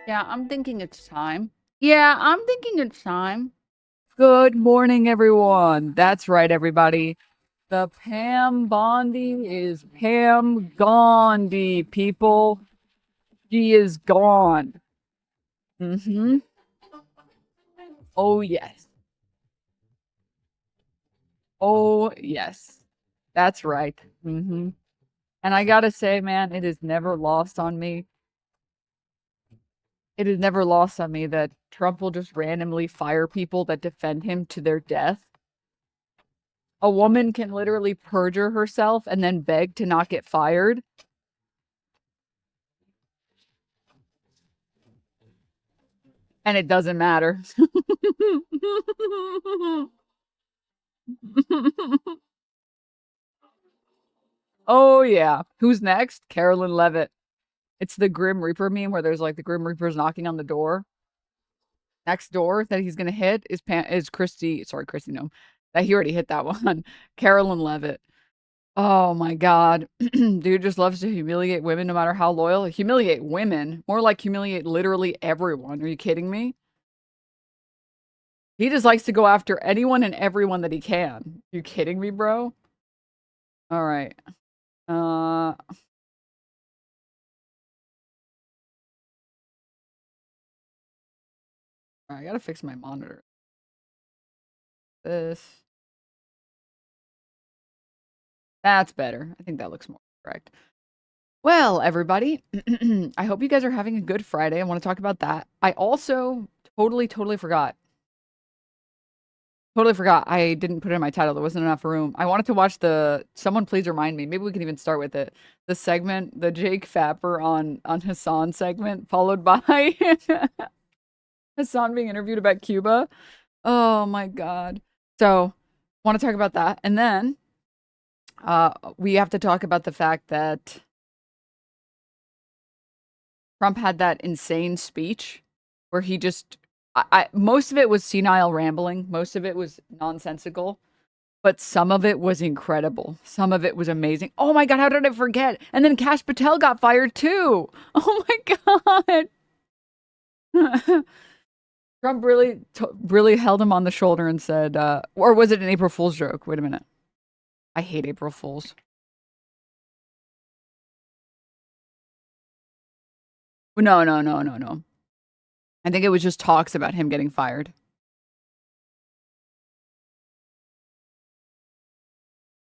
Yeah, I'm thinking it's time. Yeah, I'm thinking it's time. Good morning, everyone. That's right, everybody. The Pam Bondi is Pam Gondi, people. She is gone. Mm-hmm. Oh, yes. Oh, yes. That's right. Mm-hmm. And I gotta say, man, it is never lost on me. It is never lost on me that Trump will just randomly fire people that defend him to their death. A woman can literally perjure herself and then beg to not get fired. And it doesn't matter. Oh, yeah. Who's next? Carolyn Levitt. It's the Grim Reaper meme where there's like the Grim Reaper's knocking on the door. Next door that he's gonna hit is Kristi Noem. That he already hit that one. Carolyn Levitt. Oh my god. Dude just loves to humiliate women no matter how loyal. Humiliate women. More like humiliate literally everyone. Are you kidding me? He just likes to go after anyone and everyone that he can. You kidding me, bro? All right. Uh I gotta fix my monitor. This. That's better. I think that looks more correct. Well, everybody, I hope you guys are having a good Friday. I want to talk about that. I also totally forgot. Totally forgot. I didn't put it in my title. There wasn't enough room. I wanted to watch someone please remind me. Maybe we can even start with it. The segment, the Jake Fapper on Hassan segment, followed by Hassan being interviewed about Cuba. Oh my God. So, want to talk about that. And then we have to talk about the fact that Trump had that insane speech where he just most of it was senile rambling, most of it was nonsensical, but some of it was incredible. Some of it was amazing. Oh my god, how did I forget? And then Kash Patel got fired too. Oh my god. Trump really held him on the shoulder and said, or was it an April Fool's joke? Wait a minute. I hate April Fools. No. I think it was just talks about him getting fired.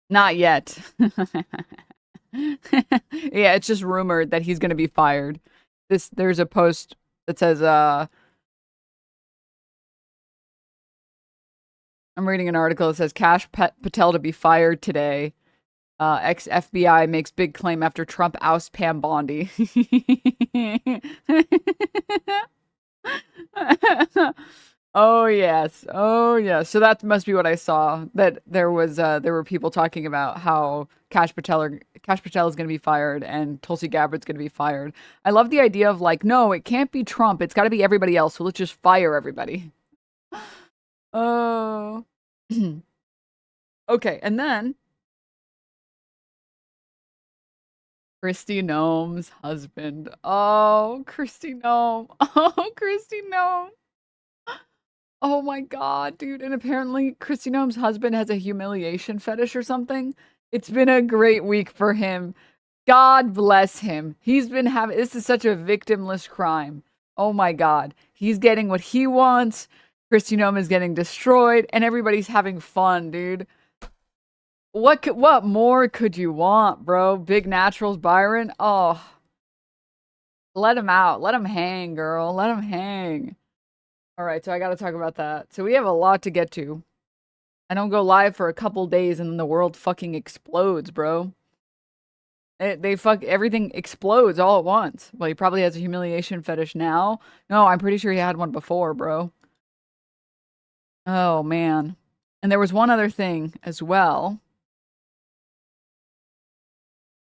Not yet. Yeah, it's just rumored that he's going to be fired. There's a post that says I'm reading an article that says Patel to be fired today. Ex FBI makes big claim after Trump ousts Pam Bondi. Oh yes. Oh yes. So that must be what I saw. That there were people talking about how Kash Patel is going to be fired and Tulsi Gabbard's going to be fired. I love the idea of like, no, it can't be Trump. It's got to be everybody else. So let's just fire everybody. Oh. Okay, and then Kristi Noem's husband. Oh, Kristi Noem. Oh, Kristi Noem. Oh my god, dude. And apparently Kristi Noem's husband has a humiliation fetish or something. It's been a great week for him. God bless him. He's been having this is such a victimless crime. Oh my god. He's getting what he wants. Kristi Noem is getting destroyed and everybody's having fun, dude. What more could you want, bro? Big naturals, Byron. Oh, let him out. Let him hang, girl. Let him hang. All right, so I got to talk about that. So we have a lot to get to. I don't go live for a couple days and then the world fucking explodes, bro. They fuck everything explodes all at once. Well, he probably has a humiliation fetish now. No, I'm pretty sure he had one before, bro. Oh man. And there was one other thing as well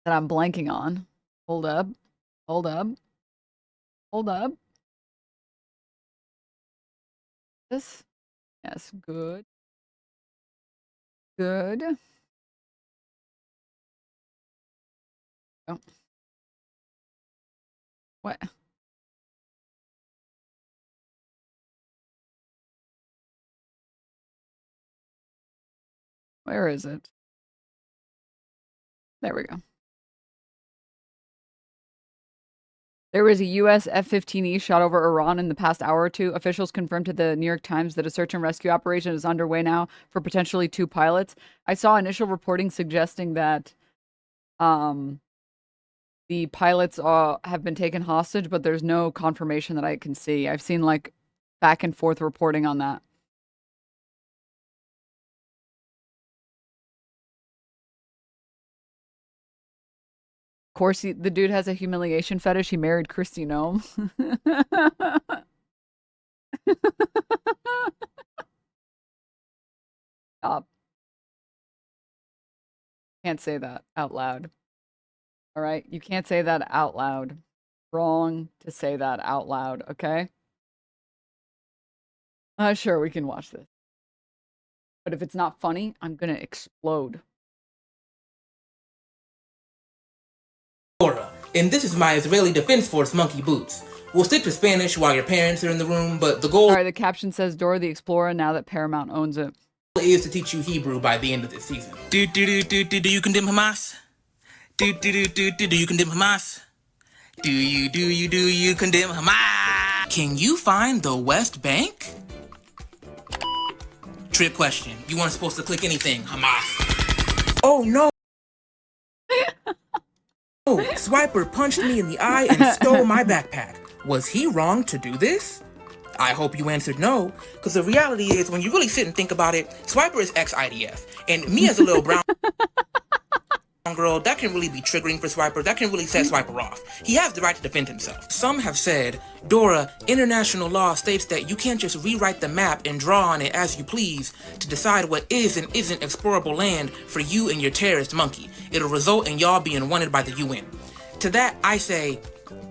that I'm blanking on. Hold up. Hold up. Hold up. This. Yes, good. Good. Oh, what? Where is it? There we go. There was a U.S. F-15E shot over Iran in the past hour or two. Officials confirmed to the New York Times that a search and rescue operation is underway now for potentially 2 pilots. I saw initial reporting suggesting that the pilots have been taken hostage, but there's no confirmation that I can see. I've seen like back and forth reporting on that. Of course, the dude has a humiliation fetish. He married Kristi Noem. Stop. Can't say that out loud. All right? You can't say that out loud. Wrong to say that out loud, okay? Sure, we can watch this. But if it's not funny, I'm gonna explode. Dora, and this is my Israeli Defense Force monkey boots. We'll stick to Spanish while your parents are in the room, but the goal Alright, the caption says Dora the Explorer now that Paramount owns it. is to teach you Hebrew by the end of this season. Do you condemn Hamas? Do you condemn Hamas? Do you condemn Hamas? Can you find the West Bank? Trick question. You weren't supposed to click anything, Hamas. Oh no! Oh, Swiper punched me in the eye and stole my backpack. Was he wrong to do this? I hope you answered no, because the reality is, when you really sit and think about it, Swiper is ex-IDF, and me as a little brown girl, that can really be triggering for Swiper. That can really set Swiper off. He has the right to defend himself. Some have said, Dora, international law states that you can't just rewrite the map and draw on it as you please to decide what is and isn't explorable land for you and your terrorist monkey. It'll result in y'all being wanted by the UN. To that, I say,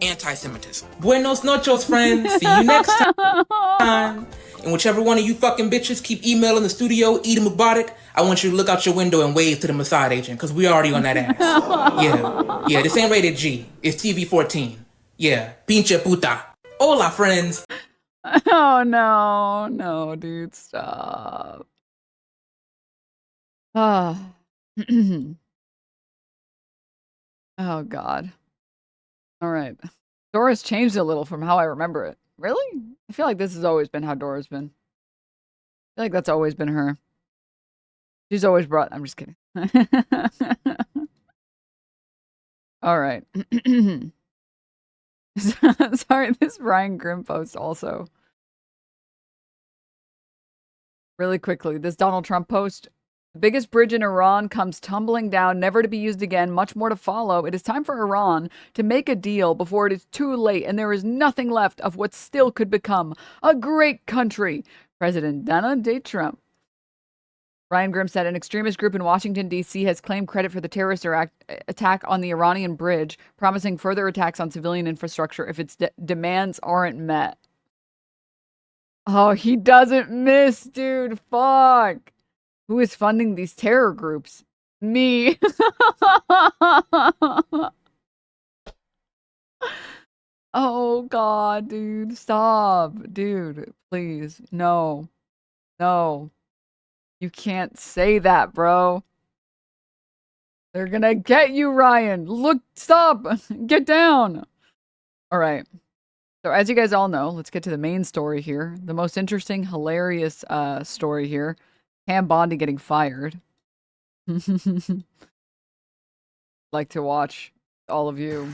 anti-Semitism. Buenos noches, friends. See you next time. And whichever one of you fucking bitches keep emailing the studio, Eid Mubarak, I want you to look out your window and wave to the Mossad agent, because we already on that ass. Yeah, this ain't rated G. It's TV-14. Yeah, pinche puta. Hola, friends. Oh no, dude, stop. Ah. Oh god. Alright. Dora's changed a little from how I remember it. Really? I feel like this has always been how Dora's been. I feel like that's always been her. She's always brought... I'm just kidding. Alright. Sorry, this Ryan Grimm post also. Really quickly, this Donald Trump post. The biggest bridge in Iran comes tumbling down, never to be used again, much more to follow. It is time for Iran to make a deal before it is too late and there is nothing left of what still could become a great country. President Donald Trump. Ryan Grimm said an extremist group in Washington, D.C. has claimed credit for the terrorist attack on the Iranian bridge, promising further attacks on civilian infrastructure if its demands aren't met. Oh, he doesn't miss, dude. Fuck. Who is funding these terror groups? Me. Oh, God, dude. Stop. Dude, please. No. No. You can't say that, bro. They're gonna get you, Ryan. Look, stop. Get down. All right. So as you guys all know, let's get to the main story here. The most interesting, hilarious story here. Pam Bondi getting fired. Like to watch all of you.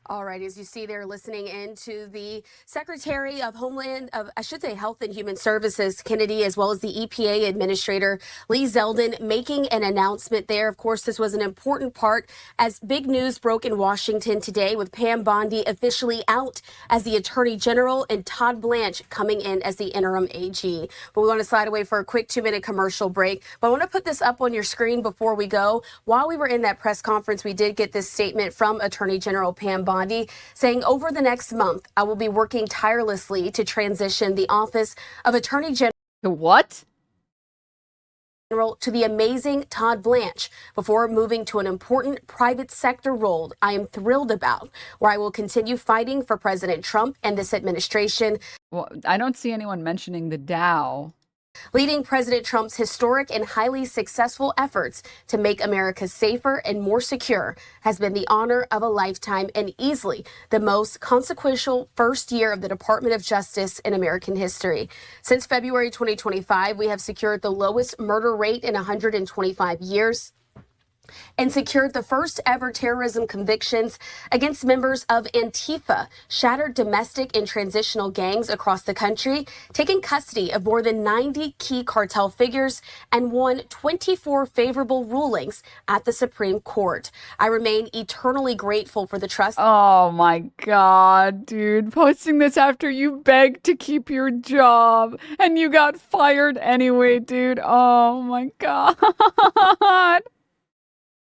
All right, as you see there, listening in to the Secretary of Health and Human Services, Kennedy, as well as the EPA Administrator, Lee Zeldin, making an announcement there. Of course, this was an important part as big news broke in Washington today with Pam Bondi officially out as the Attorney General and Todd Blanche coming in as the interim AG. But we want to slide away for a quick 2-minute commercial break. But I want to put this up on your screen before we go. While we were in that press conference, we did get this statement from Attorney General Pam Bondi, saying over the next month, I will be working tirelessly to transition the office of Attorney General. To what? General to the amazing Todd Blanche before moving to an important private sector role I am thrilled about, where I will continue fighting for President Trump and this administration. Well, I don't see anyone mentioning the Dow. Leading President Trump's historic and highly successful efforts to make America safer and more secure has been the honor of a lifetime and easily the most consequential first year of the Department of Justice in American history. Since February 2025, we have secured the lowest murder rate in 125 years. And secured the first ever terrorism convictions against members of Antifa, shattered domestic and transitional gangs across the country, taking custody of more than 90 key cartel figures, and won 24 favorable rulings at the Supreme Court. I remain eternally grateful for the trust. Oh my God, dude. Posting this after you begged to keep your job and you got fired anyway, dude. Oh my God.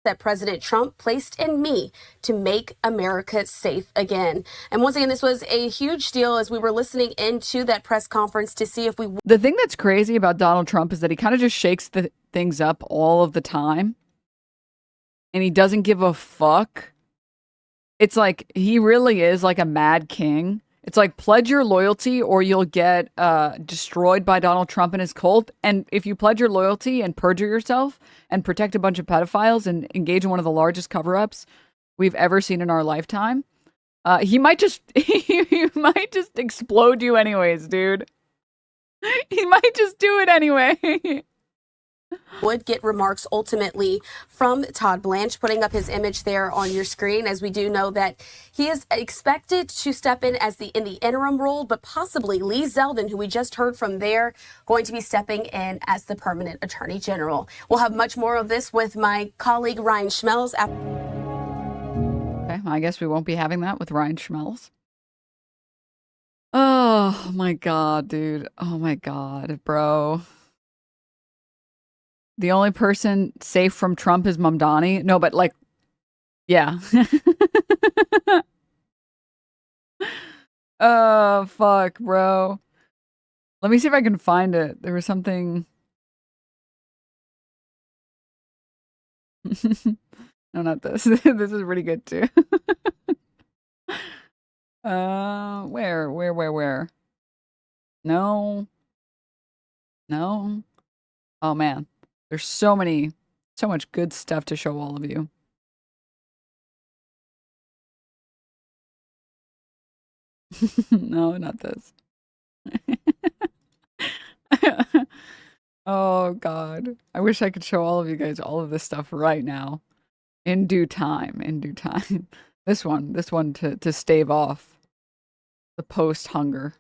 That President Trump placed in me to make America safe again. And once again, this was a huge deal as we were listening into that press conference to see if we... The thing that's crazy about Donald Trump is that he kind of just shakes the things up all of the time. And he doesn't give a fuck. It's like, he really is like a mad king. It's like, pledge your loyalty or you'll get destroyed by Donald Trump and his cult. And if you pledge your loyalty and perjure yourself and protect a bunch of pedophiles and engage in one of the largest cover-ups we've ever seen in our lifetime, he might just he might just explode you anyways, dude. He might just do it anyway. Would get remarks ultimately from Todd Blanche, putting up his image there on your screen, as we do know that he is expected to step in as in the interim role, but possibly Lee Zeldin, who we just heard from there, going to be stepping in as the permanent attorney general. We'll have much more of this with my colleague Ryan Schmelz. Okay, I guess we won't be having that with Ryan Schmelz. Oh my God, dude. Oh my God, bro. The only person safe from Trump is Mamdani. No, but like, yeah. Oh, fuck, bro. Let me see if I can find it. There was something. No, not this. This is pretty good too. Where? No. No. Oh man. There's so much good stuff to show all of you. No, not this. Oh God. I wish I could show all of you guys all of this stuff right now. In due time. This one to stave off the post-hunger.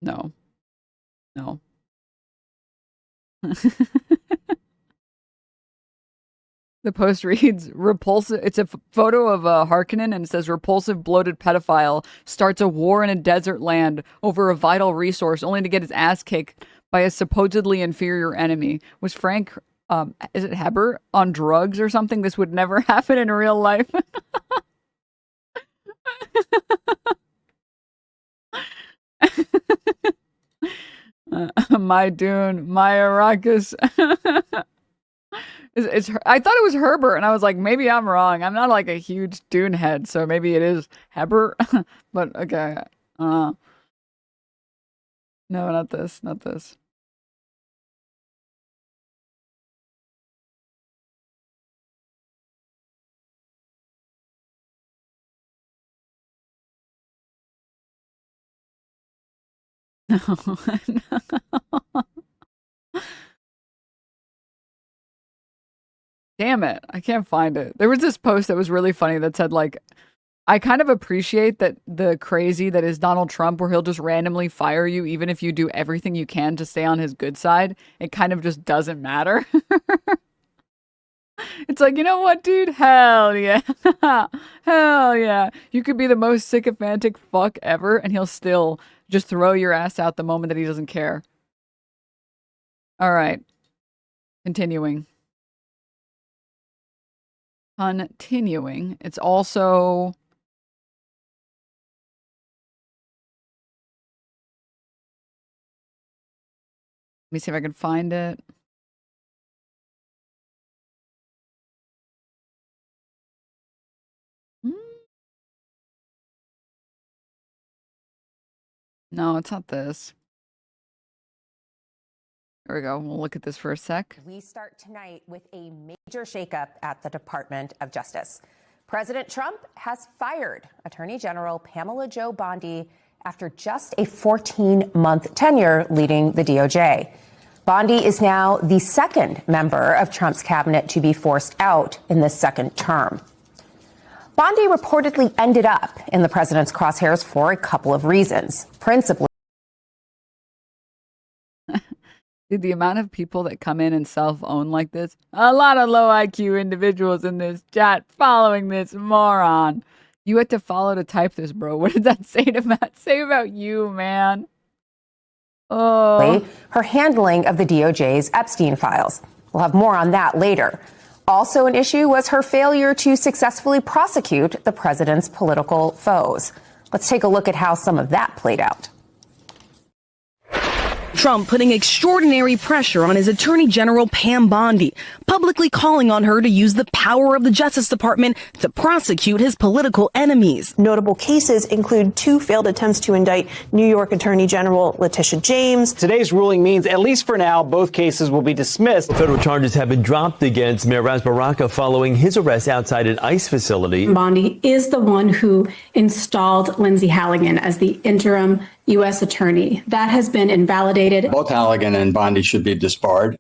No. The post reads, repulsive. It's a photo of Harkonnen and it says, repulsive, bloated pedophile starts a war in a desert land over a vital resource only to get his ass kicked by a supposedly inferior enemy. Was Frank, is it Heber, on drugs or something? This would never happen in real life. My Dune, my Arrakis. I thought it was Herbert, and I was like, maybe I'm wrong. I'm not like a huge Dune head, so maybe it is Heber. But okay. No, not this. No. Damn it. I can't find it. There was this post that was really funny that said, like, I kind of appreciate that the crazy that is Donald Trump, where he'll just randomly fire you even if you do everything you can to stay on his good side. It kind of just doesn't matter. It's like, you know what, dude? Hell yeah. Hell yeah. You could be the most sycophantic fuck ever, and he'll still just throw your ass out the moment that he doesn't care. All right. Continuing. It's also... Let me see if I can find it. No, it's not this. Here we go. We'll look at this for a sec. We start tonight with a major shakeup at the Department of Justice. President Trump has fired Attorney General Pamela Jo Bondi after just a 14-month tenure leading the DOJ. Bondi is now the second member of Trump's cabinet to be forced out in this second term. Bondi reportedly ended up in the president's crosshairs for a couple of reasons, principally. Dude, the amount of people that come in and self-own like this, a lot of low IQ individuals in this chat following this moron. You had to follow to type this, bro. What did that say about you, man? Oh. Her handling of the DOJ's Epstein files. We'll have more on that later. Also an issue was her failure to successfully prosecute the president's political foes. Let's take a look at how some of that played out. Trump putting extraordinary pressure on his Attorney General Pam Bondi, publicly calling on her to use the power of the Justice Department to prosecute his political enemies. Notable cases include 2 failed attempts to indict New York Attorney General Letitia James. Today's ruling means, at least for now, both cases will be dismissed. Federal charges have been dropped against Mayor Ras Baraka following his arrest outside an ICE facility. Bondi is the one who installed Lindsay Halligan as the interim U.S. attorney. That has been invalidated. Both Halligan and Bondi should be disbarred.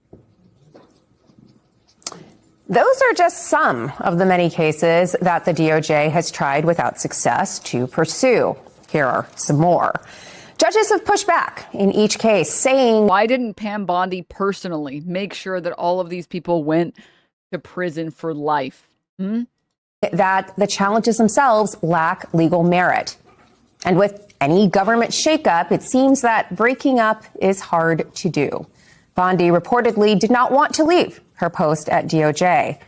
Those are just some of the many cases that the DOJ has tried without success to pursue. Here are some more. Judges have pushed back in each case, saying, why didn't Pam Bondi personally make sure that all of these people went to prison for life? That the challenges themselves lack legal merit. And with any government shakeup, it seems that breaking up is hard to do. Bondi reportedly did not want to leave her post at DOJ.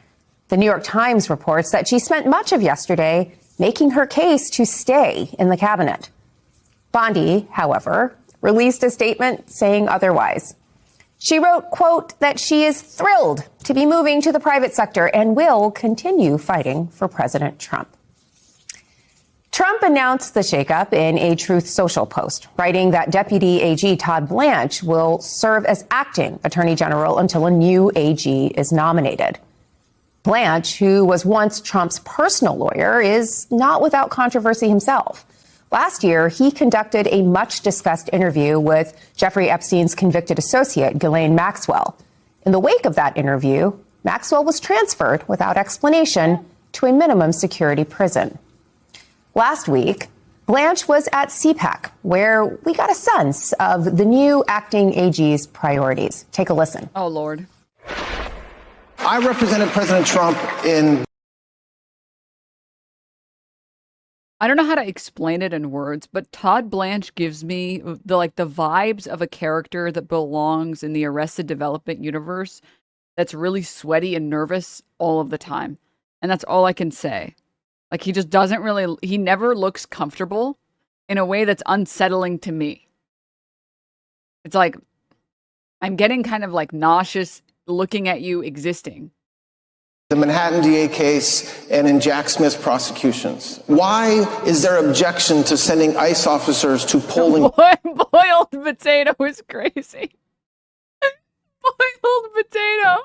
The New York Times reports that she spent much of yesterday making her case to stay in the cabinet. Bondi, however, released a statement saying otherwise. She wrote, quote, that she is thrilled to be moving to the private sector and will continue fighting for President Trump. Trump announced the shakeup in a Truth Social post, writing that Deputy AG Todd Blanche will serve as acting Attorney General until a new AG is nominated. Blanche, who was once Trump's personal lawyer, is not without controversy himself. Last year, he conducted a much-discussed interview with Jeffrey Epstein's convicted associate, Ghislaine Maxwell. In the wake of that interview, Maxwell was transferred without explanation to a minimum security prison. Last week, Blanche was at CPAC, where we got a sense of the new acting AG's priorities. Take a listen. Oh, Lord. I represented President Trump in... I don't know how to explain it in words, but Todd Blanche gives me the vibes of a character that belongs in the Arrested Development universe that's really sweaty and nervous all of the time. And that's all I can say. Like, he just doesn't really, he never looks comfortable in a way that's unsettling to me. It's like, I'm getting kind of like nauseous looking at you existing. The Manhattan DA case and in Jack Smith's prosecutions. Why is there objection to sending ICE officers to polling? Boiled potato is crazy. Boiled potato.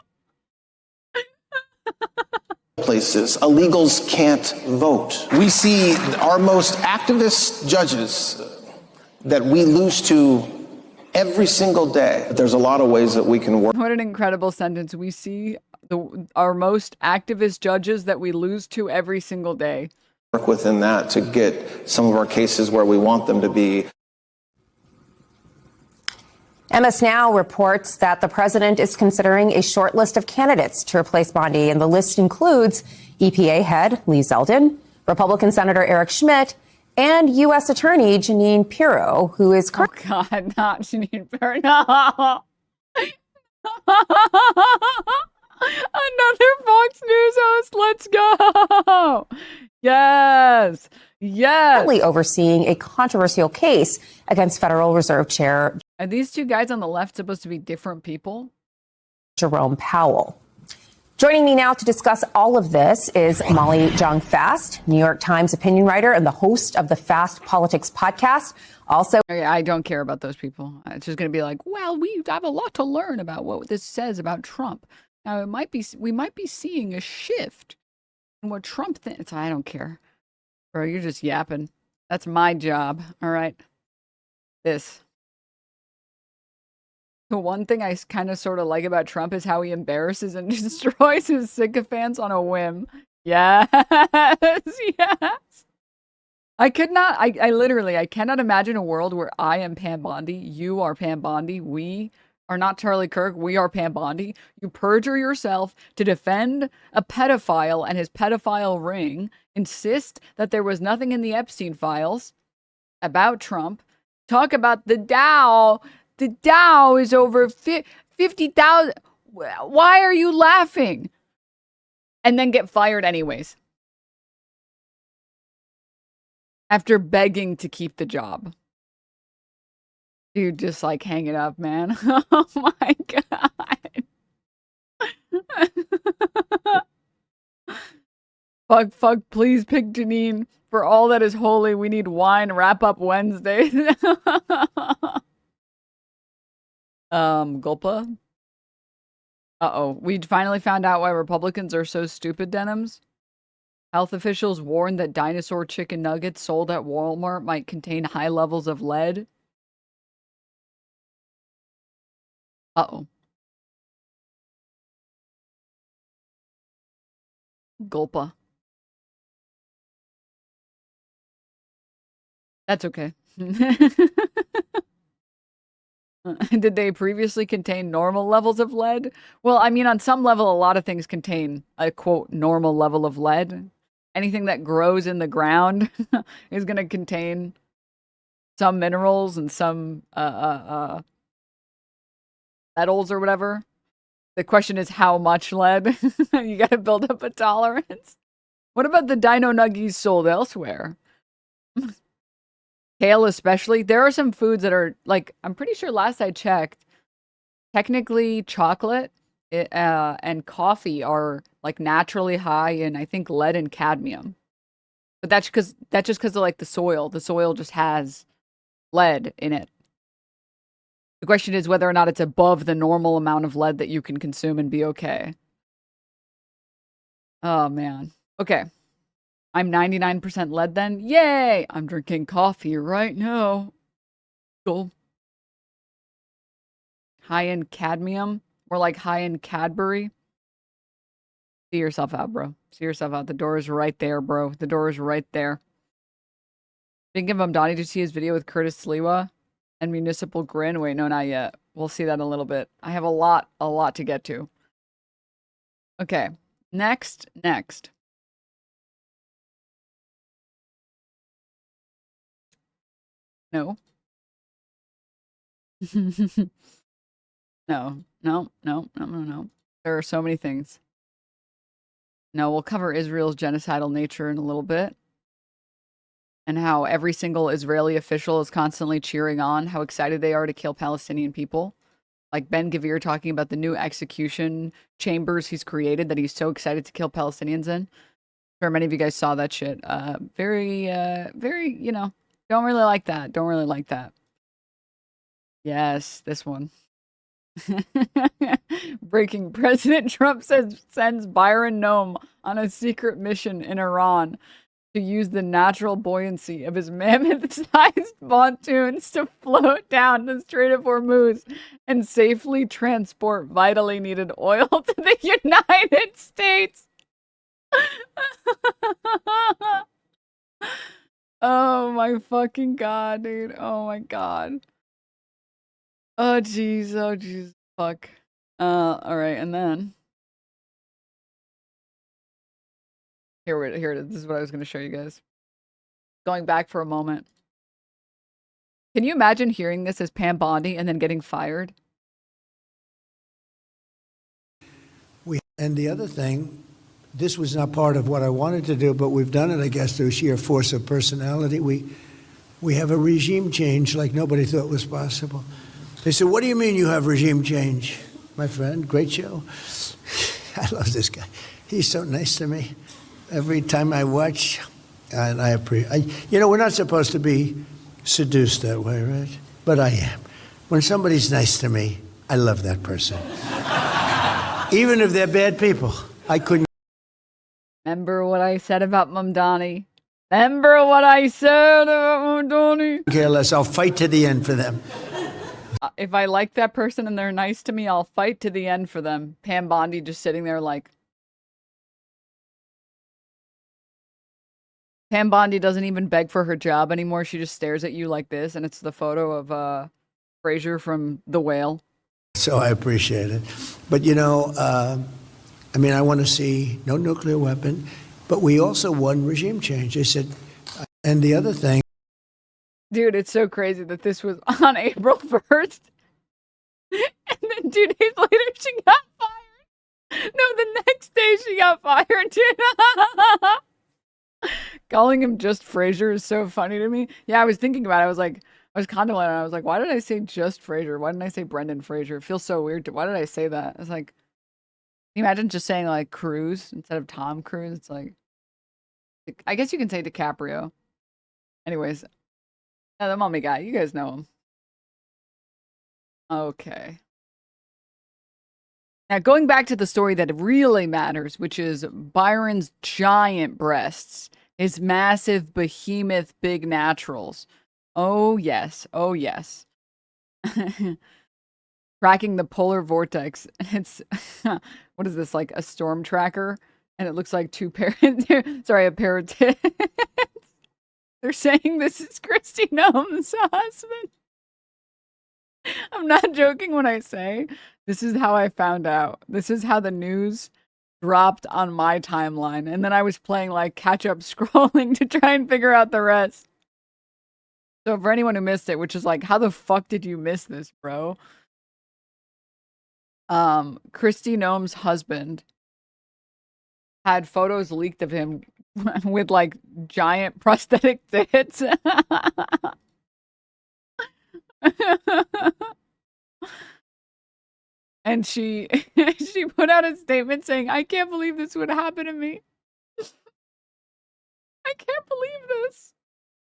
Places. Illegals can't vote. We see our most activist judges that we lose to every single day. There's a lot of ways that we can work. What an incredible sentence. We see our most activist judges that we lose to every single day. Work within that to get some of our cases where we want them to be. MS Now reports that the president is considering a short list of candidates to replace Bondi, and the list includes EPA head Lee Zeldin, Republican Senator Eric Schmidt, and U.S. Attorney Jeanine Pirro, who is currently... Oh, God, not Jeanine Pirro. No. Another Fox News host. Let's go. Yes. Yes. Overseeing a controversial case against Federal Reserve Chair. Are these two guys on the left supposed to be different people? Jerome Powell. Joining me now to discuss all of this is Molly Jong-Fast, New York Times opinion writer and the host of the Fast Politics podcast. Also, I don't care about those people. It's just going to be like, well, we have a lot to learn about what this says about Trump. Now, we might be seeing a shift in what Trump thinks. I don't care. Bro, you're just yapping. That's my job. All right. The one thing I kind of sort of like about Trump is how he embarrasses and destroys his sycophants on a whim. Yes. Yes. I cannot imagine a world where I am Pam Bondi, you are Pam Bondi, we are not Charlie Kirk, we are Pam Bondi. You perjure yourself to defend a pedophile and his pedophile ring, insist that there was nothing in the Epstein files about Trump, talk about the Dow. The Dow is over 50,000. Why are you laughing? And then get fired anyways. After begging to keep the job. Dude, just like hang it up, man. Oh my God. Fuck, please pick Janine. For all that is holy, we need wine. Wrap up Wednesday. Gulpa. Uh-oh. We finally found out why Republicans are so stupid, Denims. Health officials warned that dinosaur chicken nuggets sold at Walmart might contain high levels of lead. Uh-oh. Gulpa. That's okay. Did they previously contain normal levels of lead? Well, I mean, on some level, a lot of things contain a, quote, normal level of lead. Anything that grows in the ground is going to contain some minerals and some metals or whatever. The question is how much lead? You got to build up a tolerance. What about the Dino Nuggies sold elsewhere? Kale especially. There are some foods that are, like, I'm pretty sure last I checked, technically chocolate and coffee are, like, naturally high in, I think, lead and cadmium. But that's just because of, like, the soil. The soil just has lead in it. The question is whether or not it's above the normal amount of lead that you can consume and be okay. Oh, man. Okay. I'm 99% lead then? Yay! I'm drinking coffee right now. Cool. High in cadmium? Or like high in Cadbury? See yourself out, bro. See yourself out. The door is right there, bro. The door is right there. Speaking of Mamdani, did you see his video with Curtis Sliwa and Municipal Grin? Wait, no, not yet. We'll see that in a little bit. I have a lot to get to. Okay. Next. No. No. There are so many things. No, we'll cover Israel's genocidal nature in a little bit. And how every single Israeli official is constantly cheering on how excited they are to kill Palestinian people. Like Ben-Gvir talking about the new execution chambers he's created that he's so excited to kill Palestinians in. I'm sure many of you guys saw that shit. Very, you know, don't really like that. Don't really like that. Yes, this one. Breaking. President Trump sends Byron Noem on a secret mission in Iran to use the natural buoyancy of his mammoth-sized pontoons to float down the Strait of Hormuz and safely transport vitally needed oil to the United States. Oh my fucking God, dude. Oh my God. Oh jeez, fuck. Alright, and then here it is. This is what I was gonna show you guys. Going back for a moment. Can you imagine hearing this as Pam Bondi and then getting fired? And the other thing, this was not part of what I wanted to do, but we've done it, I guess, through sheer force of personality. We have a regime change like nobody thought was possible. They said, what do you mean you have regime change? My friend, great show. I love this guy. He's so nice to me. Every time I watch, and I appreciate. You know, we're not supposed to be seduced that way, right? But I am. When somebody's nice to me, I love that person. Even if they're bad people, I couldn't. Remember what I said about Mamdani? Remember what I said about Mamdani? Care less. I'll fight to the end for them. If I like that person and they're nice to me, I'll fight to the end for them. Pam Bondi just sitting there like... Pam Bondi doesn't even beg for her job anymore. She just stares at you like this, and it's the photo of Frazier from The Whale. So I appreciate it. But, you know, I mean, I want to see no nuclear weapon, but we also won regime change. They said, and the other thing. Dude, it's so crazy that this was on April 1st. And then 2 days later, she got fired. No, the next day she got fired, dude. Calling him just Frazier is so funny to me. Yeah, I was thinking about it. I was contemplating. I was like, why did I say just Frazier? Why didn't I say Brendan Frazier? It feels so weird. Why did I say that? It's like, can you imagine just saying like Cruise instead of Tom Cruise? It's like, I guess you can say DiCaprio. Anyways, yeah, the mummy guy. You guys know him. Okay. Now, going back to the story that really matters, which is Byron's giant breasts, his massive behemoth big naturals. Oh, yes. Oh, yes. Tracking the polar vortex. It's, what is this, like a storm tracker? And it looks like two parents. Sorry, a pair of tits. They're saying this is Kristi Noem's husband. I'm not joking when I say this is how I found out. This is how the news dropped on my timeline. And then I was playing like catch up scrolling to try and figure out the rest. So for anyone who missed it, which is like, how the fuck did you miss this, bro? Kristi Noem's husband had photos leaked of him with like giant prosthetic tits. And she put out a statement saying, I can't believe this would happen to me. I can't believe this.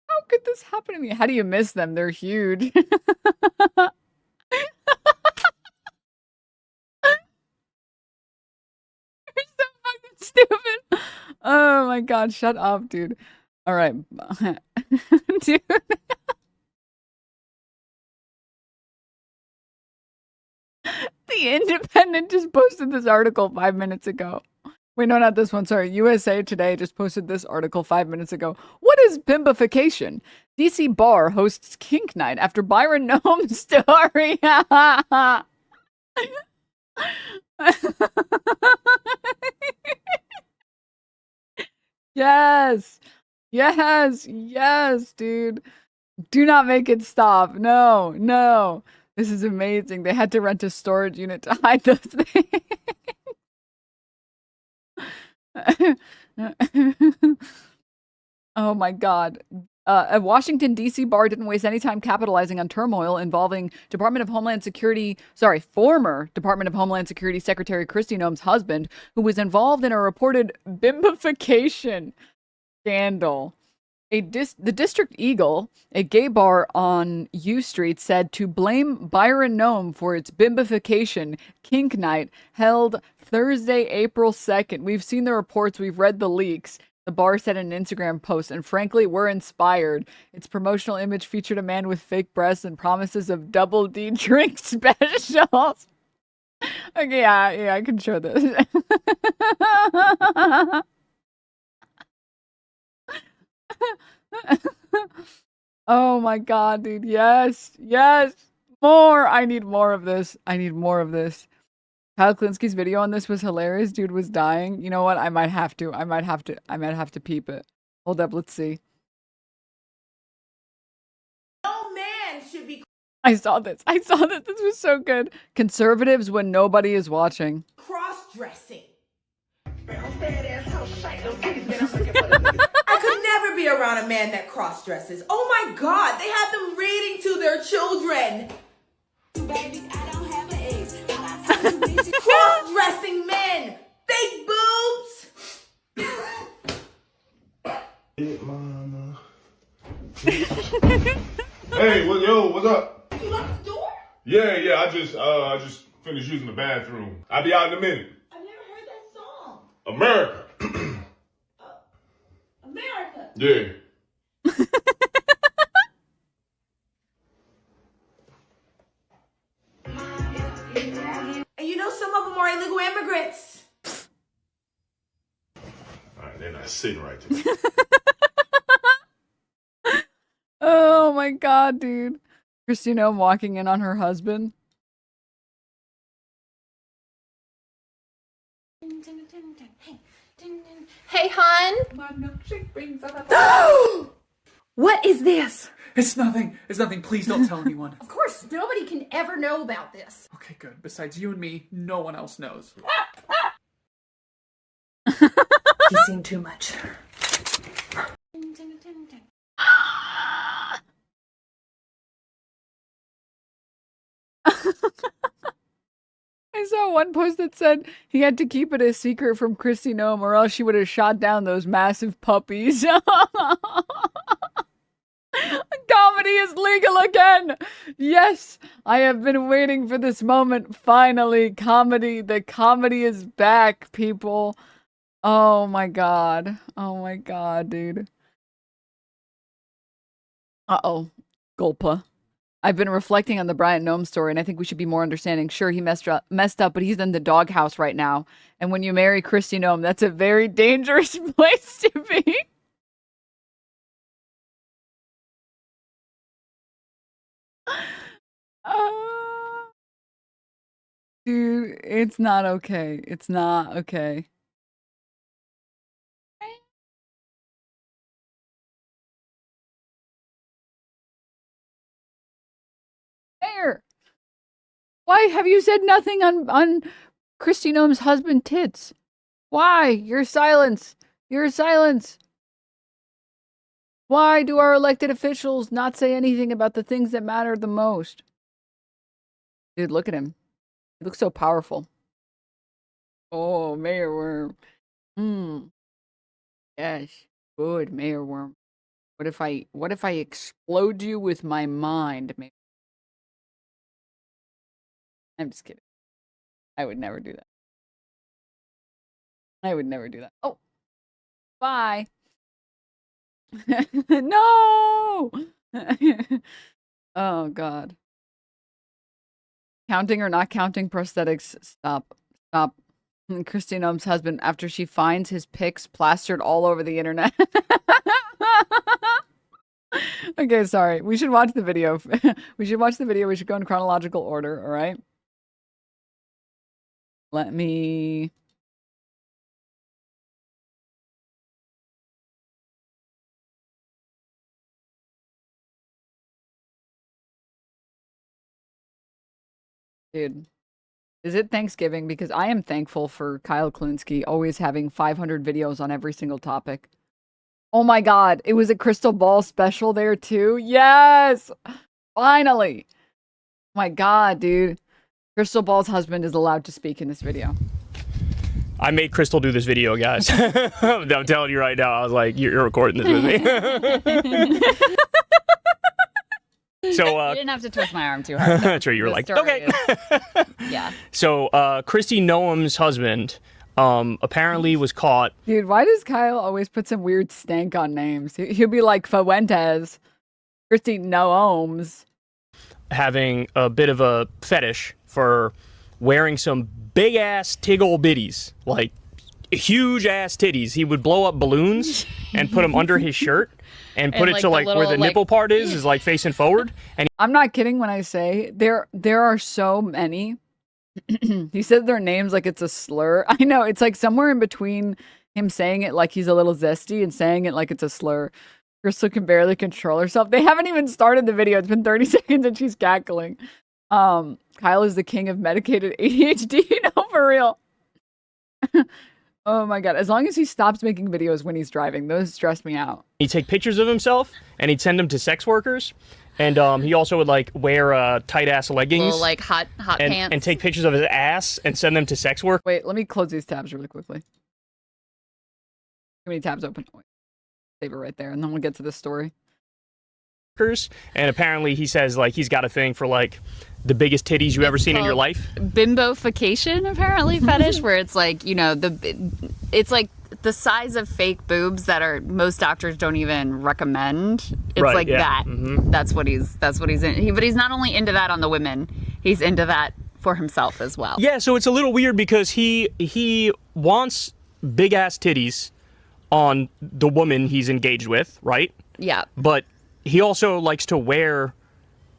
How could this happen to me? How do you miss them? They're huge. They're so fucking stupid. Oh my god, shut up, dude. All right. Dude. The Independent just posted this article 5 minutes ago. Wait, no, not this one. Sorry. USA Today just posted this article 5 minutes ago. What is bimbification? DC bar hosts kink night after Byron Noem's story. Yes. Yes. Yes, dude. Do not make it stop. No, no. This is amazing. They had to rent a storage unit to hide those things. Oh my god. A Washington, D.C. bar didn't waste any time capitalizing on turmoil involving former Department of Homeland Security Secretary Kristi Noem's husband, who was involved in a reported bimbification scandal. The District Eagle, a gay bar on U Street, said to blame Byron Noem for its bimbification kink night held Thursday, April 2nd. We've seen the reports, we've read the leaks. The bar said in an Instagram post, and frankly, we're inspired. Its promotional image featured a man with fake breasts and promises of double D drink specials. Okay, yeah, I can show this. Oh my god, dude. Yes. Yes. More. I need more of this. I need more of this. Kyle Klinsky's video on this was hilarious. Dude was dying. You know what? I might have to peep it. Hold up, let's see. No man should be I saw this. This was so good. Conservatives when nobody is watching. cross-dressing. I could never be around a man that cross-dresses. Oh my God, they have them reading to their children. Baby, I don't have an ex. Cross-dressing men, yeah, I just finished using the bathroom. I'll be out in a minute. I've never heard that song. America. America. Yeah. And you know some of them are illegal immigrants. All right, they're not sitting right there. Oh my god, dude. Kristi Noem walking in on her husband. Hey, hon. What is this? It's nothing. It's nothing. Please don't tell anyone. Of course, nobody can ever know about this. Okay, good. Besides you and me, no one else knows. You've seen too much. I saw one post that said he had to keep it a secret from Kristi Noem or else she would have shot down those massive puppies. Comedy is legal again. Yes, I have been waiting for this moment. Finally, the comedy is back, people. Oh my god. Oh my god, dude. Uh-oh. Gulpa. I've been reflecting on the Brian Noem story, and I think we should be more understanding. Sure, he messed up, but he's in the doghouse right now. And when you marry Kristi Noem, that's a very dangerous place to be. Dude, it's not okay. It's not okay. Mayor, why have you said nothing on Kristi Noem's husband tits? Why? Your silence. Your silence. Why do our elected officials not say anything about the things that matter the most? Dude, look at him. He looks so powerful. Oh, Mayor Worm. Yes. Good, Mayor Worm. What if I explode you with my mind, Mayor? I'm just kidding. I would never do that. I would never do that. Oh. Bye. No! Oh, God. Counting or not counting prosthetics. Stop. Stop. Kristi Noem's husband, after she finds his pics plastered all over the internet. Okay, sorry. We should watch the video. We should watch the video. We should go in chronological order, all right? Let me... Dude, is it Thanksgiving? Because I am thankful for Kyle Klinsky always having 500 videos on every single topic. Oh my god, it was a crystal ball special there too? Yes! Finally! My god, dude. Crystal Ball's husband is allowed to speak in this video. I made Crystal do this video, guys. I'm telling you right now, I was like, you're recording this with me. So you didn't have to twist my arm too hard. Sure, you were like, okay. Yeah. So Kristi Noem's husband apparently was caught. Dude, why does Kyle always put some weird stank on names? He'll be like Fuentes, Kristi Noem's. Having a bit of a fetish for wearing some big ass tiggle bitties, like huge ass titties. He would blow up balloons and put them under his shirt and put it like so the like where little, the nipple part is like facing forward. And I'm not kidding when I say there are so many. He said their names like it's a slur. I know, it's like somewhere in between him saying it like he's a little zesty and saying it like it's a slur. Crystal can barely control herself. They haven't even started the video. It's been 30 seconds and she's cackling. Kyle is the king of medicated ADHD. No, for real. Oh my god. As long as he stops making videos when he's driving, those stress me out. he'd take pictures of himself and he'd send them to sex workers. And he also would like wear tight ass leggings, little, like hot pants, and take pictures of his ass and send them to sex work. Wait, let me close these tabs really quickly. Too many tabs open. Save it right there, and then we'll get to this story. workers, and apparently he says like he's got a thing for like the biggest titties you ever seen in your life. Bimbofication, apparently, fetish, where it's like, you know, it's like the size of fake boobs that are most doctors don't even recommend. It's Right, like yeah. that. Mhm. That's what he's in. But he's not only into that on the women, he's into that for himself as well. Yeah, so it's a little weird because he wants big ass titties on the woman he's engaged with, right? Yeah, But he also likes to wear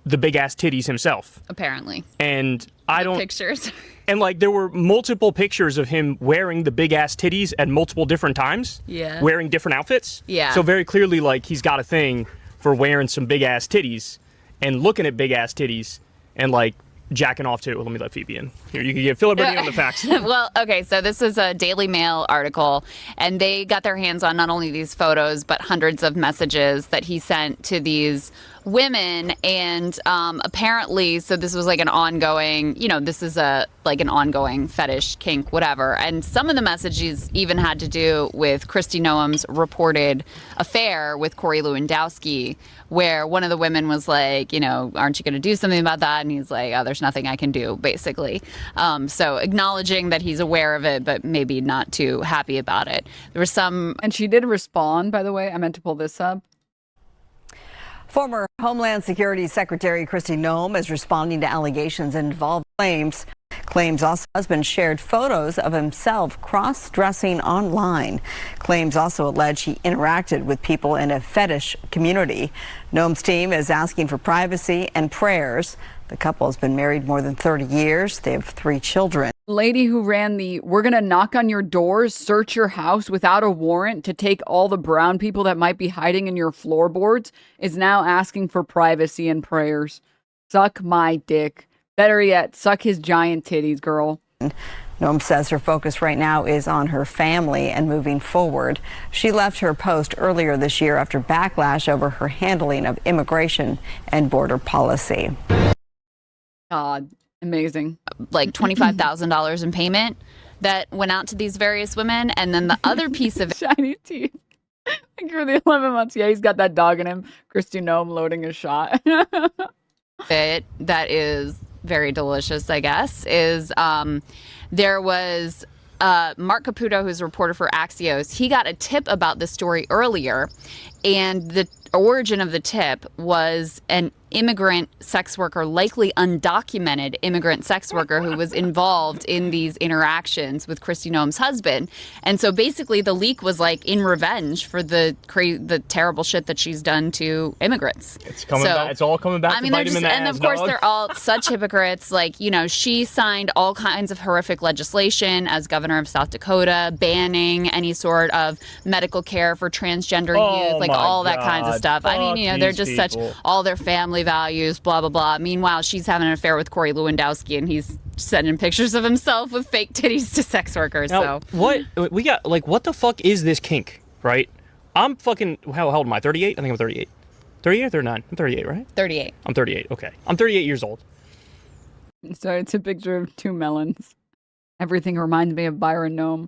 the big ass titties himself. apparently. And I don't Pictures. and like there were multiple pictures of him wearing the big ass titties at multiple different times. Yeah. Wearing different outfits. Yeah. So very clearly like he's got a thing for wearing some big ass titties and looking at big ass titties and like jacking off too. Let me let Phoebe in. Here, you can get Philibert on the facts. Well, okay, so this is a Daily Mail article, and they got their hands on not only these photos, but hundreds of messages that he sent to these women. And apparently, so this was like an ongoing, you know, this is like an ongoing fetish, kink, whatever. And some of the messages even had to do with Kristi Noem's reported affair with Corey Lewandowski, where one of the women was like, you know, aren't you going to do something about that? And he's like, oh, there's nothing I can do, basically. So acknowledging that he's aware of it, but maybe not too happy about it. There was some... And she did respond, by the way. I meant to pull this up. Former Homeland Security Secretary Kristi Noem is responding to allegations involving claims also husband shared photos of himself cross-dressing online. Claims also allege he interacted with people in a fetish community. Noem's team is asking for privacy and prayers. The couple has been married more than 30 years. They have 3 children. Lady who ran the "we're gonna knock on your doors, search your house without a warrant to take all the brown people that might be hiding in your floorboards" is now asking for privacy and prayers. Suck my dick. Better yet, suck his giant titties, girl. Noem says her focus right now is on her family and moving forward. She left her post earlier this year after backlash over her handling of immigration and border policy. God, amazing. like $25,000 in payment that went out to these various women. And then the other piece of shiny teeth. Like for the 11 months. Yeah, he's got that dog in him. Kristi Noem loading a shot. it that is very delicious, I guess, is there was Mark Caputo, who's a reporter for Axios. He got a tip about this story earlier, and the origin of the tip was an immigrant sex worker, likely undocumented immigrant sex worker, who was involved in these interactions with Kristi Noem's husband. And so basically the leak was like in revenge for the terrible shit that she's done to immigrants. It's coming back. It's all coming back. I mean, to they're bite him just, in the and ass, of course dog. they're all such hypocrites. Like, you know, she signed all kinds of horrific legislation as governor of South Dakota, banning any sort of medical care for transgender youth, like all that kinds of stuff. I mean, you know, they're just such, all their family values, blah, blah, blah. Meanwhile, she's having an affair with Corey Lewandowski, and he's sending pictures of himself with fake titties to sex workers. Now, So what we got? Like, what the fuck is this kink? Right? I'm fucking. How old am I? 38. I think I'm 38. 38 or 39? I'm 38, right? 38. I'm 38. Okay. I'm 38 years old. So it's a picture of 2 melons. Everything reminds me of Byron Noem.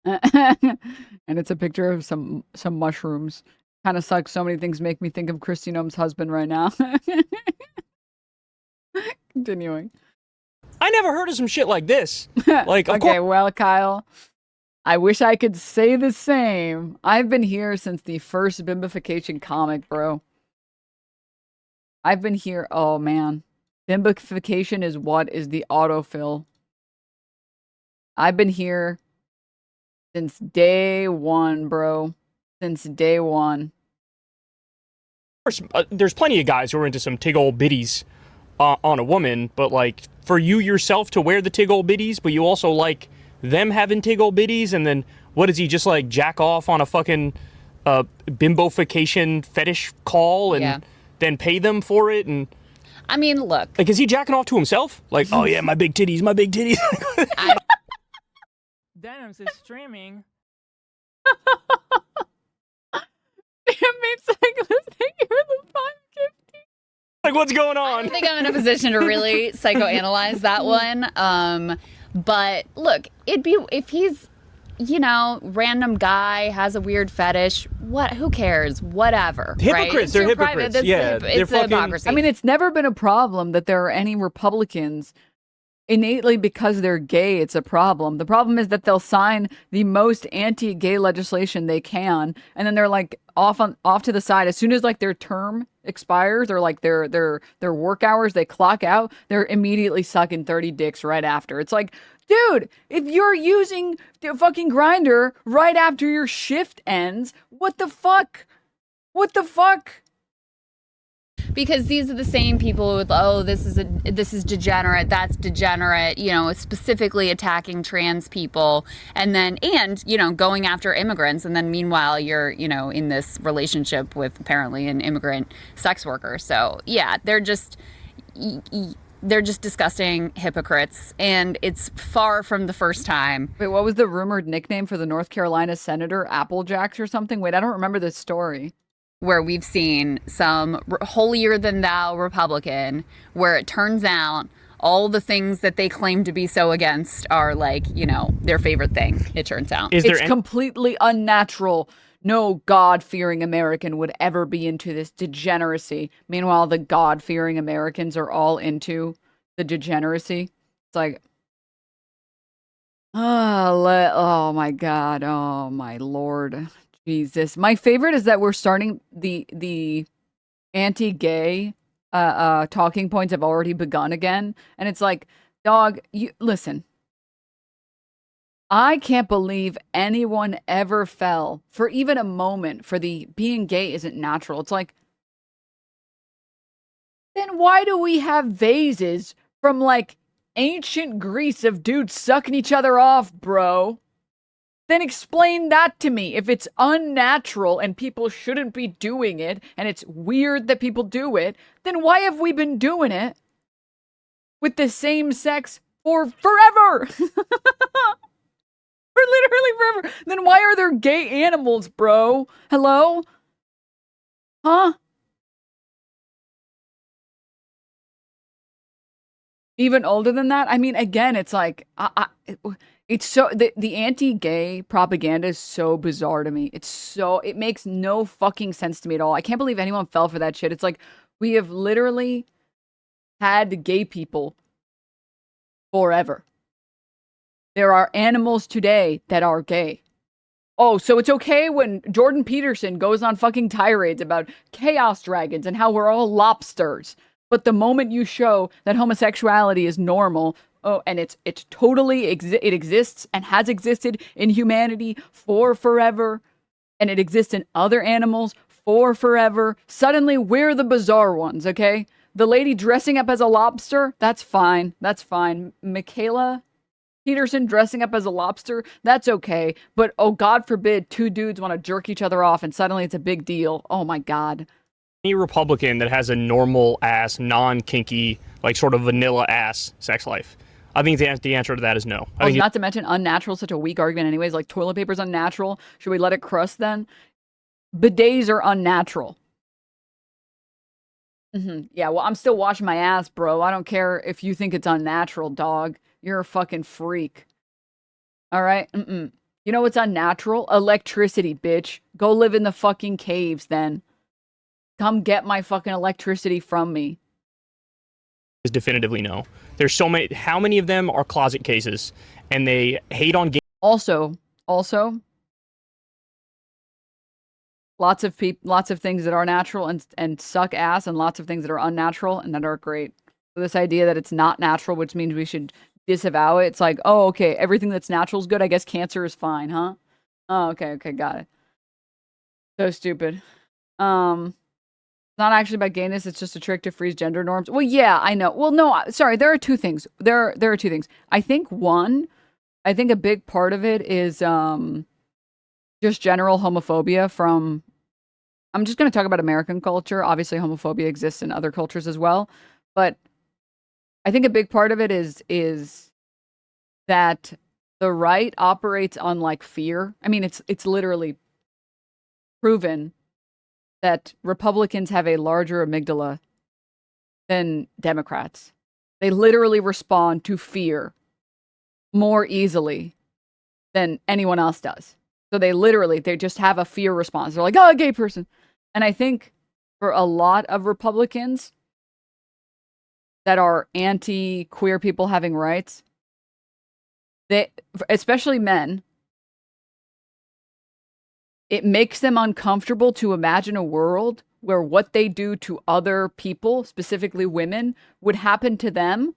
And it's a picture of some mushrooms. Kind of sucks. So many things make me think of Kristi Noem's husband right now. Continuing. I never heard of some shit like this. Like, okay, well, Kyle, I wish I could say the same. I've been here since the first bimbification comic, bro. I've been here. Oh, man. Bimbification is what is the autofill. I've been here since day one, bro. Since day one. There's plenty of guys who are into some tig old biddies on a woman, but like for you yourself to wear the tig old biddies, but you also like them having tig old biddies, and then what does he just like jack off on a fucking bimbofication fetish call and then pay them for it? And I mean, look, like, is he jacking off to himself? Like, oh yeah, my big titties, my big titties. Denims is streaming. Like, what's going on? I don't think I'm in a position to really psychoanalyze that one. But look, it'd be if he's you know, random guy has a weird fetish. What? Who cares? Whatever. Hypocrites. Right? It's They're your hypocrites. Yeah, they're it's fucking- hypocrisy. I mean, it's never been a problem that there are any Republicans innately because they're gay. It's a problem. The problem is that they'll sign the most anti-gay legislation they can, and then they're like off to the side as soon as like their term expires or like their work hours, they clock out, they're immediately sucking 30 dicks right after. It's like, dude, if you're using the fucking grinder right after your shift ends, what the fuck? What the fuck? Because these are the same people with, oh, this is degenerate, that's degenerate, you know, specifically attacking trans people, and you know, going after immigrants, and then meanwhile you're, you know, in this relationship with apparently an immigrant sex worker. So yeah, they're just disgusting hypocrites, and it's far from the first time. Wait, what was the rumored nickname for the North Carolina senator? Applejacks or something? Wait, I don't remember this story. Where we've seen some holier-than-thou Republican, where it turns out all the things that they claim to be so against are like, you know, their favorite thing, it turns out. It's completely unnatural. No God-fearing American would ever be into this degeneracy. Meanwhile, the God-fearing Americans are all into the degeneracy. It's like, oh my God, oh my Lord. Jesus. My favorite is that we're starting the anti-gay talking points have already begun again. And it's like, dog, you listen. I can't believe anyone ever fell for even a moment for the being gay isn't natural. It's like, then why do we have vases from like ancient Greece of dudes sucking each other off, bro? Then explain that to me. If it's unnatural and people shouldn't be doing it, and it's weird that people do it, then why have we been doing it with the same sex for forever? For literally forever. Then why are there gay animals, bro? Hello? Huh? Even older than that? I mean, again, it's like, it's so, the anti-gay propaganda is so bizarre to me. It makes no fucking sense to me at all. I can't believe anyone fell for that shit. It's like, we have literally had gay people forever. There are animals today that are gay. Oh, so it's okay when Jordan Peterson goes on fucking tirades about chaos dragons and how we're all lobsters. But the moment you show that homosexuality is normal, oh, and it exists and has existed in humanity for forever, and it exists in other animals for forever, suddenly we're the bizarre ones, okay? The lady dressing up as a lobster, that's fine. That's fine. Michaela Peterson dressing up as a lobster, that's okay. But, oh, God forbid, two dudes want to jerk each other off and suddenly it's a big deal. Oh, my God. Any Republican that has a normal ass, non-kinky, like sort of vanilla ass sex life, I think the answer to that is no. Not to mention unnatural is such a weak argument anyways. Like toilet paper's unnatural. Should we let it crust then? Bidets are unnatural. Yeah, well, I'm still washing my ass, bro. I don't care if you think it's unnatural, dog. You're a fucking freak. All right? You know what's unnatural? Electricity, bitch. Go live in the fucking caves then. Come get my fucking electricity from me. Is definitively no. There's so many. How many of them are closet cases, and they hate on gay? Also, lots of things that are natural and suck ass, and lots of things that are unnatural and that are great. So this idea that it's not natural, which means we should disavow it. It's like, oh, okay, everything that's natural is good. I guess cancer is fine, huh? Oh, okay, got it. So stupid. It's not actually about gayness, it's just a trick to freeze gender norms. Well, yeah, I know. Well, no, sorry, there are two things. There are two things. I think a big part of it is just general homophobia from, I'm just going to talk about American culture. Obviously, homophobia exists in other cultures as well. But I think a big part of it is that the right operates on like fear. I mean, it's literally proven that Republicans have a larger amygdala than Democrats. They literally respond to fear more easily than anyone else does. So they just have a fear response. They're like, oh, a gay person. And I think for a lot of Republicans that are anti-queer people having rights, especially men, it makes them uncomfortable to imagine a world where what they do to other people, specifically women, would happen to them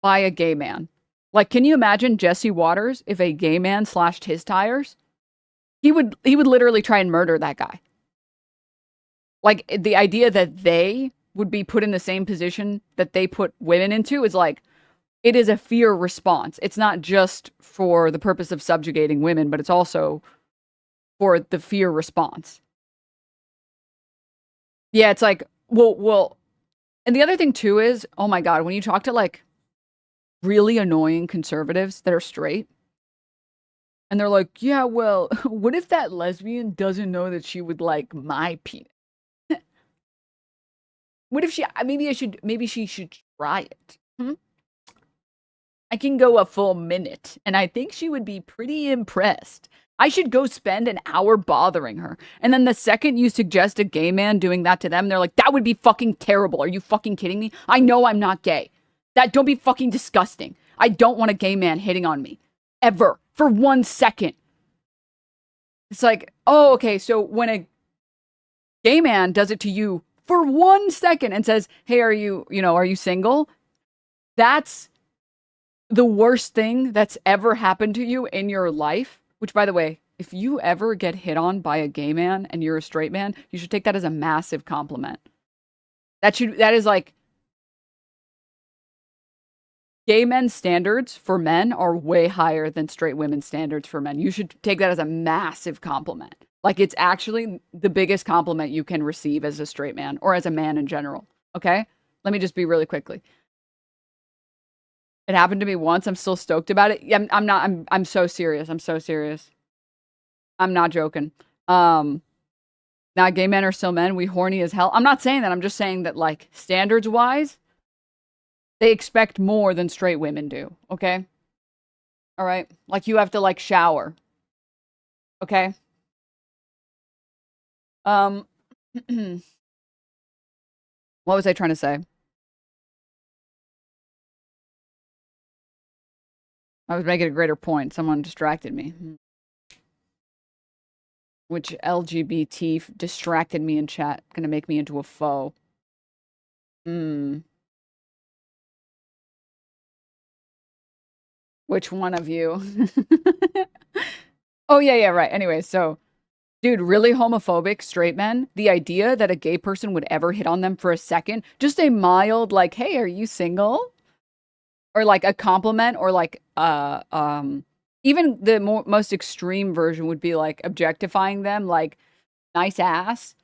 by a gay man. Like, can you imagine Jesse Waters if a gay man slashed his tires? He would literally try and murder that guy. Like, the idea that they would be put in the same position that they put women into is like, it is a fear response. It's not just for the purpose of subjugating women, but it's also for the fear response. Yeah, it's like, well, and the other thing too is, oh my God, when you talk to like really annoying conservatives that are straight, and they're like, yeah, well, what if that lesbian doesn't know that she would like my penis? What if maybe she should try it. I can go a full minute, and I think she would be pretty impressed. I should go spend an hour bothering her. And then the second you suggest a gay man doing that to them, they're like, that would be fucking terrible. Are you fucking kidding me? I know I'm not gay. Don't be fucking disgusting. I don't want a gay man hitting on me. Ever. For 1 second. It's like, oh, okay, so when a gay man does it to you for 1 second and says, hey, are you single? That's the worst thing that's ever happened to you in your life. Which, by the way, if you ever get hit on by a gay man and you're a straight man, you should take that as a massive compliment. That is like, gay men's standards for men are way higher than straight women's standards for men. You should take that as a massive compliment. Like, it's actually the biggest compliment you can receive as a straight man or as a man in general. Okay? Let me just be really quickly. It happened to me once. I'm still stoked about it. I'm so serious. I'm so serious. I'm not joking. Now, gay men are still men. We horny as hell. I'm not saying that. I'm just saying that, like, standards-wise, they expect more than straight women do. Okay? All right? Like, you have to, like, shower. Okay? What was I trying to say? I was making a greater point. Someone distracted me. Which LGBT distracted me in chat. Gonna make me into a foe. Which one of you? Oh, yeah, right. Anyway, so, dude, really homophobic straight men. The idea that a gay person would ever hit on them for a second. Just a mild, like, hey, are you single? Or like a compliment, or like even the most extreme version would be like objectifying them, like nice ass.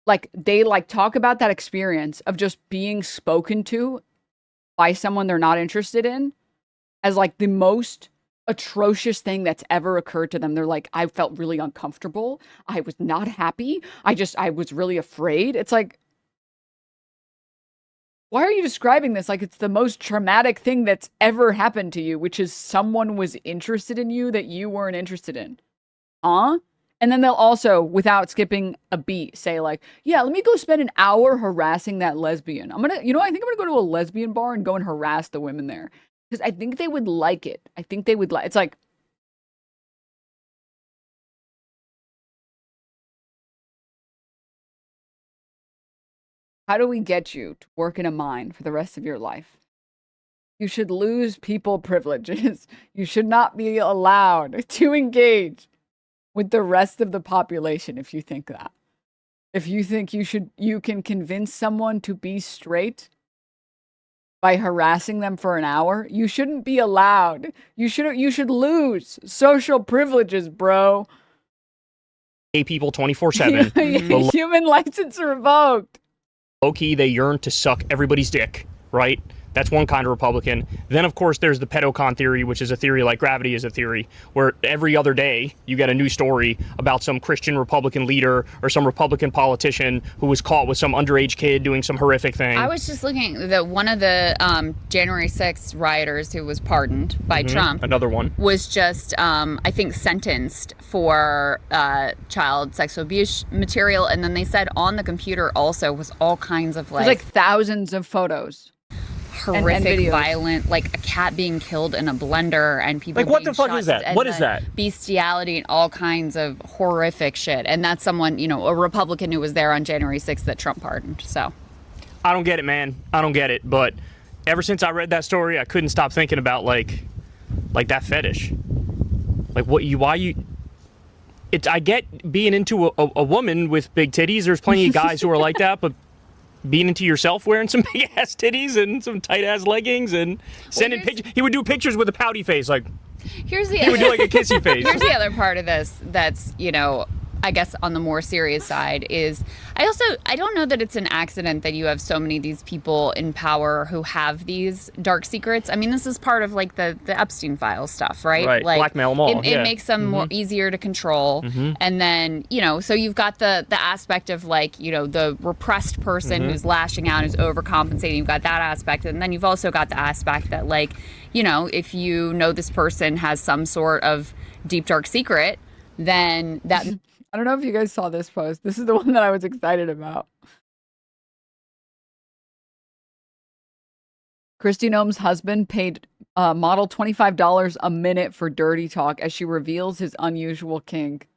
Like, they like talk about that experience of just being spoken to by someone they're not interested in as like the most atrocious thing that's ever occurred to them. They're like, I felt really uncomfortable. I was not happy. I was really afraid. It's like, why are you describing this like it's the most traumatic thing that's ever happened to you, which is someone was interested in you that you weren't interested in? Huh? And then they'll also, without skipping a beat, say like, yeah, let me go spend an hour harassing that lesbian. I think I'm gonna go to a lesbian bar and go and harass the women there. Because I think they would like it. I think they would like, it's like, how do we get you to work in a mine for the rest of your life? You should lose people privileges. You should not be allowed to engage with the rest of the population if you think that. If you think you can convince someone to be straight by harassing them for an hour, you shouldn't be allowed. You should lose social privileges, bro. Gay people 24/7. Human license revoked. Low-key, they yearn to suck everybody's dick, right? That's one kind of Republican. Then, of course, there's the pedocon theory, which is a theory like gravity is a theory, where every other day you get a new story about some Christian Republican leader or some Republican politician who was caught with some underage kid doing some horrific thing. I was just looking that one of the January 6th rioters who was pardoned by Trump, another one, was just, I think, sentenced for child sexual abuse material. And then they said on the computer also was all kinds of There's like thousands of photos. horrific, videos. violent, like a cat being killed in a blender and people Like, what being the fuck shot is that? and What is the that? Bestiality and all kinds of horrific shit. And that's someone, you know, a Republican who was there on January 6th that Trump pardoned. So I don't get it, man. I don't get it. But ever since I read that story, I couldn't stop thinking about like that fetish. Like why you? It's, I get being into a woman with big titties. There's plenty of guys who are like that, but being into yourself wearing some big ass titties and some tight ass leggings and sending pictures. He would do pictures with a pouty face, like here's the he would do like a kissy face. Here's the other part of this that's, you know, I guess on the more serious side is I don't know that it's an accident that you have so many of these people in power who have these dark secrets. I mean, this is part of like the Epstein files stuff, right? Right, Like, blackmail them all. It makes them more easier to control. And then, you know, so you've got the aspect of like, you know, the repressed person who's lashing out, who's overcompensating. You've got that aspect. And then you've also got the aspect that like, you know, if you know this person has some sort of deep, dark secret, then that... I don't know if you guys saw this post. This is the one that I was excited about. Kristi Noem's husband paid model $25 a minute for dirty talk as she reveals his unusual kink.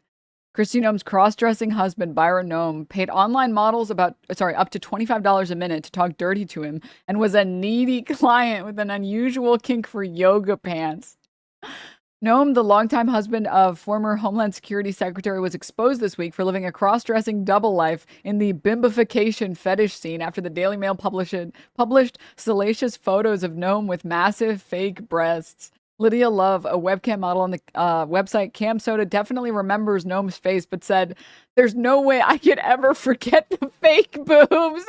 Kristi Noem's cross-dressing husband, Byron Noem, paid online models up to $25 a minute to talk dirty to him and was a needy client with an unusual kink for yoga pants. Noem, the longtime husband of former Homeland Security Secretary, was exposed this week for living a cross-dressing double life in the bimbification fetish scene after the Daily Mail published salacious photos of Noem with massive fake breasts. Lydia Love, a webcam model on the website Cam Soda, definitely remembers Noem's face, but said, "There's no way I could ever forget the fake boobs."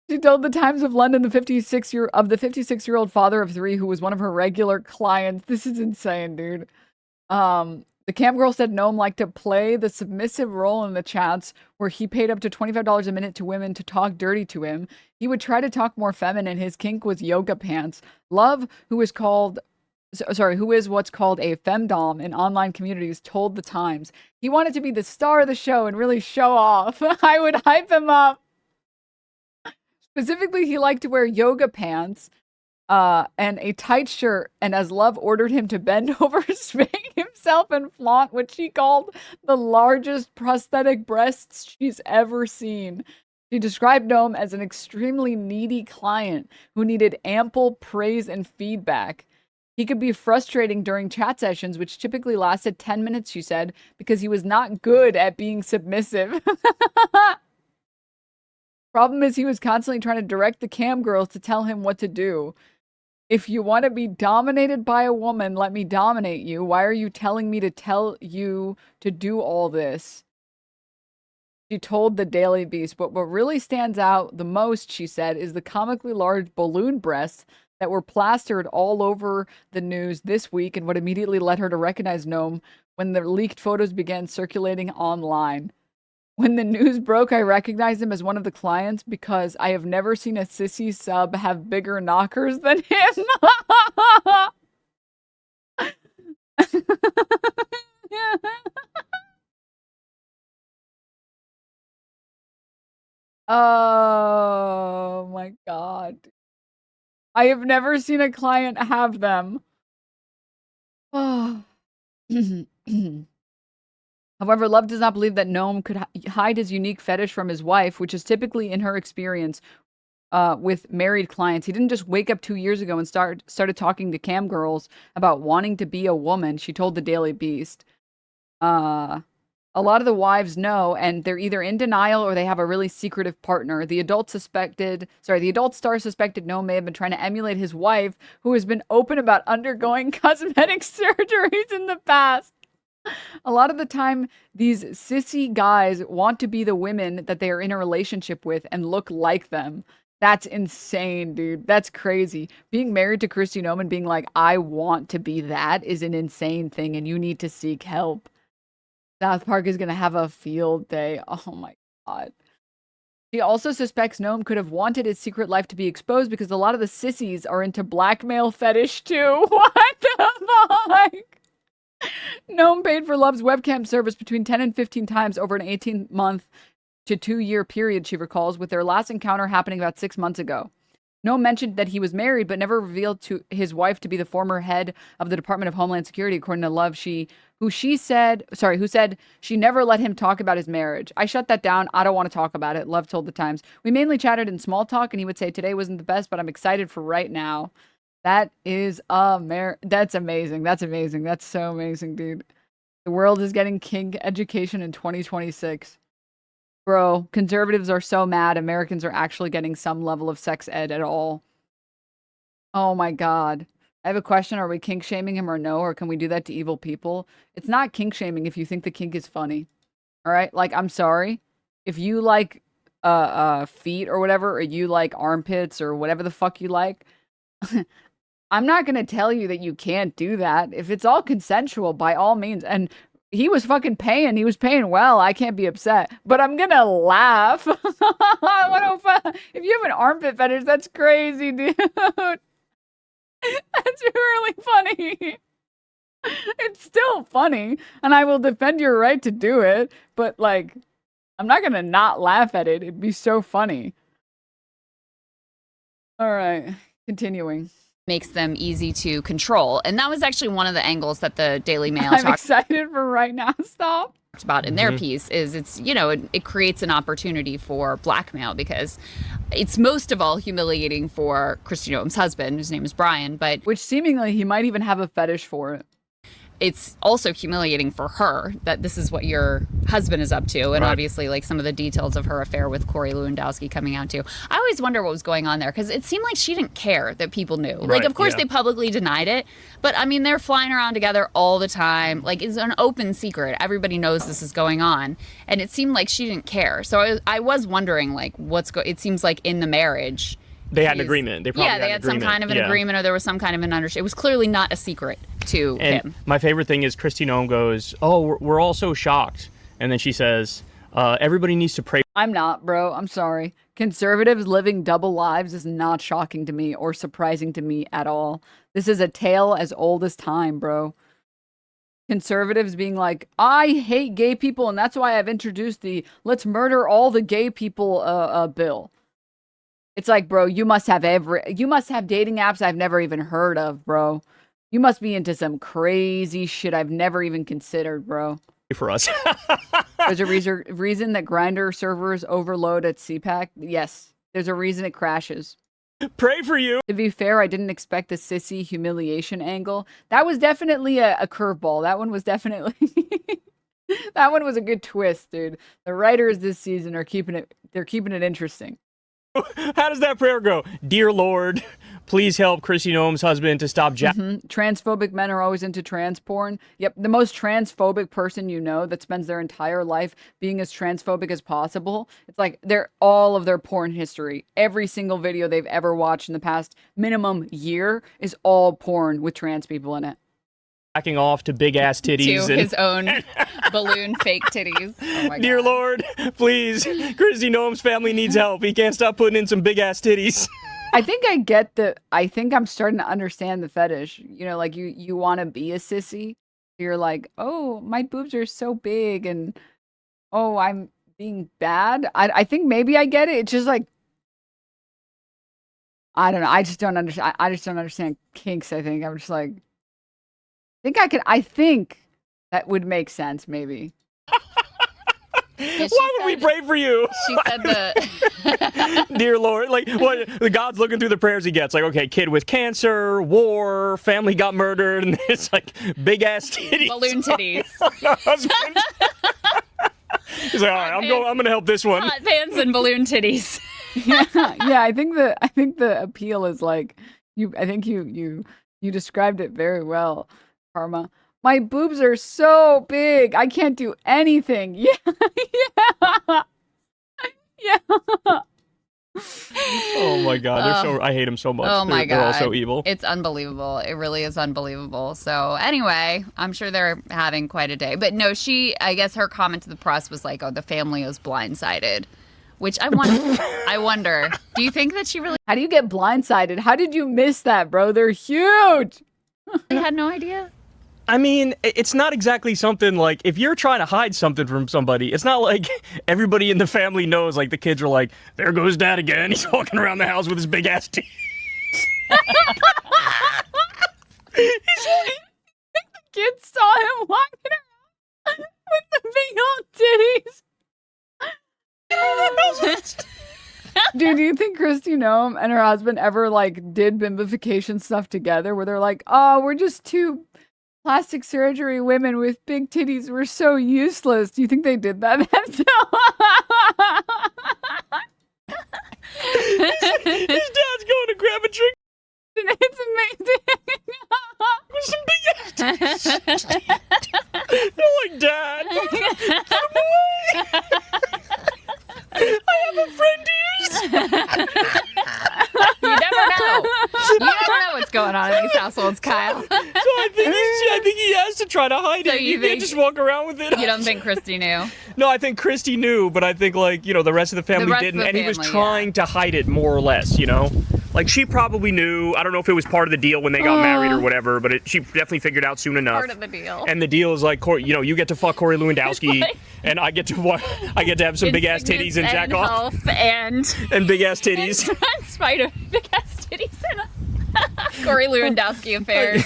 She told the Times of London the 56-year-old father of three who was one of her regular clients. This is insane, dude. The cam girl said Noem liked to play the submissive role in the chats where he paid up to $25 a minute to women to talk dirty to him. He would try to talk more feminine. His kink was yoga pants. Love, who is what's called a femdom in online communities, told the Times he wanted to be the star of the show and really show off. I would hype him up. Specifically, he liked to wear yoga pants and a tight shirt, and as Love ordered him to bend over, swing himself, and flaunt what she called the largest prosthetic breasts she's ever seen. She described Noem as an extremely needy client who needed ample praise and feedback. He could be frustrating during chat sessions, which typically lasted 10 minutes, she said, because he was not good at being submissive. Problem is, he was constantly trying to direct the cam girls to tell him what to do. If you want to be dominated by a woman, let me dominate you. Why are you telling me to tell you to do all this? She told the Daily Beast. But what really stands out the most, she said, is the comically large balloon breasts that were plastered all over the news this week, and what immediately led her to recognize Noem when the leaked photos began circulating online. When the news broke, I recognized him as one of the clients because I have never seen a sissy sub have bigger knockers than him. Oh my God. I have never seen a client have them. Oh. However, Love does not believe that Noem could hide his unique fetish from his wife, which is typically, in her experience, with married clients. He didn't just wake up 2 years ago and started talking to cam girls about wanting to be a woman, she told the Daily Beast. A lot of the wives know, and they're either in denial or they have a really secretive partner. The adult star suspected Noem may have been trying to emulate his wife, who has been open about undergoing cosmetic surgeries in the past. A lot of the time, these sissy guys want to be the women that they are in a relationship with and look like them. That's insane, dude. That's crazy. Being married to Kristi Noem and being like, I want to be that is an insane thing, and you need to seek help. South Park is going to have a field day. Oh my God. She also suspects Noem could have wanted his secret life to be exposed because a lot of the sissies are into blackmail fetish too. What the fuck? Noem paid for Love's webcam service between 10 and 15 times over an 18-month to 2-year period, she recalls, with their last encounter happening about 6 months ago. Noem mentioned that he was married, but never revealed to his wife to be the former head of the Department of Homeland Security, according to Love, who said she never let him talk about his marriage. I shut that down. I don't want to talk about it, Love told the Times. We mainly chatted in small talk, and he would say, today wasn't the best, but I'm excited for right now. That is that's amazing. That's amazing. That's so amazing, dude. The world is getting kink education in 2026. Bro, conservatives are so mad Americans are actually getting some level of sex ed at all. Oh my God. I have a question. Are we kink shaming him or no? Or can we do that to evil people? It's not kink shaming if you think the kink is funny. All right? Like, I'm sorry. If you like feet or whatever, or you like armpits or whatever the fuck you like, I'm not going to tell you that you can't do that. If it's all consensual, by all means. And he was fucking paying. He was paying well. I can't be upset. But I'm going to laugh. If you have an armpit fetish, that's crazy, dude. That's really funny. It's still funny. And I will defend your right to do it. But, like, I'm not going to not laugh at it. It'd be so funny. All right. Continuing. Makes them easy to control. And that was actually one of the angles that the Daily Mail I'm excited for right now. Stop. Talked about in their piece is it's, you know, it creates an opportunity for blackmail because it's most of all humiliating for Kristi Noem's husband, whose name is Brian, but which seemingly he might even have a fetish for it. It's also humiliating for her that this is what your husband is up to. And obviously, like, some of the details of her affair with Corey Lewandowski coming out too. I always wonder what was going on there because it seemed like she didn't care that people knew. Like, of course, they publicly denied it. But, I mean, they're flying around together all the time. Like, it's an open secret. Everybody knows this is going on. And it seemed like she didn't care. So I was wondering, like, it seems like in the marriage... They had an agreement. They had some kind of an agreement, or there was some kind of an understanding. It was clearly not a secret to him. My favorite thing is Kristi Noem goes, "Oh, we're all so shocked," and then she says, "Everybody needs to pray." I'm not, bro. I'm sorry. Conservatives living double lives is not shocking to me or surprising to me at all. This is a tale as old as time, bro. Conservatives being like, I hate gay people, and that's why I've introduced the "let's murder all the gay people" bill. It's like, bro, you must have dating apps I've never even heard of, bro. You must be into some crazy shit I've never even considered, bro. For us. There's a reason that Grindr servers overload at CPAC. Yes, there's a reason it crashes. Pray for you. To be fair, I didn't expect the sissy humiliation angle. That was definitely a curveball. That one was definitely... that one was a good twist, dude. The writers this season are keeping it interesting. How does that prayer go? Dear Lord, please help Kristi Noem's husband to stop Transphobic men are always into trans porn. Yep, the most transphobic person you know that spends their entire life being as transphobic as possible. It's like all of their porn history, every single video they've ever watched in the past minimum year is all porn with trans people in it. Backing off to big ass titties. To his own balloon fake titties. Oh my Dear God. Lord, please, Kristi Noem's family needs help. He can't stop putting in some big ass titties. I think I'm starting to understand the fetish. You know, like you want to be a sissy. You're like, oh, my boobs are so big and oh, I'm being bad. I think maybe I get it. It's just like, I don't know. I just don't understand. I just don't understand kinks. I think I'm just like, I think that would make sense, maybe. Why would we pray for you? She said Dear Lord, like, what? The God's looking through the prayers he gets. Like, okay, kid with cancer, war, family got murdered, and it's like big ass titties. Balloon titties. He's like, all right, I'm gonna help this one. Hot pants and balloon titties. yeah. I think the appeal is like I think you described it very well, Karma. My boobs are so big. I can't do anything. Yeah. Oh my god, they're so I hate them so much. Oh my They're all god, so evil. It's unbelievable. It really is unbelievable. So anyway, I'm sure they're having quite a day. But no, I guess her comment to the press was like, "Oh, the family was blindsided," which I wonder. Do you think that she really? How do you get blindsided? How did you miss that, bro? They're huge. I had no idea. I mean, it's not exactly something like, if you're trying to hide something from somebody, it's not like everybody in the family knows, like the kids are like, there goes dad again. He's walking around the house with his big ass teeth. He's walking. The kids saw him walking around with the big old titties. Dude, do you think Kristi Noem and her husband ever like did bimbification stuff together where they're like, oh, we're just two plastic surgery women with big titties. We're so useless. Do you think they did that? His dad's going to grab a drink. It's amazing. With some big ass titties. They're like, Dad, put him away. I have a friend to use. You never know. You never know what's going on in these households, Kyle. So I think he has to try to hide it. You can't just walk around with it. You don't think Kristi knew? No, I think Kristi knew, but I think, like, you know, the rest of the family didn't, and he was trying to hide it more or less, you know? Like, she probably knew. I don't know if it was part of the deal when they got married or whatever, but she definitely figured out soon enough. Part of the deal. And the deal is like, you know, you get to fuck Corey Lewandowski, and I get to have some big ass titties and jack off, and big ass titties. In spite of big ass titties and Corey Lewandowski affair.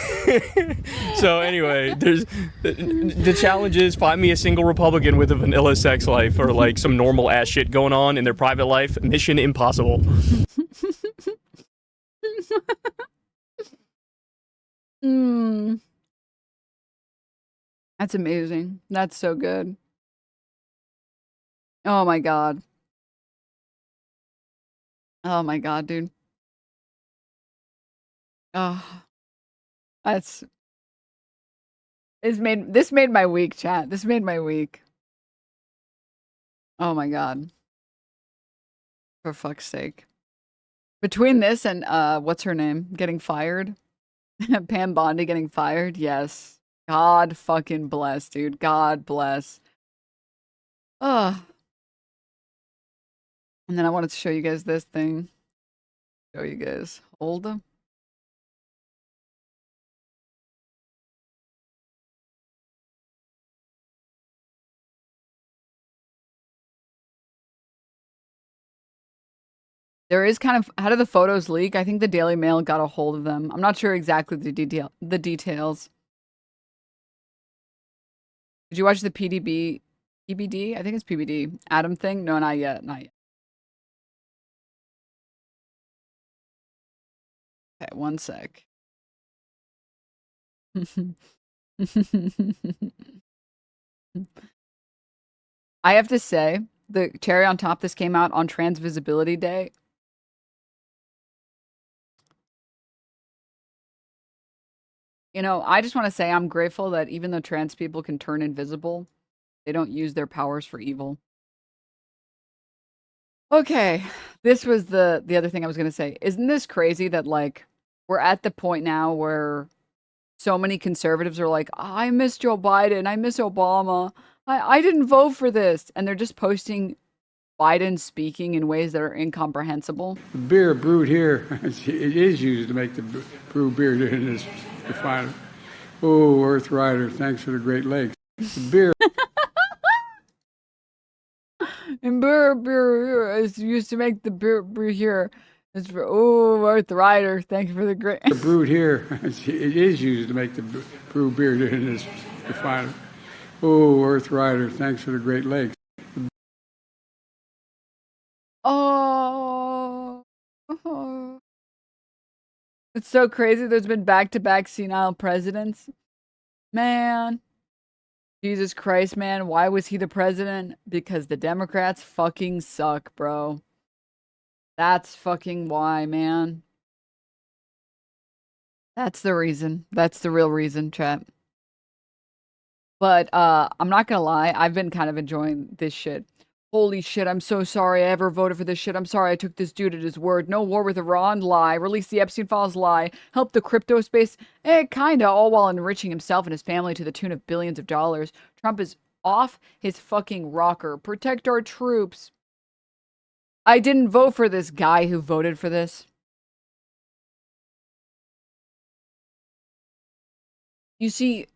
So anyway, there's the challenge is find me a single Republican with a vanilla sex life or like some normal ass shit going on in their private life. Mission impossible. That's amazing. That's so good. Oh my god. Oh my god, dude. Oh, this made my week, chat. This made my week. Oh my god. For fuck's sake. Between this and what's her name getting fired? Pam Bondi getting fired? Yes. God fucking bless, dude. God bless. Ugh. And then I wanted to show you guys this thing. Show you guys. Hold them. There is kind of, how did the photos leak? I think the Daily Mail got a hold of them. I'm not sure exactly the details. Did you watch the PBD? I think it's PBD. Adam thing? No, not yet. Not yet. Okay, one sec. I have to say, the cherry on top, this came out on Trans Visibility Day. You know, I just want to say I'm grateful that even though trans people can turn invisible, they don't use their powers for evil. Okay, this was the other thing I was going to say. Isn't this crazy that, like, we're at the point now where so many conservatives are like, I miss Joe Biden, I miss Obama, I didn't vote for this. And they're just posting Biden speaking in ways that are incomprehensible. The beer brewed here, it is used to make the brew beer in this refinery. Oh, Earth Rider, thanks for the Great Lakes. The beer. And beer is used to make the beer brew here. It's for, oh, Earth Rider, thank you for the great. The brewed here, it is used to make the brew beer in this refinery. Oh, Earth Rider, thanks for the Great Lakes. Oh. It's so crazy. There's been back-to-back senile presidents. Man. Jesus Christ, man. Why was he the president? Because the Democrats fucking suck, bro. That's fucking why, man. That's the reason. That's the real reason, chat. But I'm not gonna lie. I've been kind of enjoying this shit. Holy shit, I'm so sorry I ever voted for this shit. I'm sorry I took this dude at his word. No war with Iran, lie. Release the Epstein files, lie. Help the crypto space, kinda, all while enriching himself and his family to the tune of billions of dollars. Trump is off his fucking rocker. Protect our troops. I didn't vote for this guy who voted for this. You see,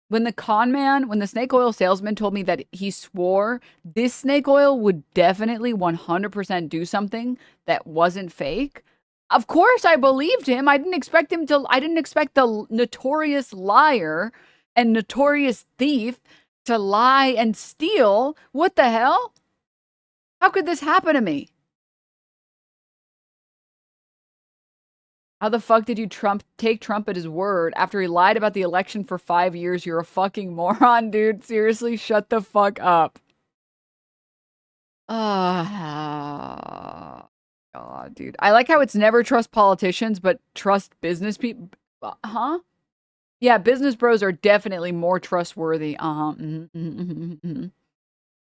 when the snake oil salesman told me that he swore this snake oil would definitely 100% do something that wasn't fake, of course I believed him. I didn't expect the notorious liar and notorious thief to lie and steal. What the hell? How could this happen to me? How the fuck did you take Trump at his word after he lied about the election for 5 years? You're a fucking moron, dude. Seriously, shut the fuck up. God, dude. I like how it's never trust politicians, but trust business people. Huh? Yeah, business bros are definitely more trustworthy.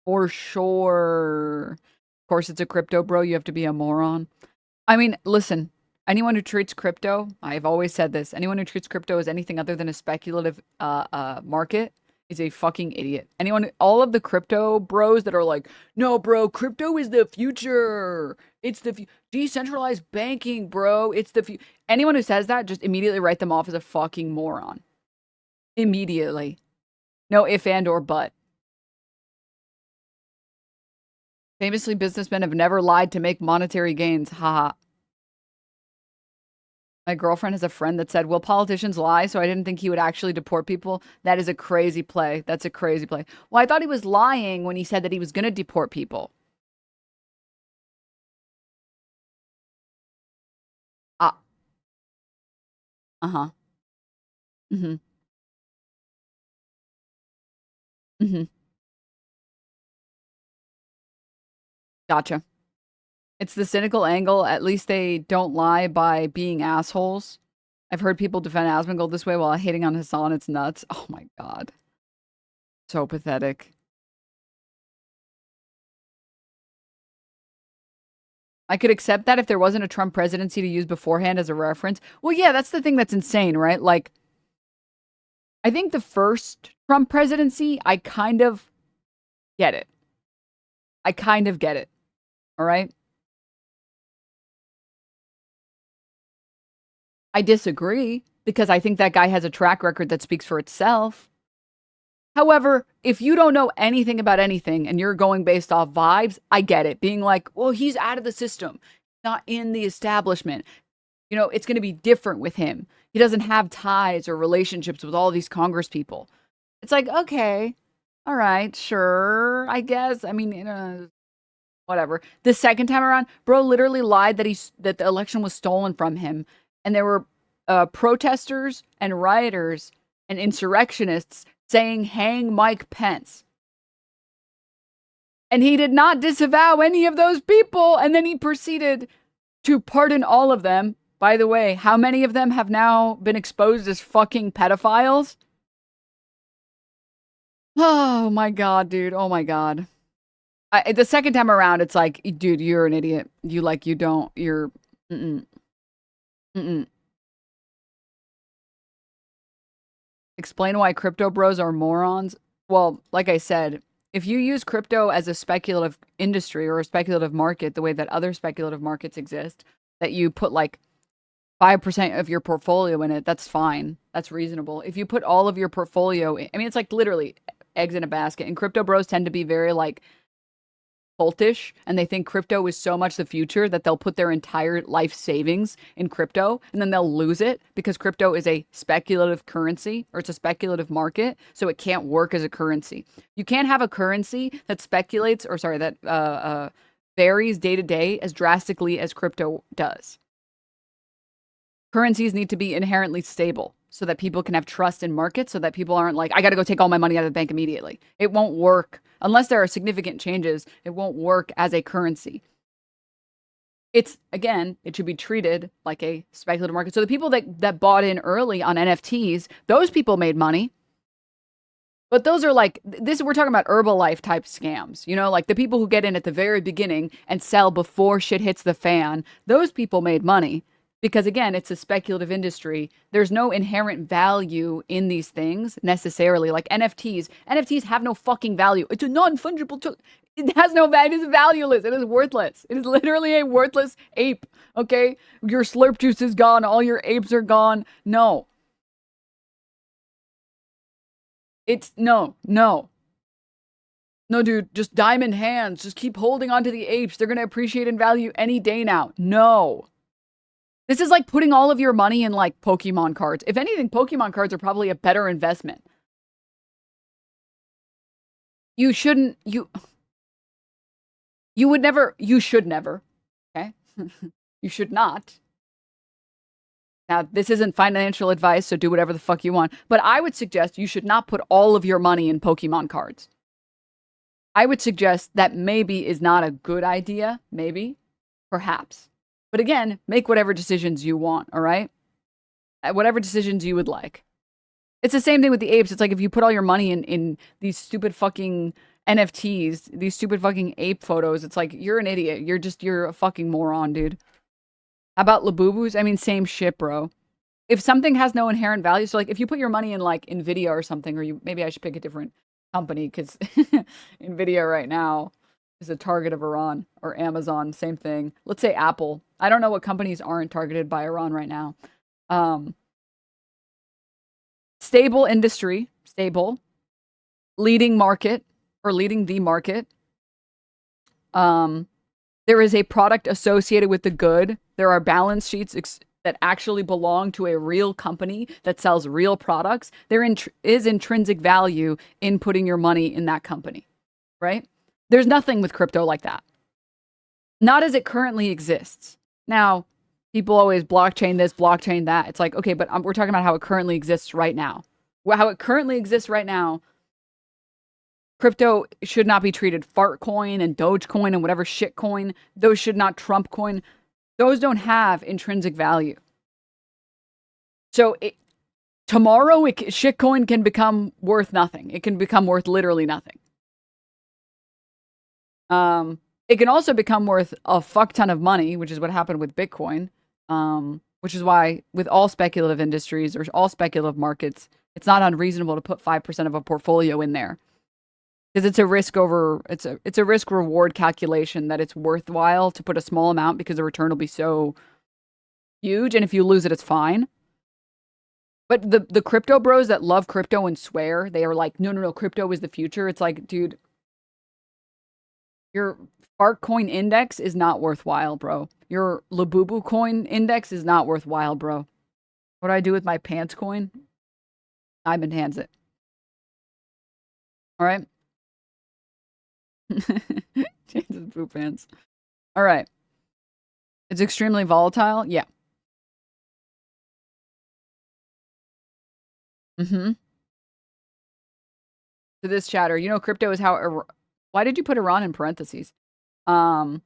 For sure. Of course, it's a crypto bro. You have to be a moron. I mean, listen. Anyone who treats crypto, I've always said this, anyone who treats crypto as anything other than a speculative market is a fucking idiot. All of the crypto bros that are like, no, bro, crypto is the future. It's the decentralized banking, bro. It's the future. Anyone who says that, just immediately write them off as a fucking moron. Immediately. No if, and, or but. Famously, businessmen have never lied to make monetary gains. Haha. My girlfriend has a friend that said, will politicians lie? So I didn't think he would actually deport people. That is a crazy play. That's a crazy play. Well, I thought he was lying when he said that he was going to deport people. Uh-huh. Mm-hmm. Mm-hmm. Gotcha. It's the cynical angle. At least they don't lie by being assholes. I've heard people defend Asmongold this way while hating on Hassan. It's nuts. Oh my God. So pathetic. I could accept that if there wasn't a Trump presidency to use beforehand as a reference. Well, yeah, that's the thing that's insane, right? Like, I think the first Trump presidency, I kind of get it. I kind of get it. All right? I disagree because I think that guy has a track record that speaks for itself. However, if you don't know anything about anything and you're going based off vibes, I get it. Being like, well, he's out of the system, not in the establishment. You know, it's going to be different with him. He doesn't have ties or relationships with all these Congress people. It's like, okay, all right, sure, I guess. I mean, whatever. The second time around, bro literally lied that the election was stolen from him. And there were protesters and rioters and insurrectionists saying, hang Mike Pence. And he did not disavow any of those people. And then he proceeded to pardon all of them. By the way, how many of them have now been exposed as fucking pedophiles? Oh my God, dude. Oh my God. The second time around, it's like, dude, you're an idiot. You're... Explain why crypto bros are morons. Well, like I said, if you use crypto as a speculative industry or a speculative market, the way that other speculative markets exist, that you put like 5% of your portfolio in it, that's fine. That's reasonable. If you put all of your portfolio in, I mean, it's like literally eggs in a basket. And crypto bros tend to be very like cultish, and they think crypto is so much the future that they'll put their entire life savings in crypto and then they'll lose it because crypto is a speculative currency, or it's a speculative market, so it can't work as a currency. You can't have a currency that that varies day to day as drastically as crypto does. Currencies need to be inherently stable so that people can have trust in markets, so that people aren't like, I got to go take all my money out of the bank immediately. It won't work. Unless there are significant changes, it won't work as a currency. It's, again, it should be treated like a speculative market. So the people that bought in early on NFTs, those people made money. But those are like, this, we're talking about Herbalife type scams, you know, like the people who get in at the very beginning and sell before shit hits the fan. Those people made money because, again, it's a speculative industry. There's no inherent value in these things necessarily. Like NFTs. NFTs have no fucking value. It's a non-fungible token. It has no value. It is valueless. It is worthless. It is literally a worthless ape. Okay? Your slurp juice is gone. All your apes are gone. No. It's no, dude, just diamond hands. Just keep holding on to the apes. They're going to appreciate in value any day now. No. This is like putting all of your money in like Pokemon cards. If anything, Pokemon cards are probably a better investment. You shouldn't, you would never, you should never, okay? You should not. Now, this isn't financial advice, so do whatever the fuck you want. But I would suggest you should not put all of your money in Pokemon cards. I would suggest that maybe is not a good idea. Maybe. Perhaps. But again, make whatever decisions you want, all right? Whatever decisions you would like. It's the same thing with the apes. It's like if you put all your money in these stupid fucking NFTs, these stupid fucking ape photos, it's like, you're an idiot. You're a fucking moron, dude. How about Labubus? I mean, same shit, bro. If something has no inherent value, so like if you put your money in like Nvidia or something, or maybe I should pick a different company because Nvidia right now is a target of Iran, or Amazon, same thing. Let's say Apple. I don't know what companies aren't targeted by Iran right now. Stable industry, stable, leading market, or leading the market. There is a product associated with the good. There are balance sheets that actually belong to a real company that sells real products. There is intrinsic value in putting your money in that company, right? There's nothing with crypto like that. Not as it currently exists. Now, people always blockchain this, blockchain that. It's like, okay, but we're talking about how it currently exists right now. Well, how it currently exists right now, crypto should not be treated fart coin and Dogecoin and whatever shit coin. Those should not trump coin. Those don't have intrinsic value. So tomorrow, shitcoin can become worth nothing. It can become worth literally nothing. It can also become worth a fuck ton of money, which is what happened with Bitcoin. Which is why with all speculative industries or all speculative markets, it's not unreasonable to put 5% of a portfolio in there. Because it's a risk reward calculation that it's worthwhile to put a small amount because the return will be so huge, and if you lose it, it's fine. But the crypto bros that love crypto and swear, they are like, no, crypto is the future. It's like, dude, your Fartcoin index is not worthwhile, bro. Your Labubu coin index is not worthwhile, bro. What do I do with my pants coin? Diamond hands it. All right. Changes poop pants. All right. It's extremely volatile. Yeah. To this chatter, you know, crypto is how. Why did you put Iran in parentheses? And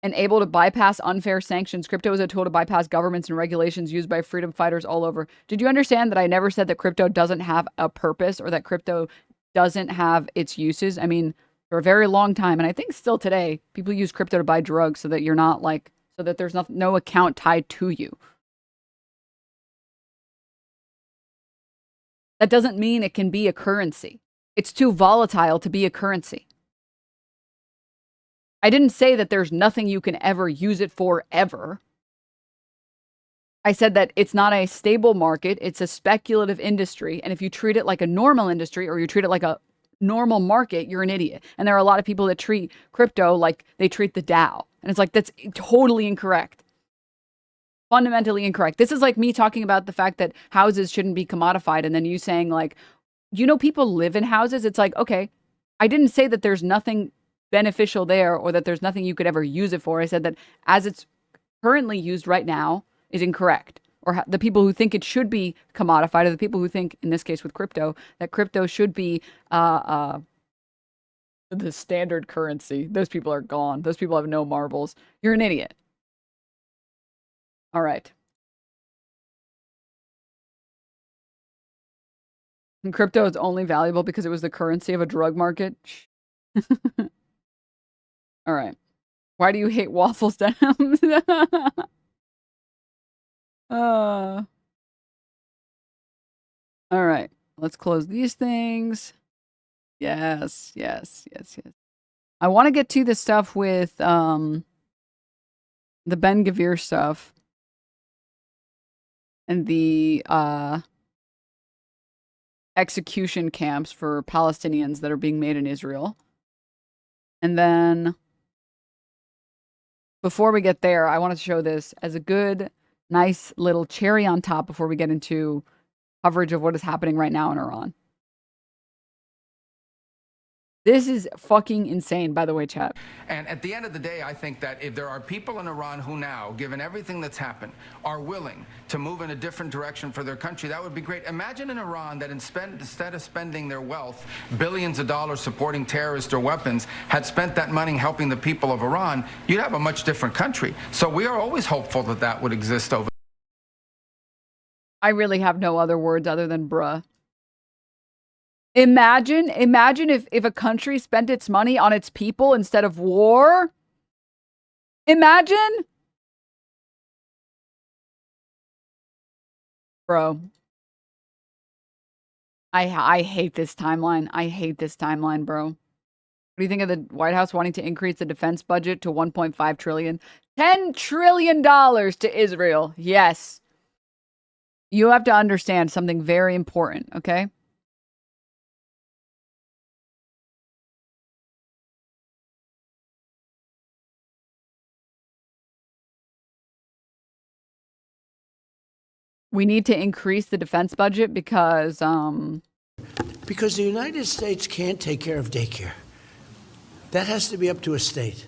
able to bypass unfair sanctions. Crypto is a tool to bypass governments and regulations used by freedom fighters all over. Did you understand that I never said that crypto doesn't have a purpose or that crypto doesn't have its uses? I mean, for a very long time, and I think still today, people use crypto to buy drugs so that you're not like, so that there's no account tied to you. That doesn't mean it can be a currency. It's too volatile to be a currency. I didn't say that there's nothing you can ever use it for ever. I said that it's not a stable market. It's a speculative industry. And if you treat it like a normal industry or you treat it like a normal market, you're an idiot. And there are a lot of people that treat crypto like they treat the Dow. And it's like, that's totally incorrect. Fundamentally incorrect. This is like me talking about the fact that houses shouldn't be commodified. And then you saying like, you know, people live in houses. It's like, okay, I didn't say that there's nothing beneficial there or that there's nothing you could ever use it for. I said that as it's currently used right now is incorrect. Or the people who think it should be commodified are the people who think, in this case with crypto, that crypto should be the standard currency. Those people are gone. Those people have no marbles. You're an idiot. All right. And crypto is only valuable because it was the currency of a drug market. All right. Why do you hate waffles, Denims? All right. Let's close these things. Yes. I want to get to the stuff with the Ben Gvir stuff and the execution camps for Palestinians that are being made in Israel. And then before we get there, I want to show this as a good, nice little cherry on top before we get into coverage of what is happening right now in Iran. This is fucking insane, by the way, chat. And at the end of the day, I think that if there are people in Iran who now, given everything that's happened, are willing to move in a different direction for their country, that would be great. Imagine in Iran that instead of spending their wealth, billions of dollars supporting terrorists or weapons, had spent that money helping the people of Iran, you'd have a much different country. So we are always hopeful that that would exist over. I really have no other words other than bruh. Imagine if a country spent its money on its people instead of war. Imagine. Bro. I hate this timeline. I hate this timeline, bro. What do you think of the White House wanting to increase the defense budget to $1.5 trillion? $10 trillion to Israel. Yes. You have to understand something very important, okay? We need to increase the defense budget because the United States can't take care of daycare. That has to be up to a state.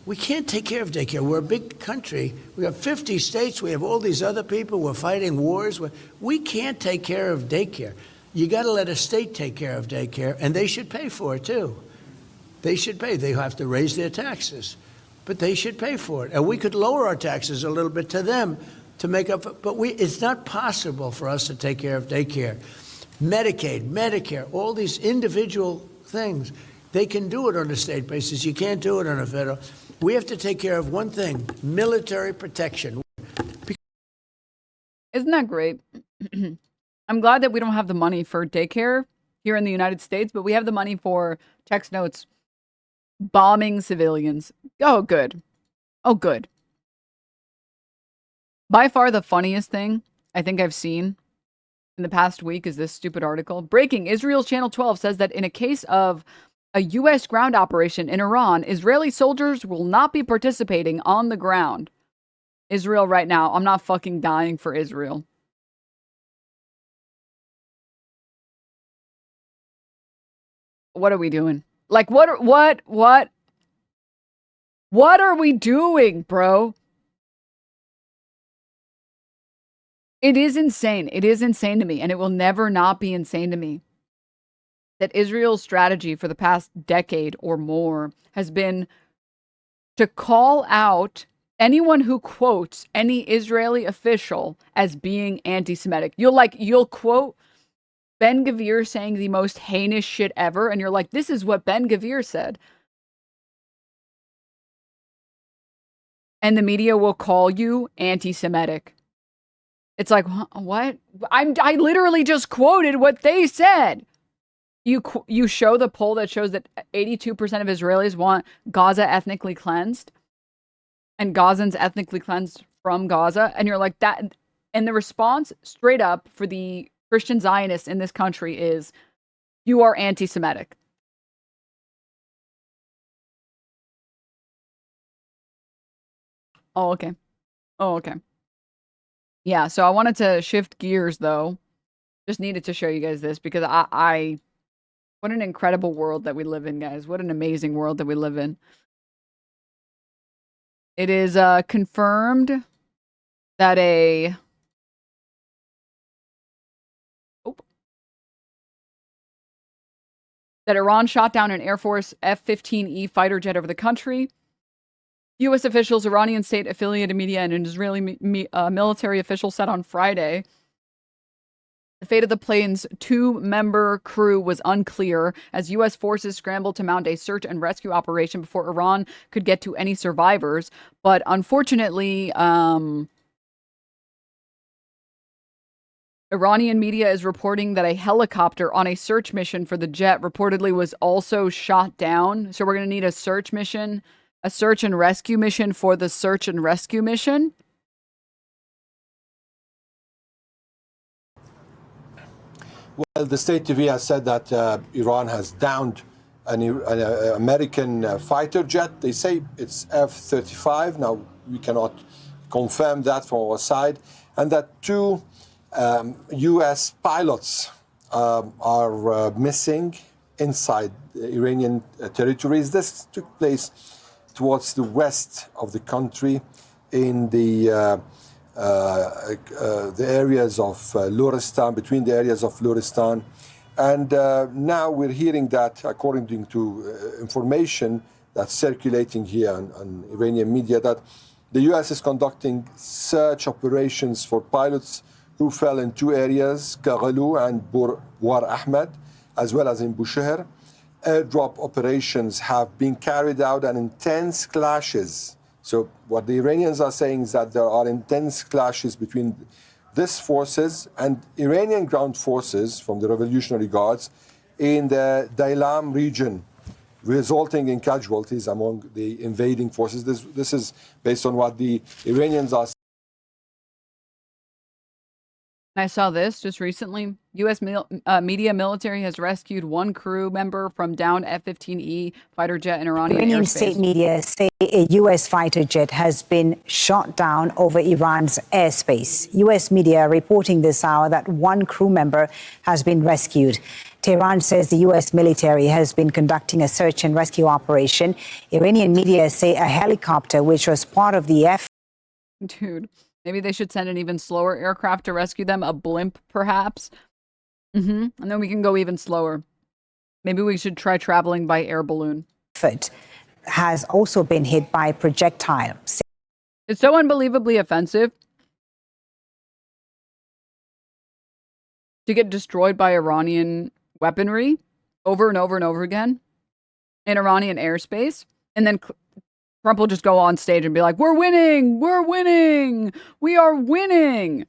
We can't take care of daycare. We're a big country. We have 50 states. We have all these other people. We're fighting wars. We can't take care of daycare. You got to let a state take care of daycare, and they should pay for it too. They should pay. They have to raise their taxes, but they should pay for it. And we could lower our taxes a little bit to them to make up, but it's not possible for us to take care of daycare. Medicaid, Medicare, all these individual things, they can do it on a state basis. You can't do it on a federal. We have to take care of one thing, military protection. Isn't that great? I'm glad that we don't have the money for daycare here in the United States, but we have the money for text notes bombing civilians. Oh, good. Oh, good. By far the funniest thing I think I've seen in the past week is this stupid article. Breaking, Israel's Channel 12 says that in a case of a U.S. ground operation in Iran, Israeli soldiers will not be participating on the ground. Israel right now. I'm not fucking dying for Israel. What are we doing? Like, what are we doing, bro? It is insane. It is insane to me, and it will never not be insane to me that Israel's strategy for the past decade or more has been to call out anyone who quotes any Israeli official as being anti-Semitic. You'll quote Ben Gvir saying the most heinous shit ever, and you're like, this is what Ben Gvir said. And the media will call you anti-Semitic. It's like, what? I literally just quoted what they said. You show the poll that shows that 82% of Israelis want Gaza ethnically cleansed, and Gazans ethnically cleansed from Gaza, and you're like that. And the response, straight up, for the Christian Zionists in this country is, you are anti-Semitic. Oh, okay. Oh, okay. Yeah, so I wanted to shift gears, though. Just needed to show you guys this because what an incredible world that we live in, guys. What an amazing world that we live in. It is confirmed that that Iran shot down an Air Force F-15E fighter jet over the country. U.S. officials, Iranian state-affiliated media, and an Israeli military official said on Friday The fate of the plane's 2-member crew was unclear as U.S. forces scrambled to mount a search and rescue operation before Iran could get to any survivors. But unfortunately, Iranian media is reporting that a helicopter on a search mission for the jet reportedly was also shot down. So we're going to need a search mission, a search and rescue mission for the search and rescue mission. Well, the state TV has said that Iran has downed an American fighter jet. They say it's F-35. Now, we cannot confirm that from our side. And that 2 U.S. pilots are missing inside Iranian territories. This took place towards the west of the country in the areas of Luristan, between the areas of Luristan. And now we're hearing that, according to information that's circulating here on Iranian media, that the U.S. is conducting search operations for pilots who fell in 2 areas, Kaghalu and War Ahmed, as well as in Bushehr. Airdrop operations have been carried out and intense clashes. So what the Iranians are saying is that there are intense clashes between these forces and Iranian ground forces from the Revolutionary Guards in the Dailam region, resulting in casualties among the invading forces. This is based on what the Iranians are saying. I saw this just recently. U.S. media military has rescued 1 crew member from downed F-15E fighter jet in Iranian airspace. State media say a U.S. fighter jet has been shot down over Iran's airspace. U.S. media reporting this hour that 1 crew member has been rescued. Tehran says the U.S. military has been conducting a search and rescue operation. Iranian media say a helicopter, which was part of the Dude. Maybe they should send an even slower aircraft to rescue them, a blimp, perhaps. And then we can go even slower. Maybe we should try traveling by air balloon. Has also been hit by projectile. It's so unbelievably offensive to get destroyed by Iranian weaponry over and over and over again in Iranian airspace, and then Trump will just go on stage and be like, we're winning, we are winning.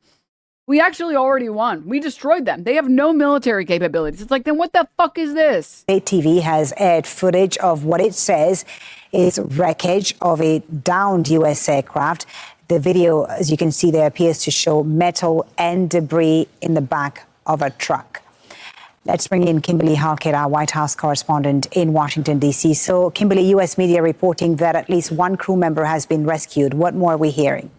We actually already won. We destroyed them. They have no military capabilities. It's like, then what the fuck is this? State TV has aired footage of what it says is wreckage of a downed U.S. aircraft. The video, as you can see there, appears to show metal and debris in the back of a truck. Let's bring in Kimberly Halkett, our White House correspondent in Washington, D.C. So, Kimberly, U.S. media reporting that at least 1 crew member has been rescued. What more are we hearing?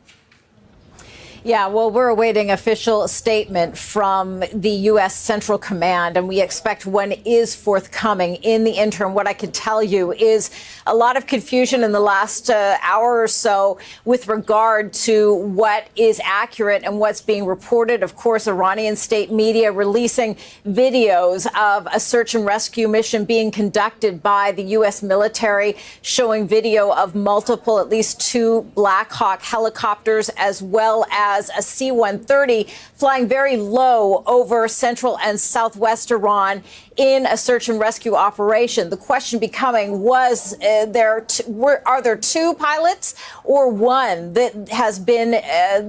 Yeah, well, we're awaiting official statement from the U.S. Central Command, and we expect one is forthcoming. In the interim, what I can tell you is a lot of confusion in the last hour or so with regard to what is accurate and what's being reported. Of course, Iranian state media releasing videos of a search and rescue mission being conducted by the U.S. military, showing video of multiple, at least 2 Black Hawk helicopters, as well as a C-130 flying very low over central and southwest Iran in a search and rescue operation. The question becoming, are there 2 pilots or 1 that has been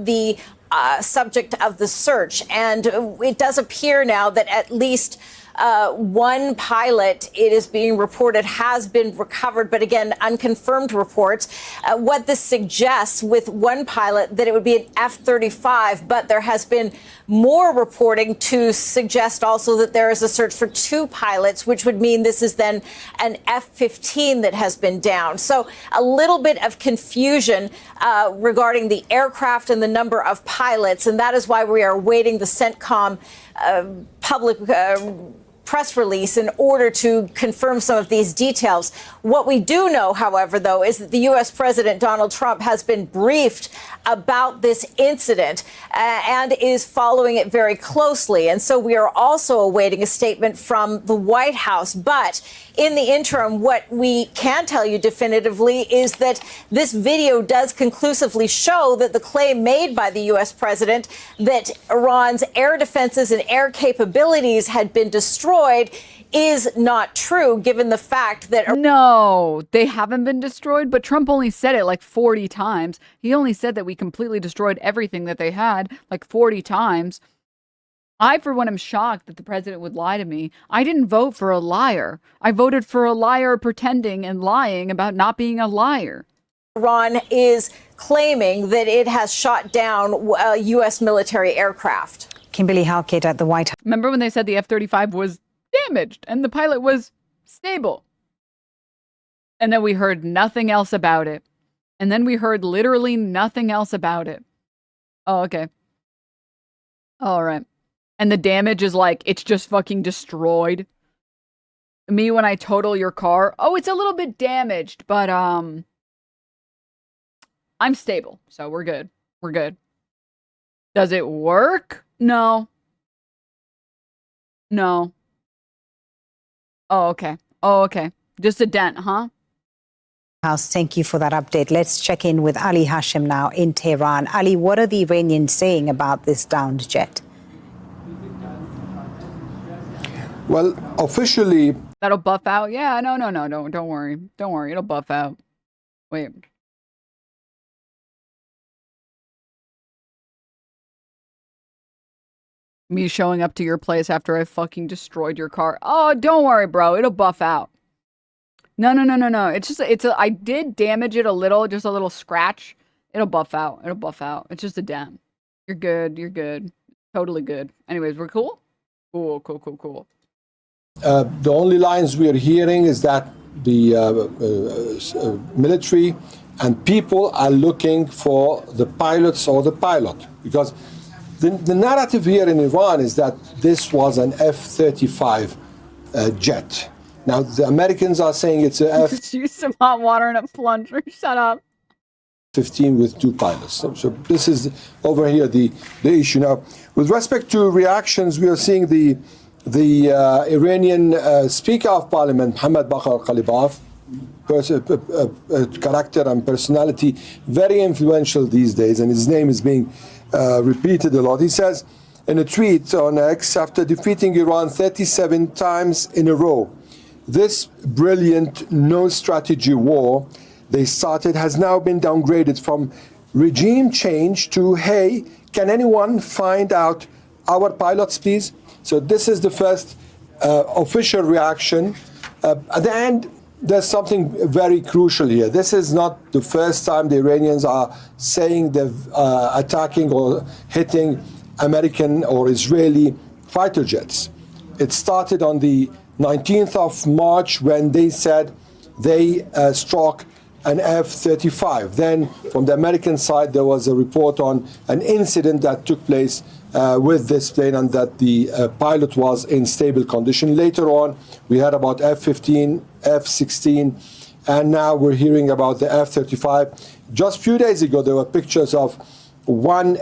the subject of the search? And it does appear now that at least 1 pilot, it is being reported, has been recovered, but again, unconfirmed reports. What this suggests with 1 pilot, that it would be an F-35, but there has been more reporting to suggest also that there is a search for 2 pilots, which would mean this is then an F-15 that has been down. So a little bit of confusion regarding the aircraft and the number of pilots, and that is why we are awaiting the CENTCOM public press release in order to confirm some of these details. What we do know, however, though, is that the U.S. President Donald Trump has been briefed about this incident and is following it very closely. And so we are also awaiting a statement from the White House. But in the interim, what we can tell you definitively is that this video does conclusively show that the claim made by the U.S. president that Iran's air defenses and air capabilities had been destroyed is not true, given the fact that... No, they haven't been destroyed, but Trump only said it like 40 times. He only said that we completely destroyed everything that they had like 40 times. I, for one, am shocked that the president would lie to me. I didn't vote for a liar. I voted for a liar pretending and lying about not being a liar. Iran is claiming that it has shot down U.S. military aircraft. Kimberly Halkett at the White House. Remember when they said the F-35 was damaged and the pilot was stable? And then we heard nothing else about it. And then we heard literally nothing else about it. Oh, okay. All right. And the damage is like, it's just fucking destroyed. Me, when I total your car, oh, it's a little bit damaged, but I'm stable, so we're good. We're good. Does it work? No. No. Oh, okay. Oh, okay. Just a dent, huh? House, thank you for that update. Let's check in with Ali Hashim now in Tehran. Ali, what are the Iranians saying about this downed jet? Well, officially... That'll buff out? Yeah, no, don't worry. Don't worry, it'll buff out. Wait. Me showing up to your place after I fucking destroyed your car. Oh, don't worry, bro. It'll buff out. No. It's just, I did damage it a little, just a little scratch. It'll buff out. It'll buff out. It's just a dent. You're good. You're good. Totally good. Anyways, we're cool? Cool. The only lines we are hearing is that the military and people are looking for the pilots or the pilot, because the narrative here in Iran is that this was an F-35 jet. Now, the Americans are saying it's an Just use some hot water and a plunger. Shut up. F-15 with 2 pilots. So this is over here the issue. Now, with respect to reactions, we are seeing the Iranian Speaker of Parliament, Mohammad Bakr Ghalibaf, character and personality, very influential these days, and his name is being repeated a lot. He says in a tweet on X, after defeating Iran 37 times in a row, this brilliant no-strategy war they started has now been downgraded from regime change to, hey, can anyone find out our pilots, please? So this is the first official reaction. At the end, there's something very crucial here. This is not the first time the Iranians are saying they're attacking or hitting American or Israeli fighter jets. It started on the 19th of March when they said they struck an F-35. Then from the American side, there was a report on an incident that took place with this plane and that the pilot was in stable condition. Later on, we heard about F-15, F-16, and now we're hearing about the F-35. Just a few days ago, there were pictures of one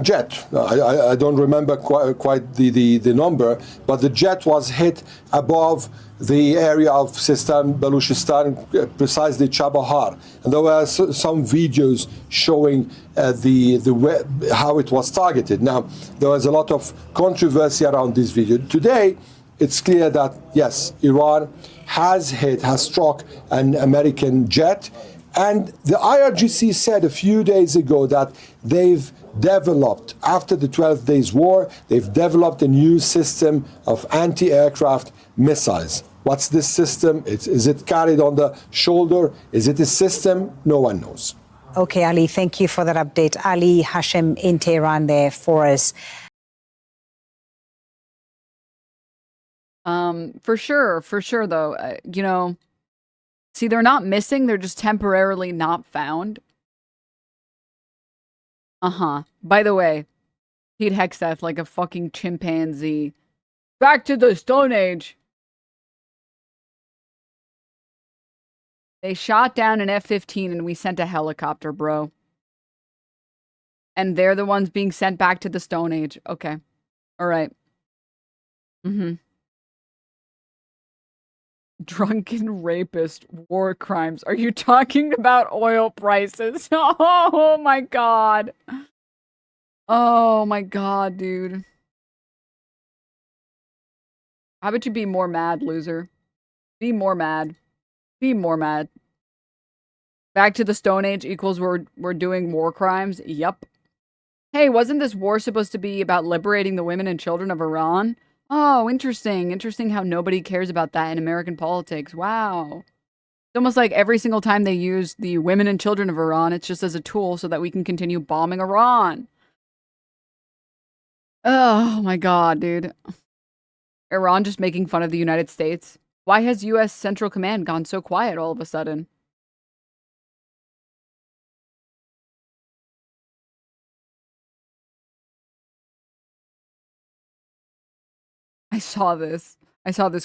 jet. I don't remember quite the number, but the jet was hit above the area of Sistan, Baluchistan, precisely Chabahar. And there were some videos showing how it was targeted. Now, there was a lot of controversy around this video. Today, it's clear that, yes, Iran has struck an American jet. And the IRGC said a few days ago that they've developed, after the 12 days war, they've developed a new system of anti-aircraft missiles. What's this system? Is it carried on the shoulder? Is it a system? No one knows. Okay, Ali, thank you for that update. Ali Hashim in Tehran there for us. For sure, though, see, they're not missing. They're just temporarily not found. By the way, Pete Hegseth, like a fucking chimpanzee, Back to the Stone Age. They shot down an F-15 and we sent a helicopter, bro. And they're the ones being sent back to the Stone Age. Okay. All right. Mm-hmm. Drunken rapist, war crimes. Are you talking about oil prices? Oh my God. Oh my God, dude. How about you be more mad, loser? Be more mad. Be more mad. Back to the Stone Age equals we're doing war crimes? Yup. Hey, wasn't this war supposed to be about liberating the women and children of Iran? Oh, interesting. Interesting how nobody cares about that in American politics. Wow. It's almost like every single time they use the women and children of Iran, it's just as a tool so that we can continue bombing Iran. Oh my God, dude. Iran just making fun of the United States. Why has U.S. Central Command gone so quiet all of a sudden? I saw this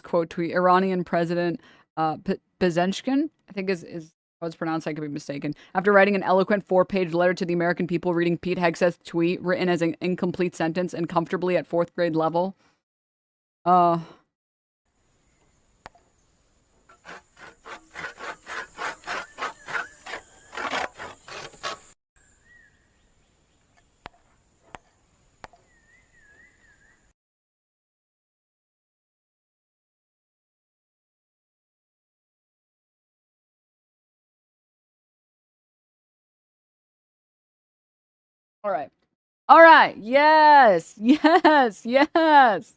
quote tweet. Iranian President Pezeshkian, I think is how it's pronounced. I could be mistaken. After writing an eloquent 4-page letter to the American people, reading Pete Hegseth's tweet written as an incomplete sentence and comfortably at 4th grade level. All right. All right. Yes. Yes. Yes.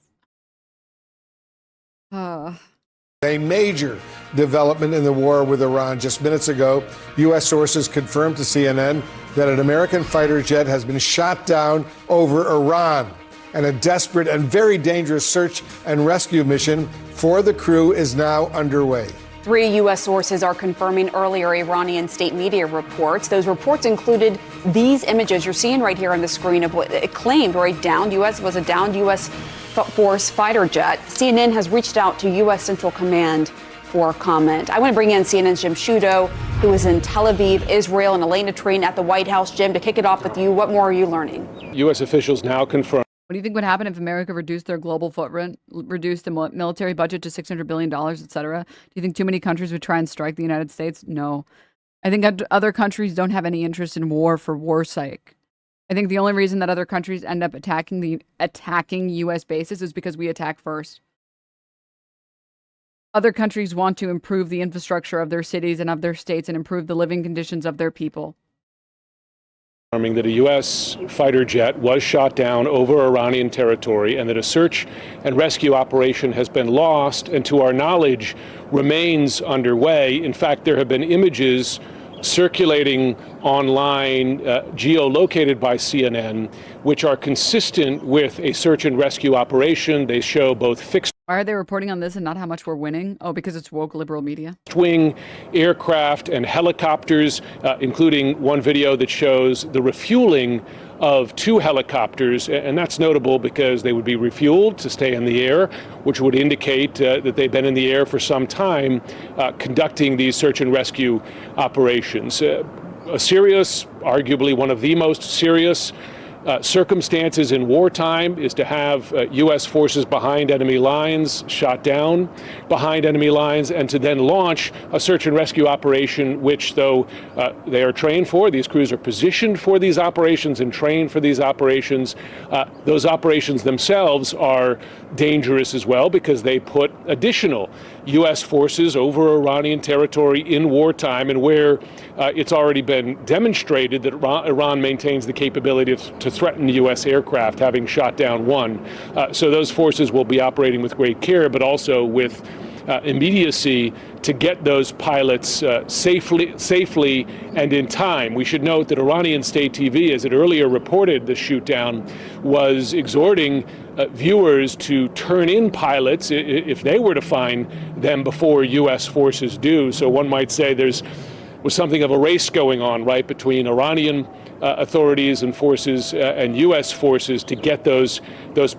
A major development in the war with Iran. Just minutes ago, U.S. sources confirmed to CNN that an American fighter jet has been shot down over Iran. And a desperate and very dangerous search and rescue mission for the crew is now underway. 3 U.S. sources are confirming earlier Iranian state media reports. Those reports included these images you're seeing right here on the screen of what it claimed were a downed U.S. Force fighter jet. CNN has reached out to U.S. Central Command for comment. I want to bring in CNN's Jim Sciutto, who is in Tel Aviv, Israel, and Elena Trine at the White House. Jim, to kick it off with you, what more are you learning? U.S. officials now confirm. What do you think would happen if America reduced their global footprint, reduced the military budget to $600 billion, et cetera? Do you think too many countries would try and strike the United States? No. I think other countries don't have any interest in war for war's sake. I think the only reason that other countries end up attacking U.S. bases is because we attack first. Other countries want to improve the infrastructure of their cities and of their states and improve the living conditions of their people. That a U.S. fighter jet was shot down over Iranian territory and that a search and rescue operation has been lost and, to our knowledge, remains underway. In fact, there have been images circulating online, geolocated by CNN, which are consistent with a search and rescue operation. They show both fixed Why are they reporting on this and not how much we're winning? Oh, because it's woke liberal media. wing aircraft and helicopters, including one video that shows the refueling of 2 helicopters, and that's notable because they would be refueled to stay in the air, which would indicate that they've been in the air for some time conducting these search and rescue operations. A serious, arguably one of the most serious circumstances in wartime is to have U.S. forces behind enemy lines, shot down behind enemy lines, and to then launch a search and rescue operation, which, though they are trained for, these crews are positioned for these operations and trained for these operations. Those operations themselves are dangerous as well because they put additional U.S. forces over Iranian territory in wartime, and where it's already been demonstrated that Iran maintains the capability to threaten U.S. aircraft, having shot down one. So those forces will be operating with great care, but also with immediacy to get those pilots safely and in time. We should note that Iranian state TV, as it earlier reported the shootdown, was exhorting viewers to turn in pilots if they were to find them before U.S. forces do. So one might say was something of a race going on, right, between Iranian authorities and forces and U.S. forces to get those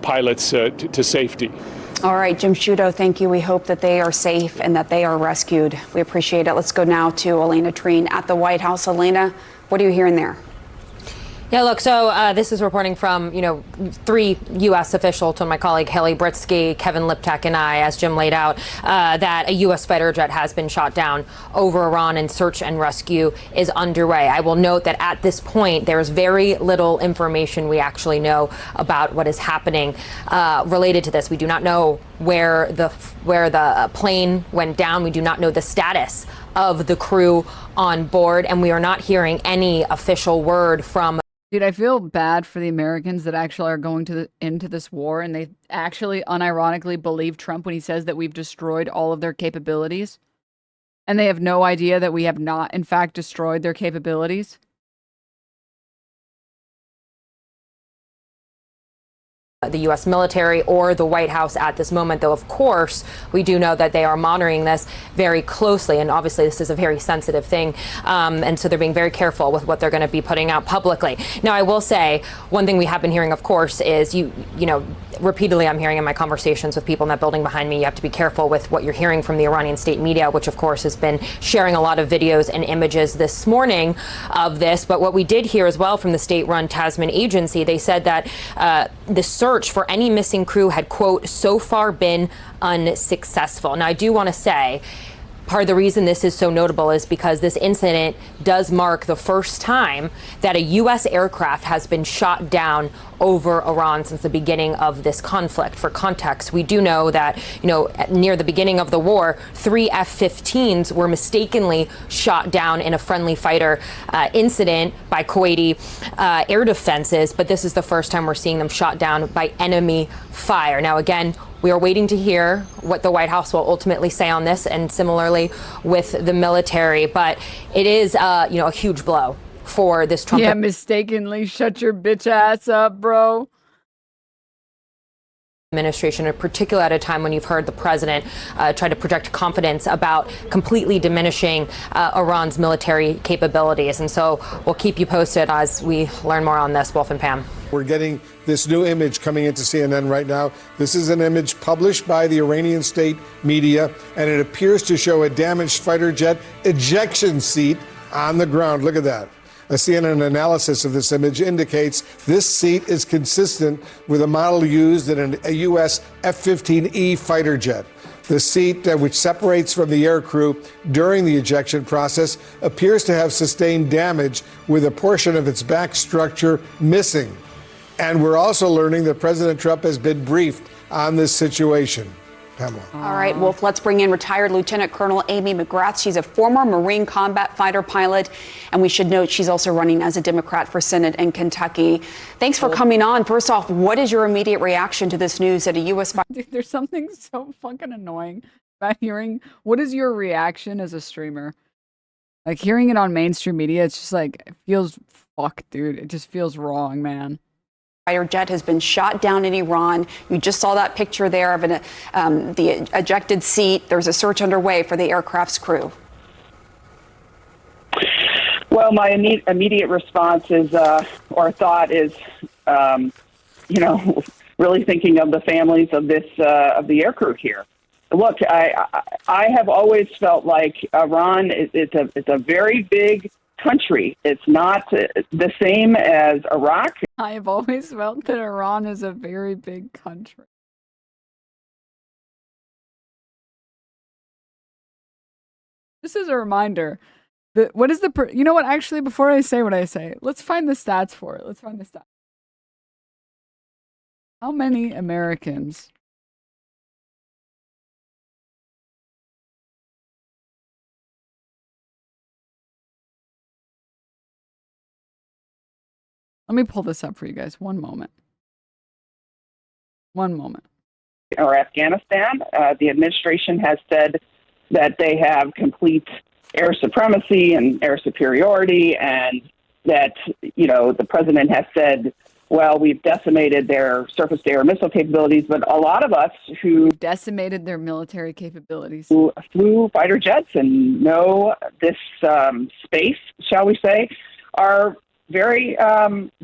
pilots to safety. All right, Jim Sciutto, thank you. We hope that they are safe and that they are rescued. We appreciate it. Let's go now to Elena Treen at the White House. Elena, what are you hearing there? Yeah, look, so this is reporting from, 3 U.S. officials, to my colleague Haley Britsky, Kevin Liptak, and I, as Jim laid out, that a U.S. fighter jet has been shot down over Iran and search and rescue is underway. I will note that at this point, there is very little information we actually know about what is happening related to this. We do not know where the plane went down. We do not know the status of the crew on board, and we are not hearing any official word from. Dude, I feel bad for the Americans that actually are going into this war, and they actually unironically believe Trump when he says that we've destroyed all of their capabilities. And they have no idea that we have not, in fact, destroyed their capabilities. The U.S. military or the White House at this moment, though, of course, we do know that they are monitoring this very closely. And obviously, this is a very sensitive thing. And so they're being very careful with what they're going to be putting out publicly. Now, I will say one thing we have been hearing, of course, is repeatedly I'm hearing in my conversations with people in that building behind me, you have to be careful with what you're hearing from the Iranian state media, which, of course, has been sharing a lot of videos and images this morning of this. But what we did hear as well from the state-run Tasman agency, they said that the search for any missing crew had, quote, so far been unsuccessful. Now, I do want to say part of the reason this is so notable is because this incident does mark the first time that a U.S. aircraft has been shot down over Iran since the beginning of this conflict. For context, we do know that, near the beginning of the war, 3 F-15s were mistakenly shot down in a friendly fighter incident by Kuwaiti air defenses, but this is the first time we're seeing them shot down by enemy fire. Now, again, we are waiting to hear what the White House will ultimately say on this, and similarly with the military. But it is, a huge blow for this Trump. Yeah, mistakenly shut your bitch ass up, bro. Administration, in particular at a time when you've heard the president try to project confidence about completely diminishing Iran's military capabilities. And so we'll keep you posted as we learn more on this. Wolf and Pam. We're getting this new image coming into CNN right now. This is an image published by the Iranian state media, and it appears to show a damaged fighter jet ejection seat on the ground. Look at that. A CNN analysis of this image indicates this seat is consistent with a model used in a U.S. F-15E fighter jet. The seat, which separates from the aircrew during the ejection process, appears to have sustained damage with a portion of its back structure missing. And we're also learning that President Trump has been briefed on this situation. Pamela. All right, Wolf, let's bring in retired Lieutenant Colonel Amy McGrath. She's a former Marine combat fighter pilot, and we should note she's also running as a Democrat for Senate in Kentucky. Thanks for coming on. First off, what is your immediate reaction to this news that a U.S. Dude, there's something so fucking annoying about hearing. What is your reaction as a streamer? Like, hearing it on mainstream media, it's just like, it feels, fuck, dude. It just feels wrong, man. Fighter jet has been shot down in Iran. You just saw that picture there of the ejected seat. There's a search underway for the aircraft's crew. Well, my immediate response is, or thought is, really thinking of the families of this of the aircrew here. Look, I have always felt like Iran it's a very big country. It's not the same as Iraq. I have always felt that Iran is a very big country. This is a reminder that what is you know what, actually, before I say what I say, let's find the stats for it. Let's find the stats. How many Americans Let me pull this up for you guys. One moment. One moment. Or Afghanistan, the administration has said that they have complete air supremacy and air superiority, and that, the president has said, well, we've decimated their surface-to-air missile capabilities, but a lot of us who decimated their military capabilities, who flew fighter jets and know this space, shall we say, are very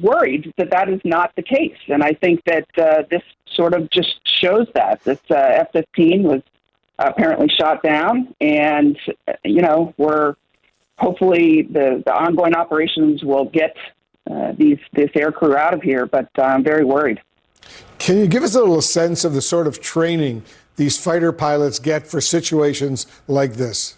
worried that that is not the case. And I think that this sort of just shows that. This F-15 was apparently shot down, and, we're hopefully the ongoing operations will get this air crew out of here, but I'm very worried. Can you give us a little sense of the sort of training these fighter pilots get for situations like this?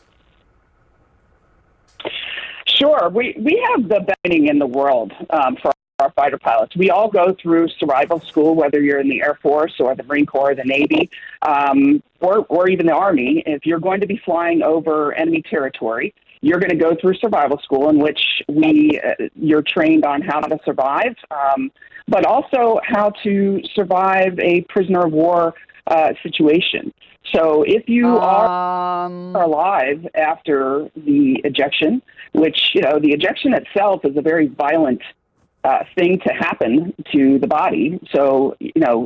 Sure. We have the best training in the world for our fighter pilots. We all go through survival school, whether you're in the Air Force or the Marine Corps, or the Navy, or even the Army. If you're going to be flying over enemy territory, you're going to go through survival school, in which you're trained on how to survive, but also how to survive a prisoner of war situation. So if you are alive after the ejection, which, the ejection itself is a very violent thing to happen to the body. So,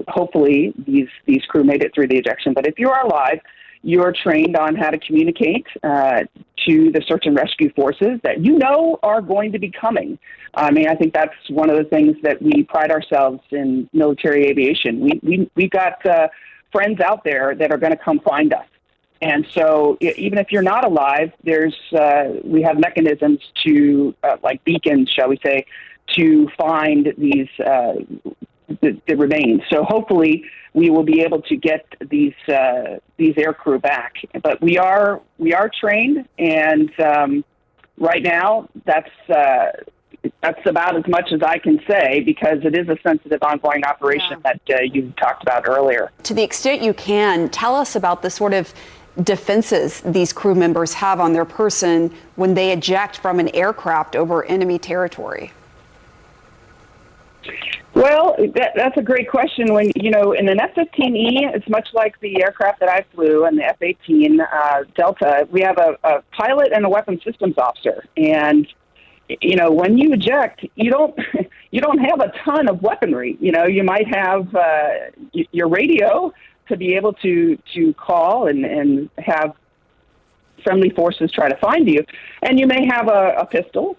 hopefully these crew made it through the ejection. But if you are alive, you're trained on how to communicate to the search and rescue forces that are going to be coming. I mean, I think that's one of the things that we pride ourselves in military aviation. We've got friends out there that are going to come find us. And so even if you're not alive, we have mechanisms to, like beacons, shall we say, to find these the remains. So hopefully we will be able to get these air crew back. But we are trained, and right now that's about as much as I can say, because it is a sensitive ongoing operation that you talked about earlier. To the extent you can, tell us about the sort of defenses these crew members have on their person when they eject from an aircraft over enemy territory. Well, that's a great question. When, in an F-15E, it's much like the aircraft that I flew, and the F-18 Delta, we have a pilot and a weapons systems officer. And, when you eject, you don't have a ton of weaponry. You might have your radio to be able to call and have friendly forces try to find you. And you may have a pistol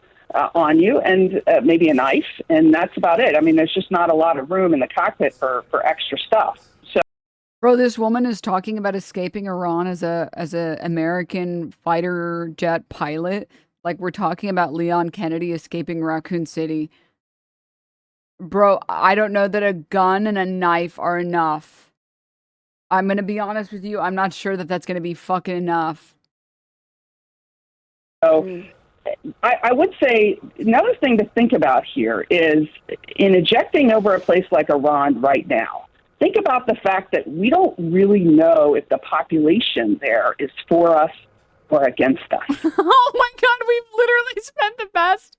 on you, and maybe a knife, and that's about it. I mean, there's just not a lot of room in the cockpit for extra stuff. So, bro, this woman is talking about escaping Iran as a American fighter jet pilot, like we're talking about Leon Kennedy escaping Raccoon City. Bro, I don't know that a gun and a knife are enough. I'm gonna be honest with you. I'm not sure that that's gonna be fucking enough. So. I would say another thing to think about here is, in ejecting over a place like Iran right now, think about the fact that we don't really know if the population there is for us or against us. Oh my God, we've literally spent the past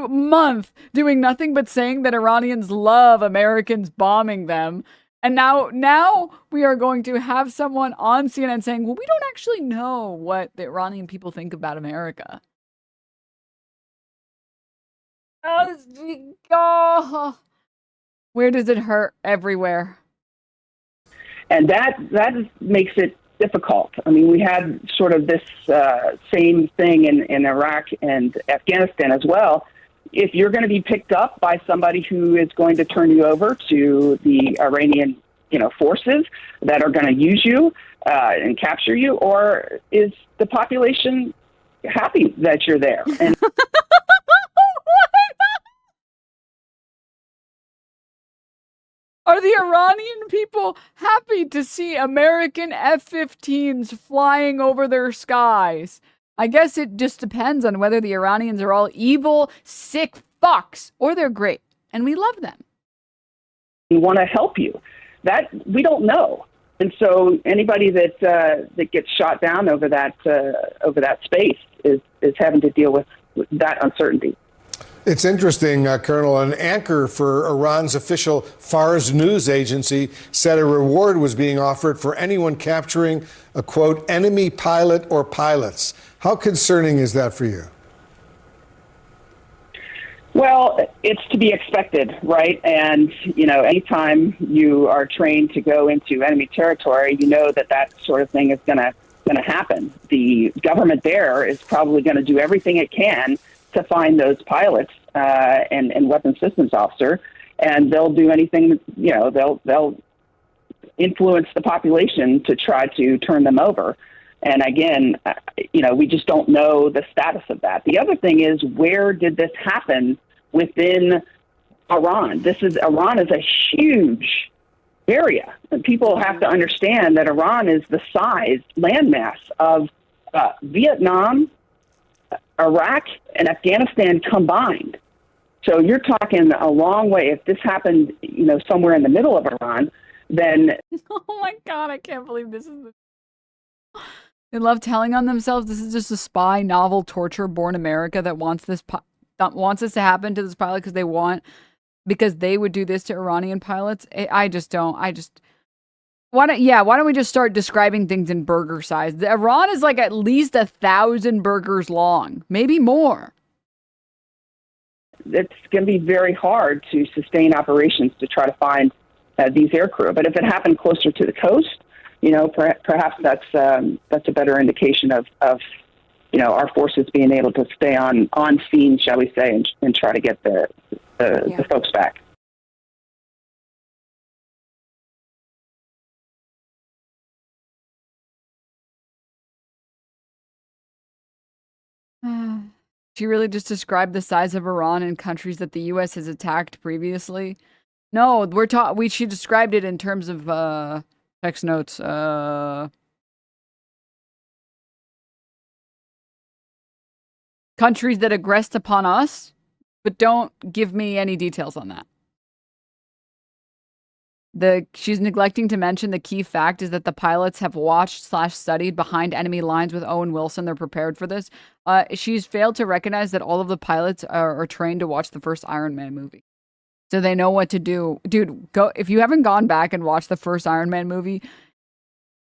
month doing nothing but saying that Iranians love Americans bombing them. And now we are going to have someone on CNN saying, well, we don't actually know what the Iranian people think about America. Oh, where does it hurt? Everywhere. And that makes it difficult. I mean, we had sort of this same thing in Iraq and Afghanistan as well. If you're going to be picked up by somebody who is going to turn you over to the Iranian, forces that are going to use you and capture you, or is the population happy that you're there? And are the Iranian people happy to see American F-15s flying over their skies? I guess it just depends on whether the Iranians are all evil, sick fucks, or they're great, and we love them. We want to help you. That we don't know, and so anybody that gets shot down over that space is having to deal with that uncertainty. It's interesting, Colonel. An anchor for Iran's official Fars news agency said a reward was being offered for anyone capturing a, quote, enemy pilot or pilots. How concerning is that for you? Well, it's to be expected, right? And, anytime you are trained to go into enemy territory, that sort of thing is going to happen. The government there is probably going to do everything it can to find those pilots and weapons systems officer, and they'll do anything. They'll influence the population to try to turn them over. And again, we just don't know the status of that. The other thing is, where did this happen within Iran? Iran is a huge area, and people have to understand that Iran is the size, landmass of Vietnam, Iraq, and Afghanistan combined. So you're talking a long way. If this happened, somewhere in the middle of Iran, then oh my God, I can't believe this is. They love telling on themselves. This is just a spy novel, torture-born America that wants this to happen to this pilot because they would do this to Iranian pilots. Why don't we just start describing things in burger size? Iran is like at least 1,000 burgers long, maybe more. It's going to be very hard to sustain operations to try to find these aircrew. But if it happened closer to the coast, perhaps that's a better indication of our forces being able to stay on scene, shall we say, and try to get the folks back. She really just described the size of Iran and countries that the U.S. has attacked previously. No, she described it in terms of text notes. Countries that aggressed upon us, but don't give me any details on that. She's neglecting to mention the key fact is that the pilots have watched/studied behind enemy lines with Owen Wilson. They're prepared for this. She's failed to recognize that all of the pilots are trained to watch the first Iron Man movie. So they know what to do. Dude, go if you haven't gone back and watched the first Iron Man movie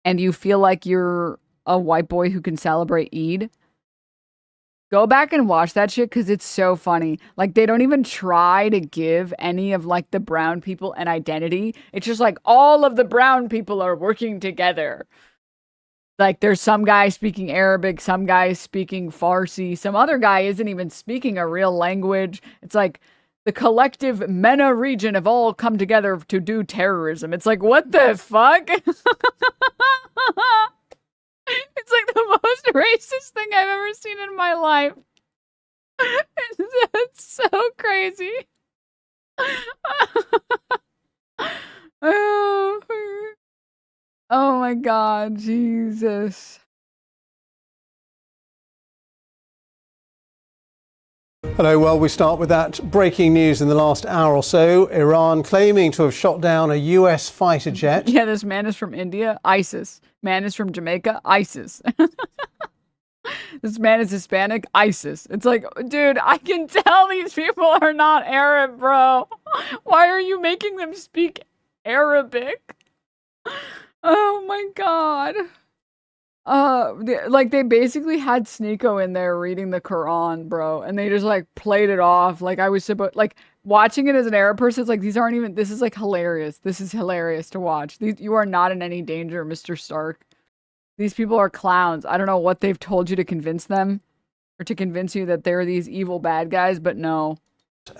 and you feel like you're a white boy who can celebrate Eid, go back and watch that shit because it's so funny. Like, they don't even try to give any of, like, the brown people an identity. It's just like all of the brown people are working together. Like, there's some guy speaking Arabic, some guy speaking Farsi, some other guy isn't even speaking a real language. It's like the collective MENA region have all come together to do terrorism. It's like, what the fuck? It's like the most racist thing I've ever seen in my life. It's so crazy. Oh my God, Jesus. Hello, well, we start with that breaking news in the last hour or so. Iran claiming to have shot down a US fighter jet. Yeah, this man is from India, ISIS. Man is from Jamaica, ISIS. This man is Hispanic, ISIS. It's like, dude, I can tell these people are not Arab, bro. Why are you making them speak Arabic? Oh my God. They basically had Sneeko in there reading the Quran, bro, and they just like played it off like I was supposed. Like, watching it as an Arab person, it's like, these aren't even. This is like hilarious. This is hilarious to watch. You are not in any danger, Mr. Stark. These people are clowns. I don't know what they've told you to convince them, or to convince you that they're these evil bad guys, but no.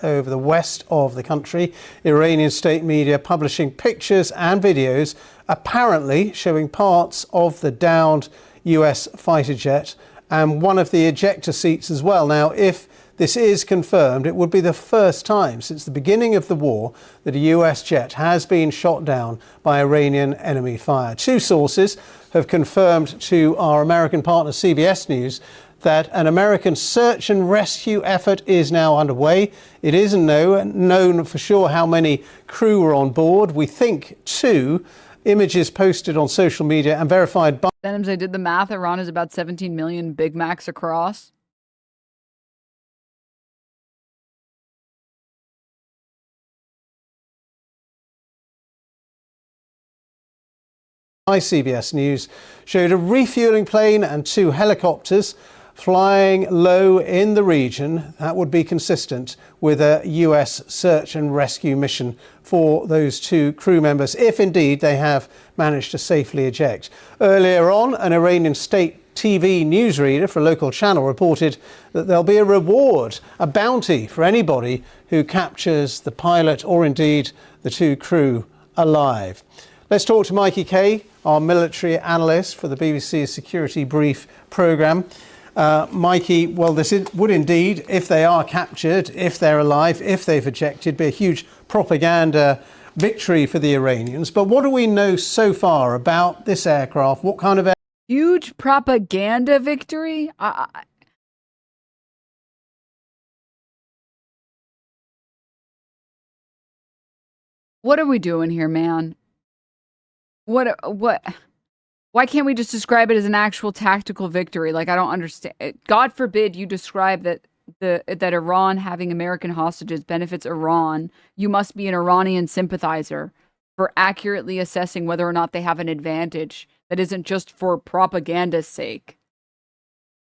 Over the west of the country, Iranian state media publishing pictures and videos apparently showing parts of the downed US fighter jet and one of the ejector seats as well. Now, if this is confirmed, it would be the first time since the beginning of the war that a US jet has been shot down by Iranian enemy fire. Two sources have confirmed to our American partner CBS News that an American search and rescue effort is now underway. It isn't known for sure how many crew were on board. We think 2. Images posted on social media and verified by Denims, I did the math. Iran is about 17 million Big Macs across. CBS News showed a refueling plane and 2 helicopters flying low in the region. That would be consistent with a US search and rescue mission for those 2 crew members, if indeed they have managed to safely eject. Earlier on, an Iranian state TV newsreader for a local channel reported that there'll be a reward, a bounty for anybody who captures the pilot or indeed the two crew alive. Let's talk to Mikey Kay, our military analyst for the BBC's Security Brief programme. Mikey, well, this would indeed, if they are captured, if they're alive, if they've ejected, be a huge propaganda victory for the Iranians. But what do we know so far about this aircraft? What kind of huge propaganda victory? What are we doing here, man? What? Why can't we just describe it as an actual tactical victory? Like, I don't understand. God forbid you describe that that Iran having American hostages benefits Iran. You must be an Iranian sympathizer for accurately assessing whether or not they have an advantage that isn't just for propaganda's sake.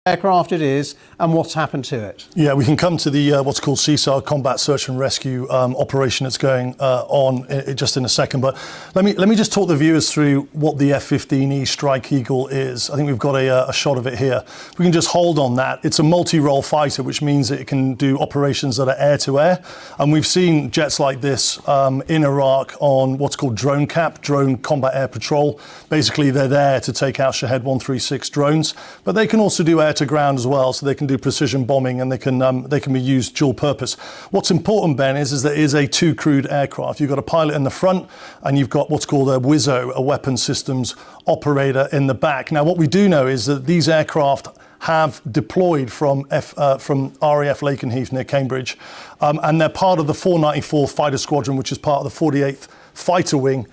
Aircraft it is, and what's happened to it? Yeah, we can come to the what's called CSAR, Combat Search and Rescue operation that's going on just in a second. But let me just talk the viewers through what the F-15E Strike Eagle is. I think we've got a shot of it here. We can just hold on that. It's a multi-role fighter, which means that it can do operations that are air-to-air. And we've seen jets like this in Iraq on what's called drone cap, Drone Combat Air Patrol. Basically, they're there to take out Shahed 136 drones, but they can also do air to ground as well, so they can do precision bombing and they can be used dual purpose. What's important, Ben, is that it is a two crewed aircraft. You've got a pilot in the front and you've got what's called a WISO, a weapons systems operator, in the back. Now, what we do know is that these aircraft have deployed from RAF Lakenheath near Cambridge, and they're part of the 494th Fighter Squadron, which is part of the 48th Fighter Wing,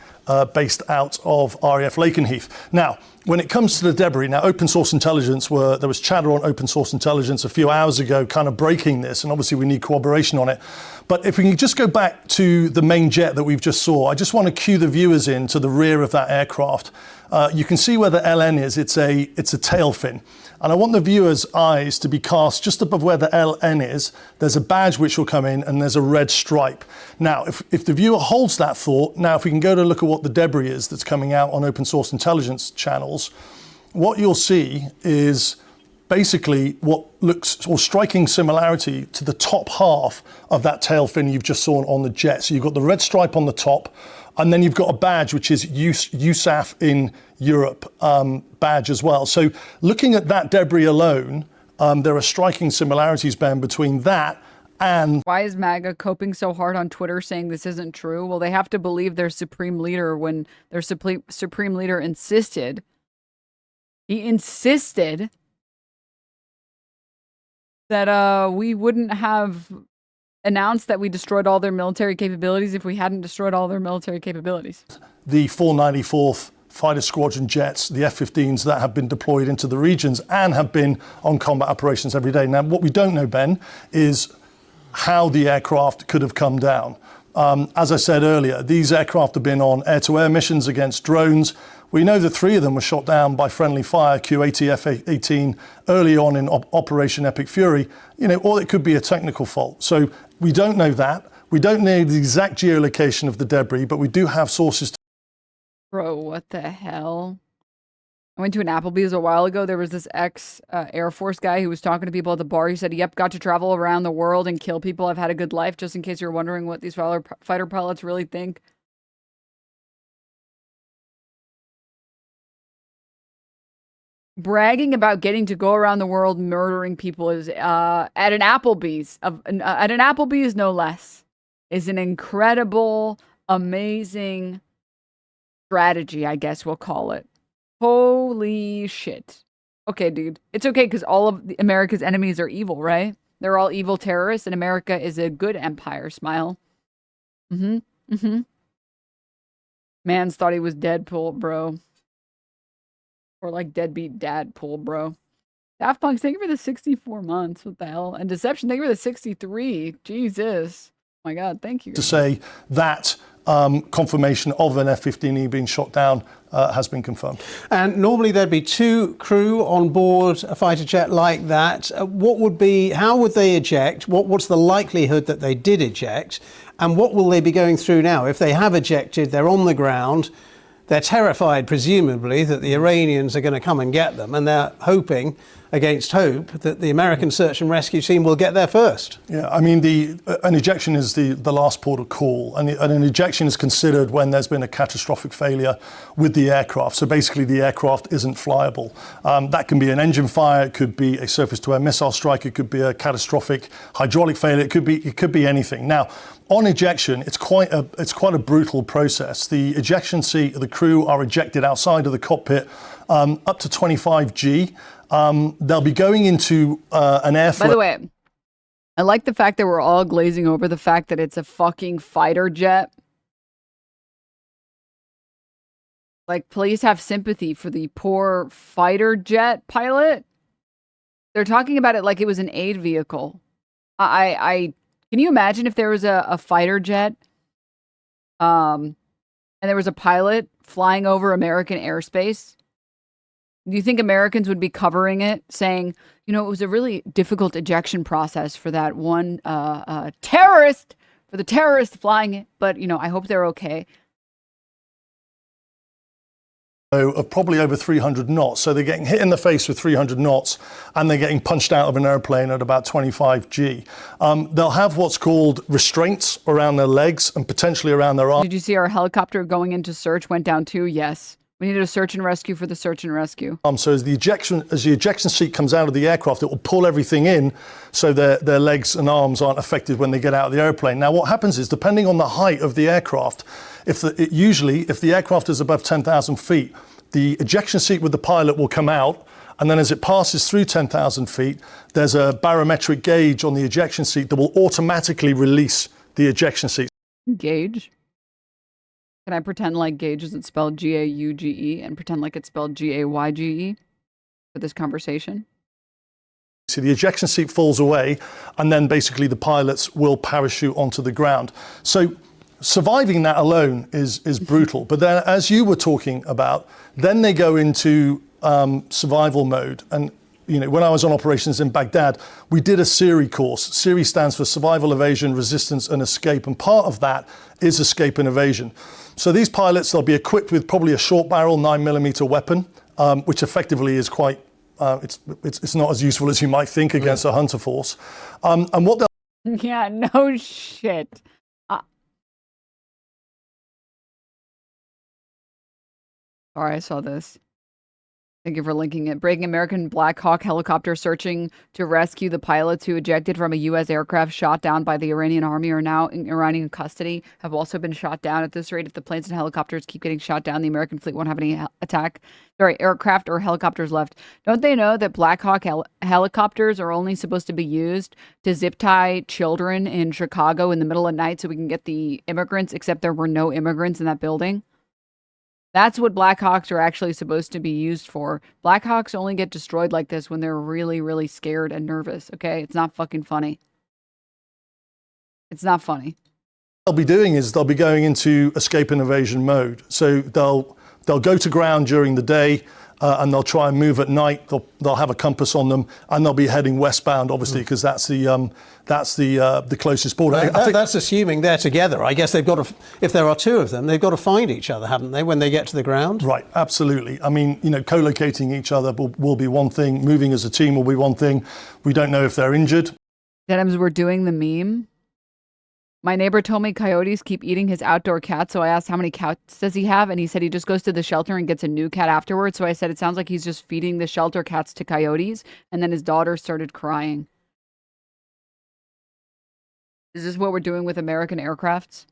based out of RAF Lakenheath. Now, when it comes to the debris, now open source intelligence, there was chatter on open source intelligence a few hours ago kind of breaking this, and obviously we need corroboration on it. But if we can just go back to the main jet that we've just saw, I just want to cue the viewers in to the rear of that aircraft. You can see where the LN is. It's a tail fin. And I want the viewers' eyes to be cast just above where the LN is. There's a badge which will come in and there's a red stripe. Now, if the viewer holds that thought, now if we can go to look at what the debris is that's coming out on open source intelligence channels, what you'll see is basically what looks or striking similarity to the top half of that tail fin you've just saw on the jet. So you've got the red stripe on the top, and then you've got a badge which is USAF in Europe badge as well. So looking at that debris alone, there are striking similarities, Ben, between that and... Why is MAGA coping so hard on Twitter saying this isn't true? Well, they have to believe their supreme leader when their supreme leader insisted. He insisted that we wouldn't have announced that we destroyed all their military capabilities if we hadn't destroyed all their military capabilities. The 494th Fighter Squadron jets, the F-15s that have been deployed into the regions and have been on combat operations every day. Now, what we don't know, Ben, is how the aircraft could have come down. As I said earlier, these aircraft have been on air-to-air missions against drones. We know that 3 of them were shot down by friendly fire, Q-80, F-18, early on in Operation Epic Fury, or it could be a technical fault. So we don't know that. We don't know the exact geolocation of the debris, but we do have sources. Bro, what the hell? I went to an Applebee's a while ago. There was this ex-Air Force guy who was talking to people at the bar. He said, yep, got to travel around the world and kill people. I've had a good life, just in case you're wondering what these fighter pilots really think. Bragging about getting to go around the world murdering people is at an Applebee's, no less, is an incredible, amazing strategy, I guess we'll call it. Holy shit. Okay, dude. It's okay because all of America's enemies are evil, right? They're all evil terrorists and America is a good empire. Smile. Mans thought he was Deadpool, bro. Or like deadbeat Dadpool, bro. Daft Punk, thank you for the 64 months. What the hell? And Deception, thank you for the 63. Jesus. Oh my God, thank you. To say that confirmation of an F-15E being shot down has been confirmed. And normally there'd be 2 crew on board a fighter jet like that. How would they eject? What's the likelihood that they did eject? And what will they be going through now? If they have ejected, they're on the ground. they're terrified, presumably, that the Iranians are going to come and get them, and they're hoping, against hope, that the American search and rescue team will get there first. Yeah, I mean, an ejection is the last port of call, and an ejection is considered when there's been a catastrophic failure with the aircraft. So basically, the aircraft isn't flyable. That can be an engine fire, it could be a surface-to-air missile strike, it could be a catastrophic hydraulic failure, it could be anything. Now, on ejection, it's quite a brutal process. The ejection seat, the crew are ejected outside of the cockpit up to 25 G. They'll be going into an airflow. By the way, I like the fact that we're all glazing over the fact that it's a fucking fighter jet. Like, please have sympathy for the poor fighter jet pilot. They're talking about it like it was an aid vehicle. Can you imagine if there was a fighter jet, and there was a pilot flying over American airspace? Do you think Americans would be covering it, saying, you know, it was a really difficult ejection process for that one terrorist, for the terrorist flying it, but, you know, I hope they're okay. Of probably over 300 knots. So they're getting hit in the face with 300 knots and they're getting punched out of an airplane at about 25 G. They'll have what's called restraints around their legs and potentially around their arms. Did you see our helicopter going into search went down too? Yes. We needed a search and rescue for the search and rescue. So as the ejection seat comes out of the aircraft, it will pull everything in so their legs and arms aren't affected when they get out of the airplane. Now what happens is, depending on the height of the aircraft, if the aircraft is above 10,000 feet, the ejection seat with the pilot will come out, and then as it passes through 10,000 feet, there's a barometric gauge on the ejection seat that will automatically release the ejection seat. Gauge? Can I pretend like gauge isn't spelled G-A-U-G-E and pretend like it's spelled G-A-Y-G-E for this conversation? So the ejection seat falls away, and then basically the pilots will parachute onto the ground. So surviving that alone is brutal. But then, as you were talking about, then they go into survival mode. And you know, when I was on operations in Baghdad, we did a SERI course. SERI stands for Survival, Evasion, Resistance, and Escape. And part of that is escape and evasion. So these pilots, they'll be equipped with probably a short barrel 9mm weapon, which effectively is quite, it's not as useful as you might think against a hunter force. And what they'll... Yeah, no shit. Sorry, I saw this. Thank you for linking it. Breaking American Black Hawk helicopter searching to rescue the pilots who ejected from a U.S. aircraft shot down by the Iranian army are now in Iranian custody, have also been shot down. At this rate, if the planes and helicopters keep getting shot down, the American fleet won't have any aircraft or helicopters left. Don't they know that Black Hawk helicopters are only supposed to be used to zip tie children in Chicago in the middle of night so we can get the immigrants, except there were no immigrants in that building? That's what Black Hawks are actually supposed to be used for. Black Hawks only get destroyed like this when they're really, really scared and nervous, okay? It's not fucking funny. It's not funny. What they'll be doing is they'll be going into escape and evasion mode. So they'll go to ground during the day and they'll try and move at night. They'll have a compass on them and they'll be heading westbound, obviously, because that's the closest border. I think that's assuming they're together. I guess they've got to, if there are two of them, they've got to find each other, haven't they, when they get to the ground? Right, absolutely. I mean, you know, co-locating each other will be one thing. Moving as a team will be one thing. We don't know if they're injured. Denims, we're doing the meme. My neighbor told me coyotes keep eating his outdoor cat, so I asked how many cats does he have, and he said he just goes to the shelter and gets a new cat afterwards. So I said it sounds like he's just feeding the shelter cats to coyotes, and then his daughter started crying. Is this what we're doing with American aircrafts?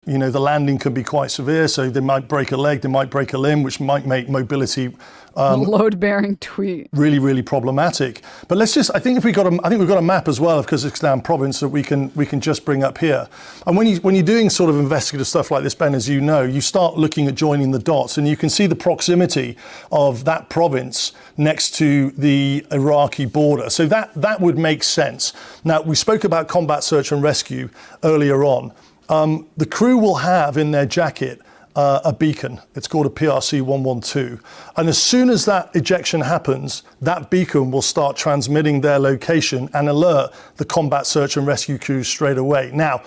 You know, the landing can be quite severe, so they might break a leg, they might break a limb, which might make mobility load-bearing tweet really, really problematic. But let's just, I think we've got a map as well of Kazakhstan province that we can just bring up here. And when you're doing sort of investigative stuff like this, Ben, as you know, you start looking at joining the dots, and you can see the proximity of that province next to the Iraqi border. So that would make sense. Now, we spoke about combat search and rescue earlier on. The crew will have in their jacket a beacon. It's called a PRC 112. And as soon as that ejection happens, that beacon will start transmitting their location and alert the combat search and rescue crews straight away. Now,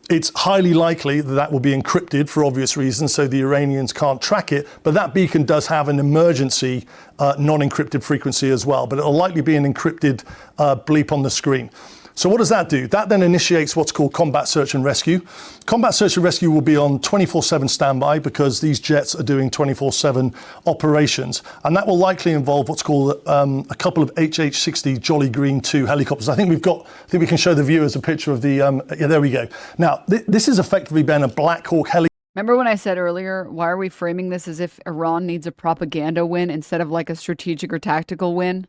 It's highly likely that that will be encrypted for obvious reasons, so the Iranians can't track it. But that beacon does have an emergency non-encrypted frequency as well. But it'll likely be an encrypted bleep on the screen. So what does that do? That then initiates what's called combat search and rescue. Combat search and rescue will be on 24/7 standby because these jets are doing 24/7 operations. And that will likely involve what's called a couple of HH-60 Jolly Green 2 helicopters. I think we can show the viewers a picture of the, yeah, there we go. Now, this is effectively been a Black Hawk helicopter. Remember when I said earlier, why are we framing this as if Iran needs a propaganda win instead of like a strategic or tactical win?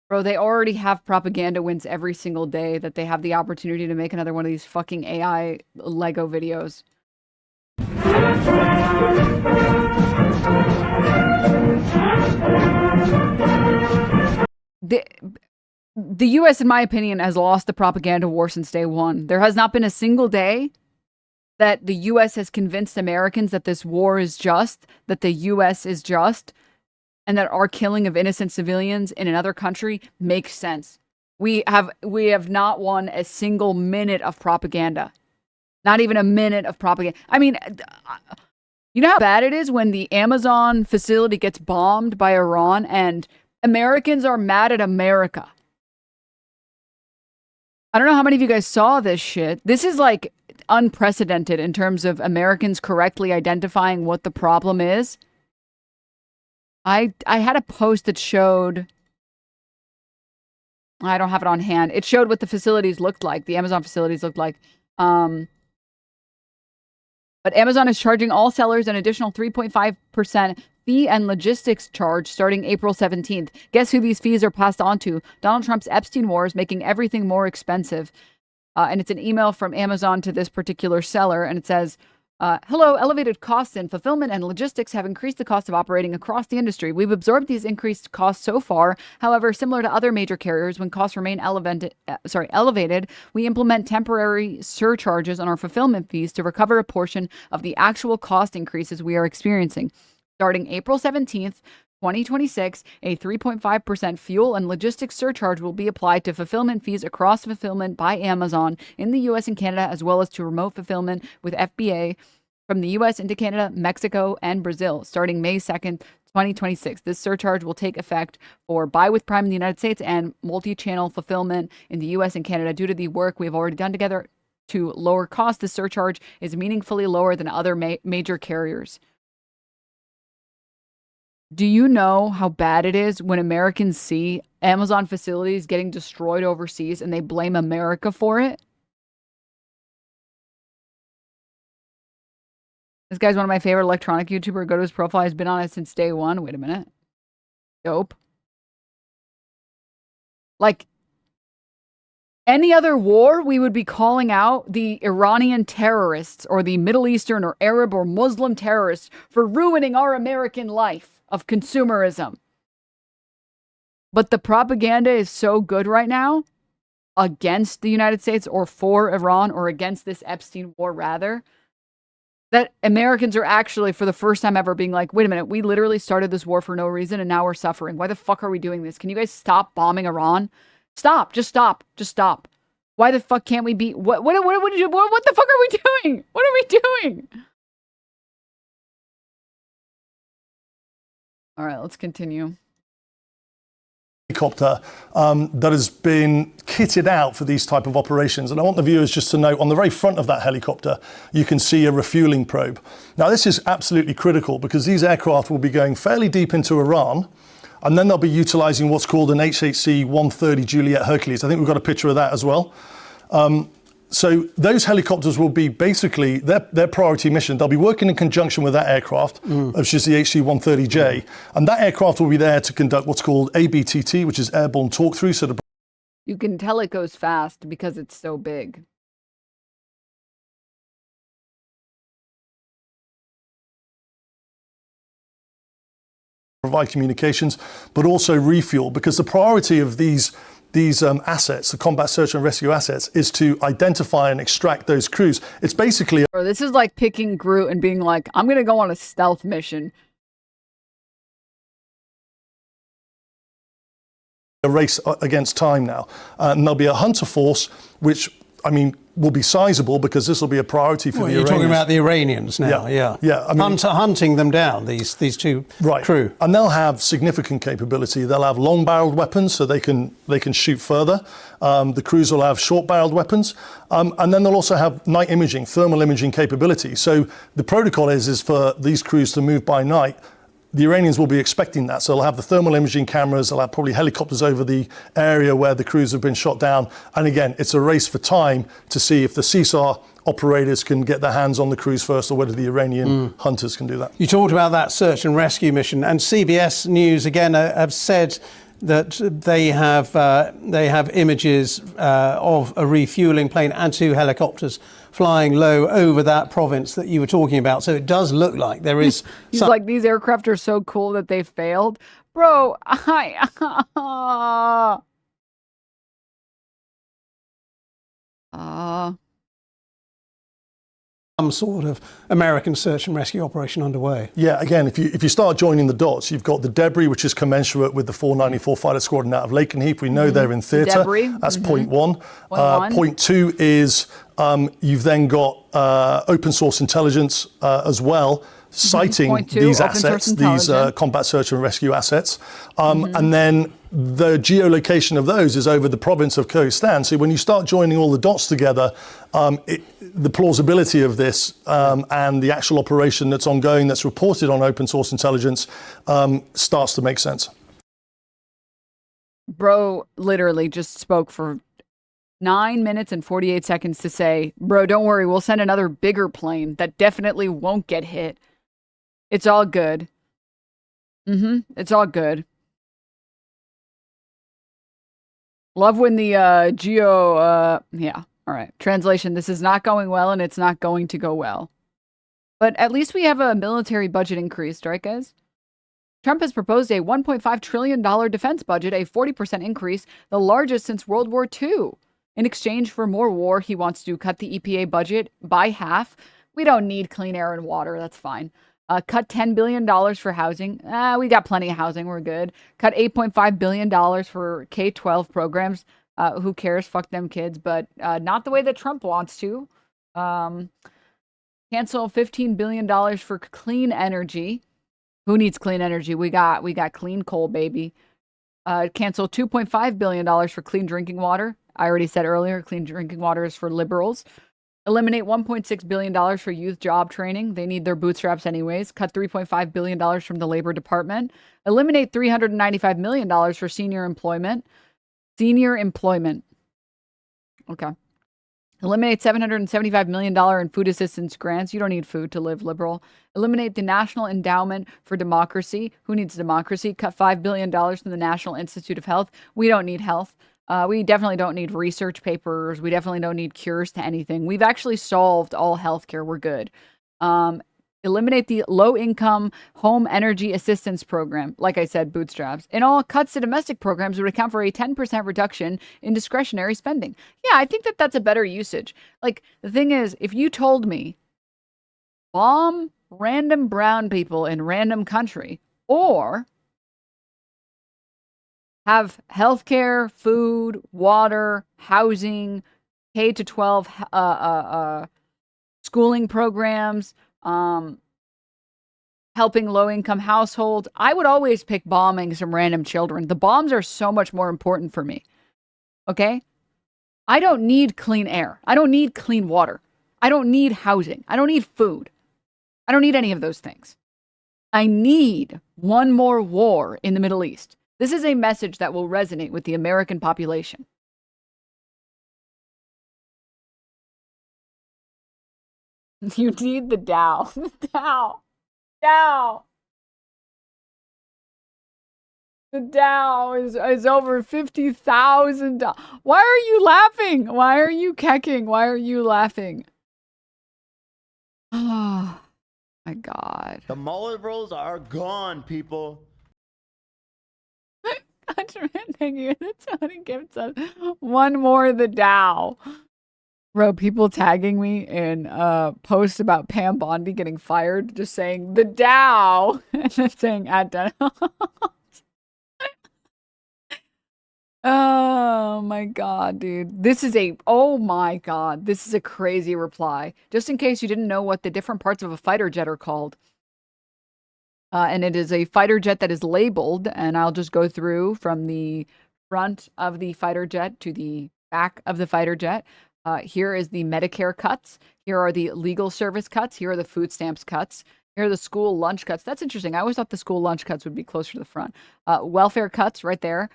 Bro, they already have propaganda wins every single day that they have the opportunity to make another one of these fucking AI Lego videos. The U.S., in my opinion, has lost the propaganda war since day one. There has not been a single day that the U.S. has convinced Americans that this war is just, that the U.S. is just, and that our killing of innocent civilians in another country makes sense. We have not won a single minute of propaganda. Not even a minute of propaganda. I mean, you know how bad it is when the Amazon facility gets bombed by Iran and Americans are mad at America. I don't know how many of you guys saw this shit. This is like unprecedented in terms of Americans correctly identifying what the problem is. I had a post that showed, I don't have it on hand. It showed what the facilities looked like, the Amazon facilities looked like. But Amazon is charging all sellers an additional 3.5% fee and logistics charge starting April 17th. Guess who these fees are passed on to? Donald Trump's Epstein war is making everything more expensive. And it's an email from Amazon to this particular seller, and it says, hello, elevated costs in fulfillment and logistics have increased the cost of operating across the industry. We've absorbed these increased costs so far. However, similar to other major carriers, when costs remain elevated, we implement temporary surcharges on our fulfillment fees to recover a portion of the actual cost increases we are experiencing. Starting April 17th, 2026, a 3.5% fuel and logistics surcharge will be applied to fulfillment fees across fulfillment by Amazon in the U.S. and Canada, as well as to remote fulfillment with FBA from the U.S. into Canada, Mexico, and Brazil, starting May 2nd, 2026. This surcharge will take effect for Buy with Prime in the United States and multi-channel fulfillment in the U.S. and Canada. Due to the work we have already done together to lower costs, this surcharge is meaningfully lower than other major carriers. Do you know how bad it is when Americans see Amazon facilities getting destroyed overseas and they blame America for it? This guy's one of my favorite electronic YouTubers. Go to his profile. He's been on it since day one. Wait a minute. Dope. Like, any other war, we would be calling out the Iranian terrorists or the Middle Eastern or Arab or Muslim terrorists for ruining our American life of consumerism. But the propaganda is so good right now against the United States or for Iran or against this Epstein war rather, that Americans are actually for the first time ever being like, wait a minute, we literally started this war for no reason and now we're suffering. Why the fuck are we doing this? Can you guys stop bombing Iran? Stop. Just stop. Just stop. Why the fuck can't we be? What the fuck are we doing? What are we doing? All right, let's continue. Helicopter that has been kitted out for these type of operations. And I want the viewers just to note, on the very front of that helicopter, you can see a refueling probe. Now, this is absolutely critical because these aircraft will be going fairly deep into Iran, and then they'll be utilizing what's called an HHC-130 Juliet Hercules. I think we've got a picture of that as well. So those helicopters will be basically their priority mission. They'll be working in conjunction with that aircraft, which is the HC-130J. And that aircraft will be there to conduct what's called ABTT, which is airborne talk through. So you can tell it goes fast because it's so big. provide communications, but also refuel, because the priority of these assets, the combat search and rescue assets, is to identify and extract those crews. It's basically... Bro, this is like picking Groot and being like, I'm going to go on a stealth mission. A race against time now. And there'll be a hunter force, which I mean, will be sizable because this will be a priority for the You're Iranians. talking about the Iranians now, yeah. I mean, hunting them down, these two crew. And they'll have significant capability. They'll have long-barreled weapons, so they can shoot further. The crews will have short-barreled weapons, and then they'll also have night imaging, thermal imaging capability. So the protocol is for these crews to move by night. The Iranians will be expecting that. So they'll have the thermal imaging cameras, they'll have probably helicopters over the area where the crews have been shot down. And again, it's a race for time to see if the CSAR operators can get their hands on the crews first or whether the Iranian hunters can do that. You talked about that search and rescue mission, and CBS News again have said that they have images of a refueling plane and 2 helicopters flying low over that province that you were talking about. So it does look like there is. He's like, these aircraft are so cool that they failed, bro. Some sort of American search and rescue operation underway. Yeah, again, if you start joining the dots, you've got the debris, which is commensurate with the 494 fighter squadron out of Lakenheath. We know they're in theatre. Debris. That's point one. One. Point two is you've then got open source intelligence as well, citing these assets, these combat search and rescue assets. And then the geolocation of those is over the province of Kyrgyzstan. So when you start joining all the dots together, the plausibility of this and the actual operation that's ongoing, that's reported on open source intelligence, starts to make sense. Bro literally just spoke for 9 minutes and 48 seconds to say, bro, don't worry, we'll send another bigger plane that definitely won't get hit. It's all good. It's all good. Love when the yeah, all right. Translation, this is not going well and it's not going to go well. But at least we have a military budget increase, right, guys? Trump has proposed a $1.5 trillion defense budget, a 40% increase, the largest since World War II. In exchange for more war, he wants to cut the EPA budget by half. We don't need clean air and water. That's fine. Cut $10 billion for housing. We got plenty of housing. We're good. Cut $8.5 billion for K-12 programs. Who cares? Fuck them kids. But not the way that Trump wants to. Cancel $15 billion for clean energy. Who needs clean energy? We got clean coal, baby. Cancel $2.5 billion for clean drinking water. I already said earlier, clean drinking water is for liberals. Eliminate $1.6 billion for youth job training. They need their bootstraps anyways. Cut $3.5 billion from the Labor Department. Eliminate $395 million for senior employment. Senior employment. Okay. Eliminate $775 million in food assistance grants. You don't need food to live, liberal. Eliminate the National Endowment for Democracy. Who needs democracy? Cut $5 billion from the National Institute of Health. We don't need health. We definitely don't need research papers. We definitely don't need cures to anything. We've actually solved all healthcare. We're good. Eliminate the low-income home energy assistance program. Like I said, bootstraps. And all cuts to domestic programs would account for a 10% reduction in discretionary spending. Yeah, I think that that's a better usage. Like, the thing is, if you told me, bomb random brown people in random country, or have healthcare, food, water, housing, K-12 schooling programs, helping low-income households, I would always pick bombing some random children. The bombs are so much more important for me. Okay? I don't need clean air. I don't need clean water. I don't need housing. I don't need food. I don't need any of those things. I need one more war in the Middle East. This is a message that will resonate with the American population. You need the Dow. The Dow. Dow. The Dow is over 50,000. Why are you laughing? Why are you kecking? Why are you laughing? Oh, my God. The Mullerals are gone, people. Thank you. That's what it gives us. One more the Dow. Bro, people tagging me in posts about Pam Bondi getting fired, just saying the Dow and then saying at Denim. Oh my God, dude. Oh my God. This is a crazy reply. Just in case you didn't know what the different parts of a fighter jet are called. And it is a fighter jet that is labeled, and I'll just go through from the front of the fighter jet to the back of the fighter jet. Here is the Medicare cuts. Here are the legal service cuts. Here are the food stamps cuts. Here are the school lunch cuts. That's interesting. I always thought the school lunch cuts would be closer to the front. Welfare cuts right there.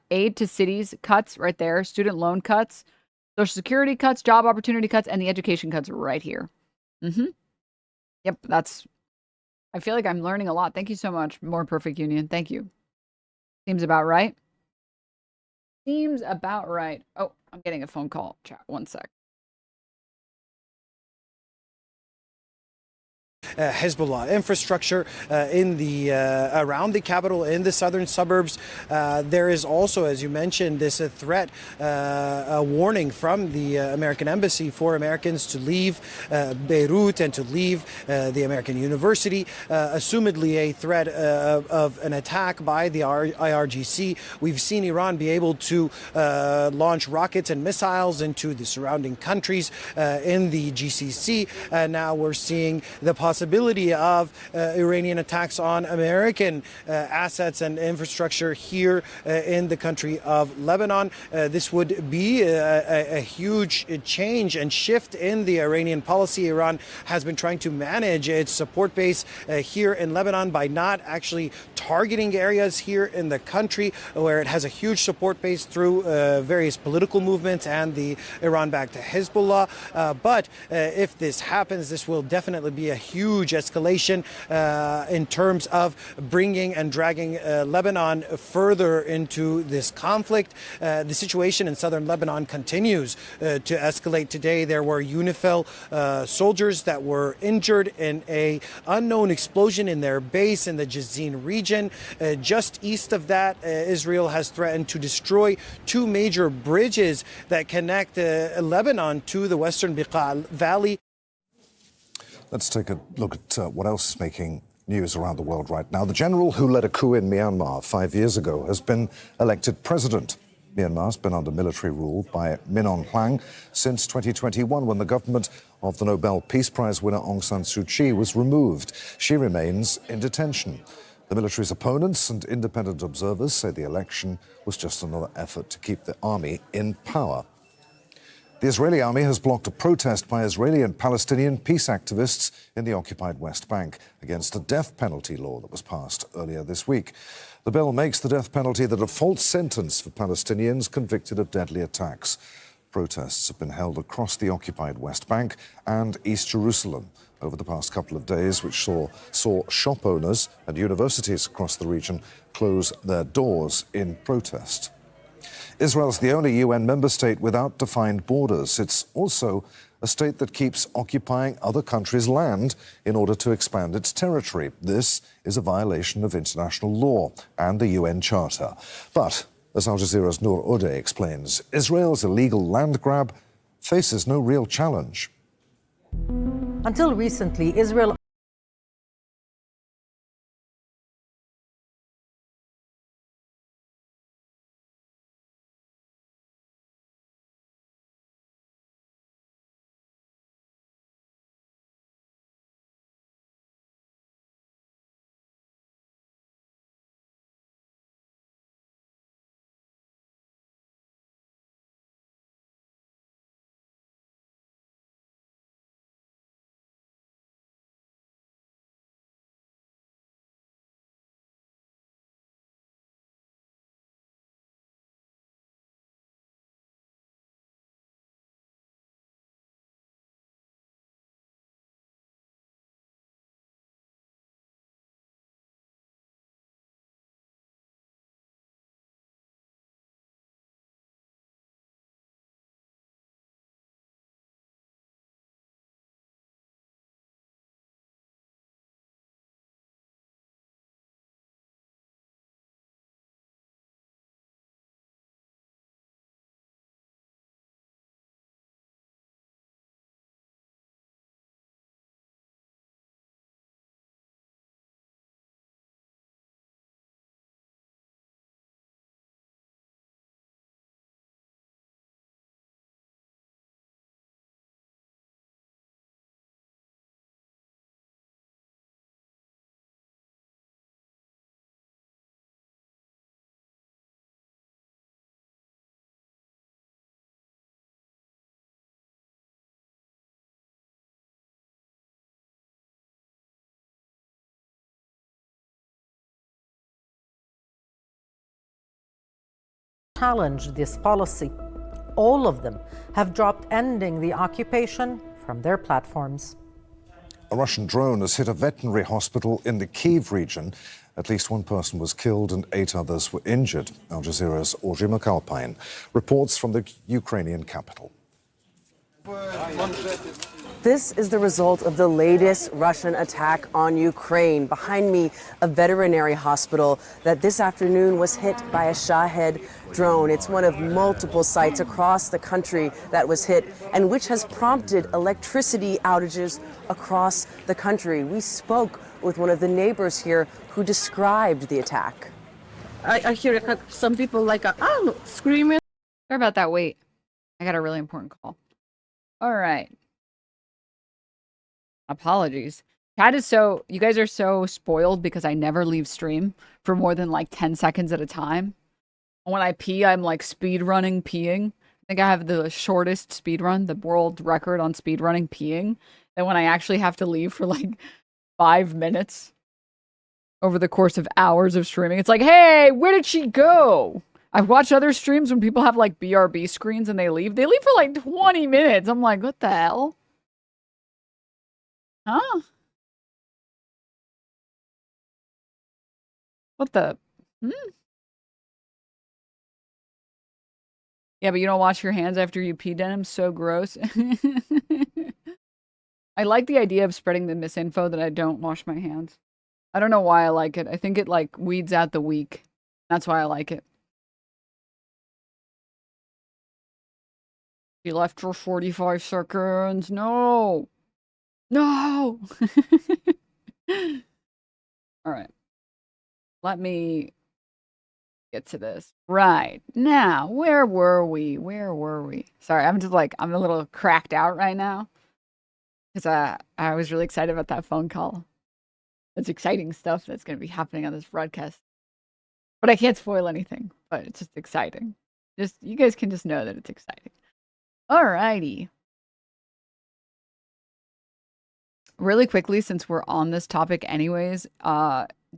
Aid to cities cuts right there. Student loan cuts. Social Security cuts. Job opportunity cuts. And the education cuts right here. Yep, I feel like I'm learning a lot. Thank you so much. More Perfect Union. Thank you. Seems about right. Seems about right. Oh, I'm getting a phone call. Chat. One sec. Hezbollah infrastructure in the around the capital in the southern suburbs. There is also, as you mentioned, this threat, a warning from the American embassy for Americans to leave Beirut and to leave the American university, assumedly a threat of an attack by the IRGC. We've seen Iran be able to launch rockets and missiles into the surrounding countries in the GCC. Now we're seeing the possibility of Iranian attacks on American assets and infrastructure here in the country of Lebanon. This would be a huge change and shift in the Iranian policy. Iran has been trying to manage its support base here in Lebanon by not actually targeting areas here in the country where it has a huge support base through various political movements and the Iran-backed Hezbollah. But if this happens, this will definitely be a huge escalation in terms of bringing and dragging Lebanon further into this conflict. The situation in southern Lebanon continues to escalate. Today there were UNIFIL soldiers that were injured in an unknown explosion in their base in the Jazin region. Just east of that, Israel has threatened to destroy two major bridges that connect Lebanon to the western Beqa Valley. Let's take a look at what else is making news around the world right now. The general who led a coup in Myanmar 5 years ago has been elected president. Myanmar's been under military rule by Min Aung Hlaing since 2021, when the government of the Nobel Peace Prize winner Aung San Suu Kyi was removed. She remains in detention. The military's opponents and independent observers say the election was just another effort to keep the army in power. The Israeli army has blocked a protest by Israeli and Palestinian peace activists in the occupied West Bank against a death penalty law that was passed earlier this week. The bill makes the death penalty the default sentence for Palestinians convicted of deadly attacks. Protests have been held across the occupied West Bank and East Jerusalem over the past couple of days, which saw shop owners and universities across the region close their doors in protest. Israel's the only UN member state without defined borders. It's also a state that keeps occupying other countries' land in order to expand its territory. This is a violation of international law and the UN Charter. But, as Al Jazeera's Noor Odeh explains, Israel's illegal land grab faces no real challenge. Until recently, Israel challenged this policy. All of them have dropped ending the occupation from their platforms. A Russian drone has hit a veterinary hospital in the Kyiv region. At least one person was killed and 8 others were injured. Al Jazeera's Audrey McAlpine reports from the Ukrainian capital. This is the result of the latest Russian attack on Ukraine. Behind me, a veterinary hospital that this afternoon was hit by a Shahed drone. It's one of multiple sites across the country that was hit and which has prompted electricity outages across the country. We spoke with one of the neighbors here who described the attack. I hear some people screaming. Sorry about that. Wait, I got a really important call. All right. Apologies. Chat is you guys are so spoiled because I never leave stream for more than like 10 seconds at a time. And when I pee, I'm like speed running peeing. I think I have the shortest speed run, the world record on speed running peeing. And when I actually have to leave for like 5 minutes over the course of hours of streaming, it's like, hey, where did she go? I've watched other streams when people have like BRB screens and they leave. They leave for like 20 minutes. I'm like, what the hell? Huh? What the? Yeah, but you don't wash your hands after you pee, Denim. So gross. I like the idea of spreading the misinfo that I don't wash my hands. I don't know why I like it. I think it like weeds out the weak. That's why I like it. He left for 45 seconds. No. No. All right. Let me get to this. Right. Now, where were we? Sorry, I'm just like, I'm a little cracked out right now. Because I was really excited about that phone call. That's exciting stuff that's going to be happening on this broadcast. But I can't spoil anything. But it's just exciting. You guys can just know that it's exciting. Alrighty. Really quickly, since we're on this topic anyways,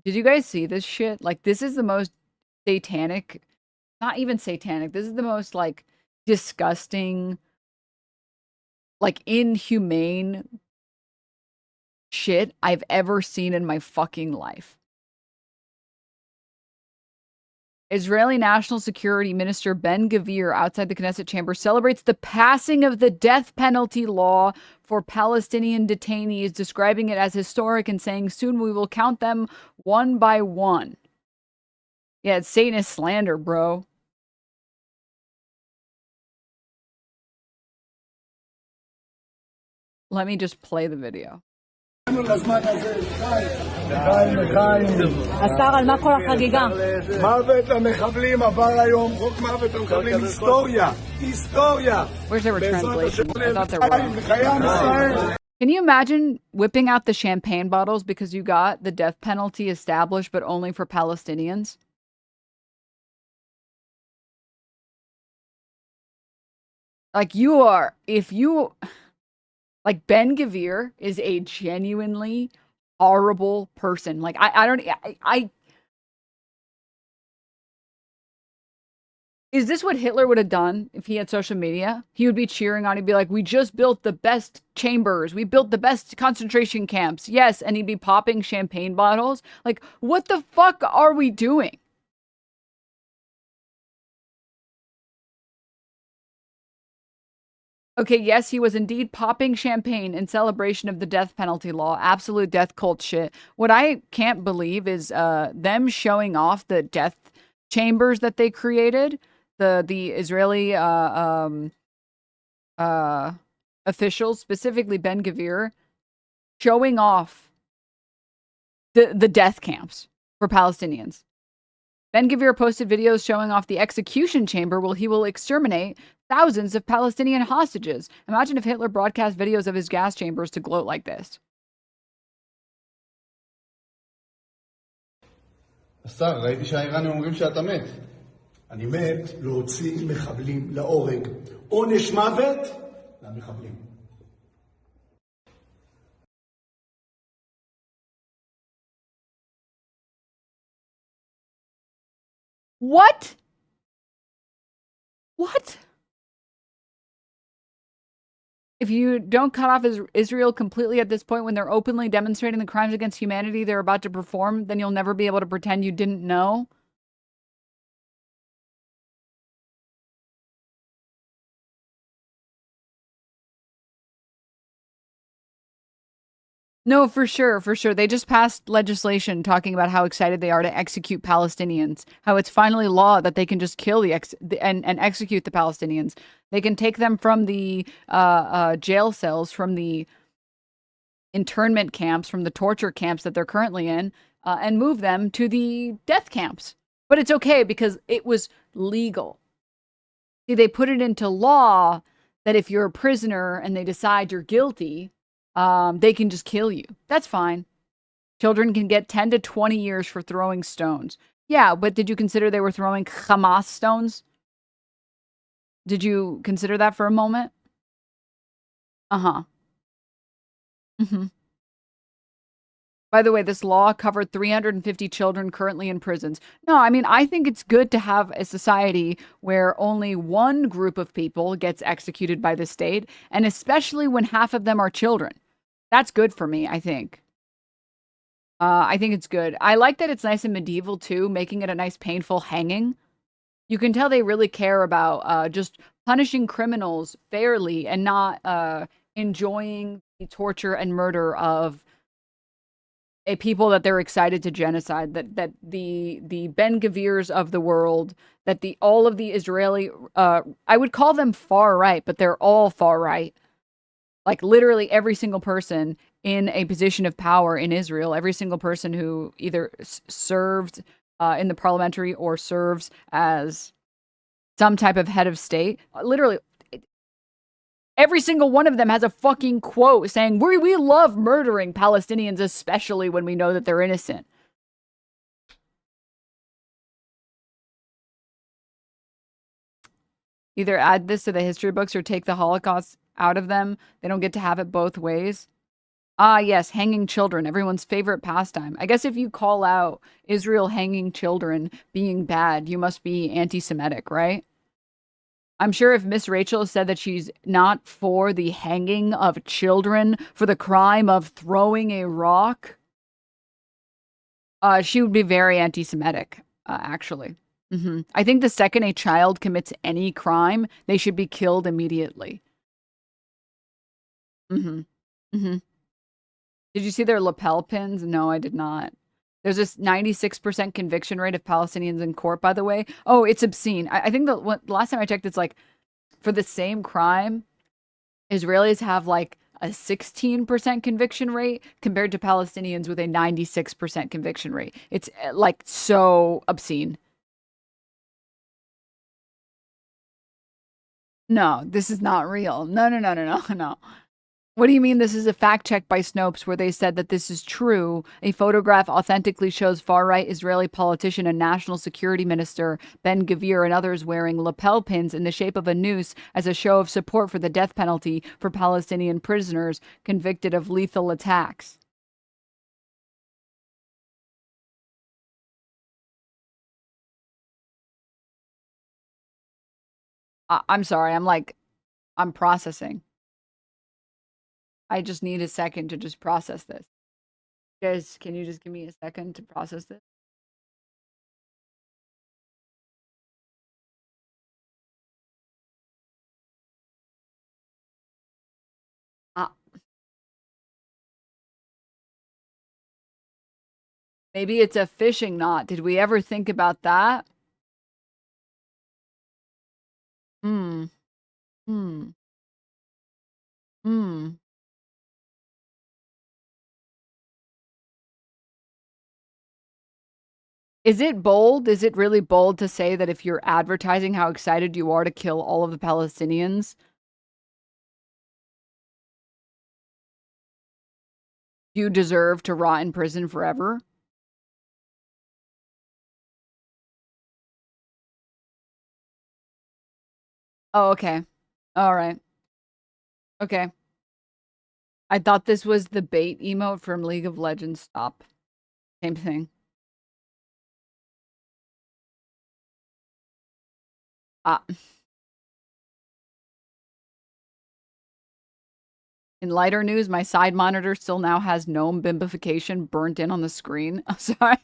did you guys see this shit? Like, this is the most satanic, not even satanic, this is the most, like, disgusting, like, inhumane shit I've ever seen in my fucking life. Israeli National Security Minister Ben-Gvir outside the Knesset chamber celebrates the passing of the death penalty law for Palestinian detainees, describing it as historic and saying soon we will count them one by one. Yeah, it's Satanist slander, bro. Let me just play the video. השר, על מה כל החגיגה? מוות למחבלים, עבר היום חוק מוות למחבלים, היסטוריה, היסטוריה. Where's their translation? I thought there were. Can you imagine whipping out the champagne bottles because you got the death penalty established, but only for Palestinians? Like like Ben-Gvir is a genuinely horrible person. Like I is this what Hitler would have done if he had social media? He would be cheering on. He'd be like, we just built the best chambers. We built the best concentration camps. Yes. And he'd be popping champagne bottles. Like, what the fuck are we doing? Okay, yes, he was indeed popping champagne in celebration of the death penalty law. Absolute death cult shit. What I can't believe is them showing off the death chambers that they created. The Israeli officials, specifically Ben-Gvir, showing off the death camps for Palestinians. Ben-Gvir posted videos showing off the execution chamber where he will exterminate thousands of Palestinian hostages. Imagine if Hitler broadcast videos of his gas chambers to gloat like this. השר, ראיתי שהאיראנים אומרים שאתה מת. אני מת להוציא מחבלים להורג. עונש מוות למחבלים. What? What? If you don't cut off Israel completely at this point when they're openly demonstrating the crimes against humanity they're about to perform, then you'll never be able to pretend you didn't know. No, for sure, for sure. They just passed legislation talking about how excited they are to execute Palestinians, how it's finally law that they can just kill and execute the Palestinians. They can take them from the jail cells, from the internment camps, from the torture camps that they're currently in, and move them to the death camps. But it's okay because it was legal. See, they put it into law that if you're a prisoner and they decide you're guilty, they can just kill you. That's fine. Children can get 10 to 20 years for throwing stones. Yeah, but did you consider they were throwing Hamas stones? Did you consider that for a moment? Uh-huh. Mm-hmm. By the way, this law covered 350 children currently in prisons. No, I mean, I think it's good to have a society where only one group of people gets executed by the state, and especially when half of them are children. That's good for me, I think. I think it's good. I like that it's nice and medieval, too, making it a nice, painful hanging. You can tell they really care about just punishing criminals fairly and not enjoying the torture and murder of a people that they're excited to genocide, that the Ben Gavirs of the world, that all of the Israeli, I would call them far right, but they're all far right. Like literally every single person in a position of power in Israel, every single person who either served in the parliamentary or serves as some type of head of state, literally every single one of them has a fucking quote saying, we love murdering Palestinians, especially when we know that they're innocent. Either add this to the history books or take the Holocaust out of them. They don't get to have it both ways. Ah, yes, hanging children, everyone's favorite pastime. I guess if you call out Israel hanging children being bad, you must be anti-Semitic, right? I'm sure if Miss Rachel said that she's not for the hanging of children for the crime of throwing a rock, she would be very anti-Semitic, actually. I think the second a child commits any crime, they should be killed immediately. Did you see their lapel pins? No, I did not. There's this 96% conviction rate of Palestinians in court, by the way. Oh, it's obscene. I think the last time I checked, it's like for the same crime, Israelis have like a 16% conviction rate compared to Palestinians with a 96% conviction rate. It's like so obscene. No, this is not real. No. What do you mean this is a fact check by Snopes where they said that this is true? A photograph authentically shows far-right Israeli politician and national security minister Ben Gvir and others wearing lapel pins in the shape of a noose as a show of support for the death penalty for Palestinian prisoners convicted of lethal attacks. I'm sorry, I'm processing. I just need a second to just process this. Guys, can you just give me a second to process this? Maybe it's a fishing knot. Did we ever think about that? Hmm. Is it bold? Is it really bold to say that if you're advertising how excited you are to kill all of the Palestinians, you deserve to rot in prison forever? Oh, okay. All right. Okay. I thought this was the bait emote from League of Legends. Stop. Same thing. In lighter news, my side monitor still now has gnome bimbification burnt in on the screen. I'm sorry.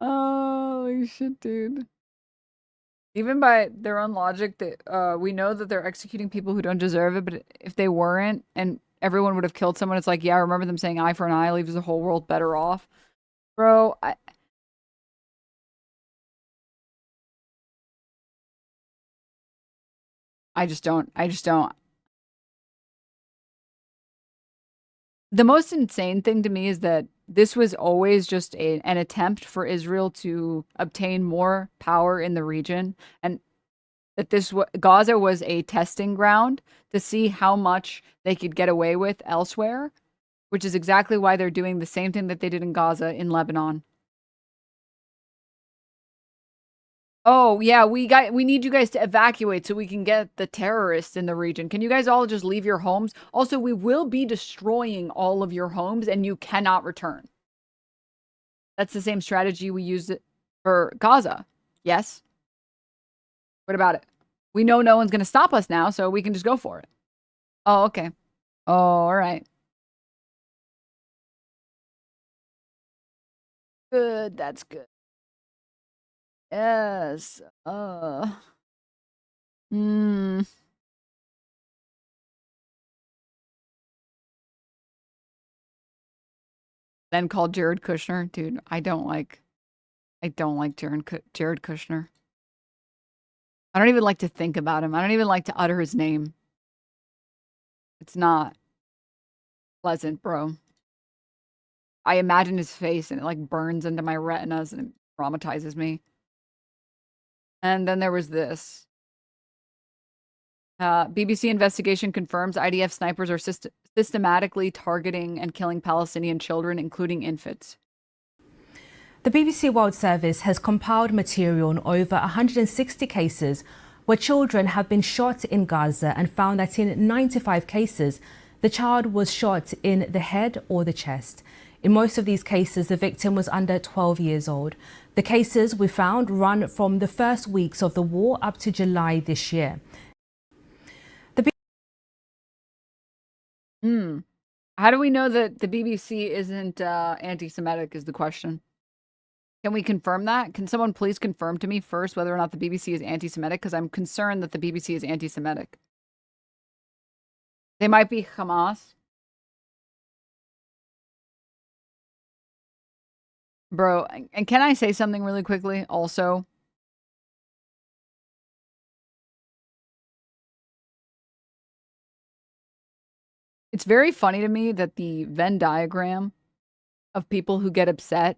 Holy shit, dude. Even by their own logic, that we know that they're executing people who don't deserve it, but if they weren't and everyone would have killed someone, it's like, yeah, I remember them saying eye for an eye leaves the whole world better off. Bro, I just don't. The most insane thing to me is that this was always just an attempt for Israel to obtain more power in the region, and that Gaza was a testing ground to see how much they could get away with elsewhere, which is exactly why they're doing the same thing that they did in Gaza in Lebanon. Oh, yeah, we need you guys to evacuate so we can get the terrorists in the region. Can you guys all just leave your homes? Also, we will be destroying all of your homes and you cannot return. That's the same strategy we used for Gaza. Yes? What about it? We know no one's going to stop us now, so we can just go for it. Oh, okay. Oh, all right. Good, that's good. Yes. Then called Jared Kushner. Dude, I don't like Jared Kushner. I don't even like to think about him. I don't even like to utter his name. It's not pleasant, bro. I imagine his face and it like burns into my retinas and it traumatizes me. And then there was this. BBC investigation confirms IDF snipers are systematically targeting and killing Palestinian children, including infants. The BBC World Service has compiled material on over 160 cases where children have been shot in Gaza and found that in 95 cases, the child was shot in the head or the chest. In most of these cases, the victim was under 12 years old. The cases we found run from the first weeks of the war up to July this year. How do we know that the BBC isn't anti-Semitic is the question. Can we confirm that? Can someone please confirm to me first whether or not the BBC is anti-Semitic? Because I'm concerned that the BBC is anti-Semitic. They might be Hamas. Bro, and can I say something really quickly also? It's very funny to me that the Venn diagram of people who get upset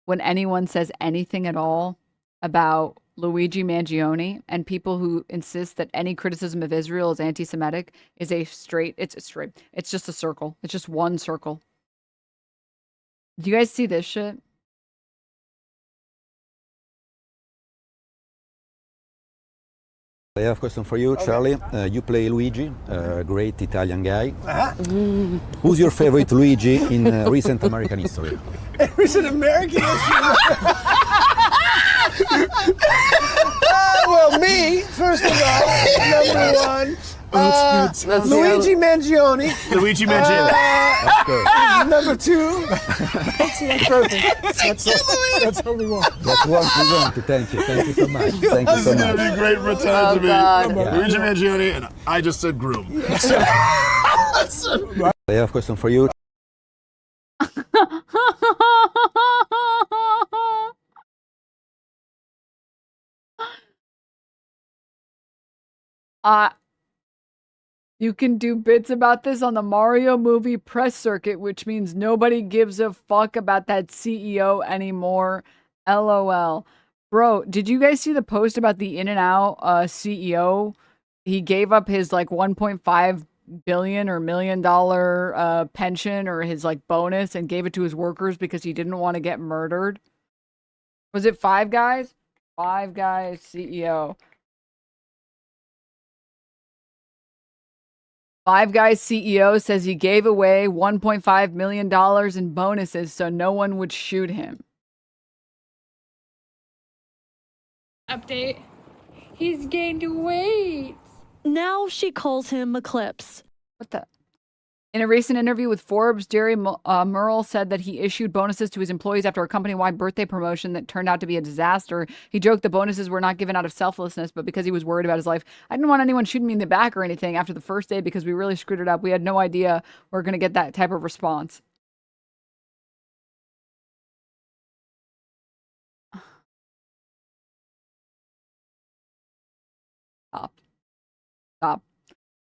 when anyone says anything at all about Luigi Mangione and people who insist that any criticism of Israel is anti-Semitic is it's just a circle. It's just one circle. Do you guys see this shit? I have a question for you, Charlie. You play Luigi, a great Italian guy. Who's your favorite Luigi in recent American history? Recent American history? Well, me, first of all, number one. Luigi Mangione. Luigi Mangione. Number two. That's perfect. That's what we want. That's what we want to thank you. Thank you so much. Thank you so much. This is going to be great return to me. Yeah. Luigi Mangione, and I just said groom. I have a question for you. You can do bits about this on the Mario movie press circuit, which means nobody gives a fuck about that CEO anymore. LOL. Bro, did you guys see the post about the In-N-Out CEO? He gave up his like $1.5 billion or $1 million pension or his like bonus and gave it to his workers because he didn't want to get murdered. Was it Five Guys? Five Guys CEO. Five Guys CEO says he gave away $1.5 million in bonuses so no one would shoot him. Update. He's gained weight. Now she calls him Eclipse. What the? In a recent interview with Forbes, Jerry Merle said that he issued bonuses to his employees after a company-wide birthday promotion that turned out to be a disaster. He joked the bonuses were not given out of selflessness, but because he was worried about his life. I didn't want anyone shooting me in the back or anything after the first day because we really screwed it up. We had no idea we were going to get that type of response. Stop.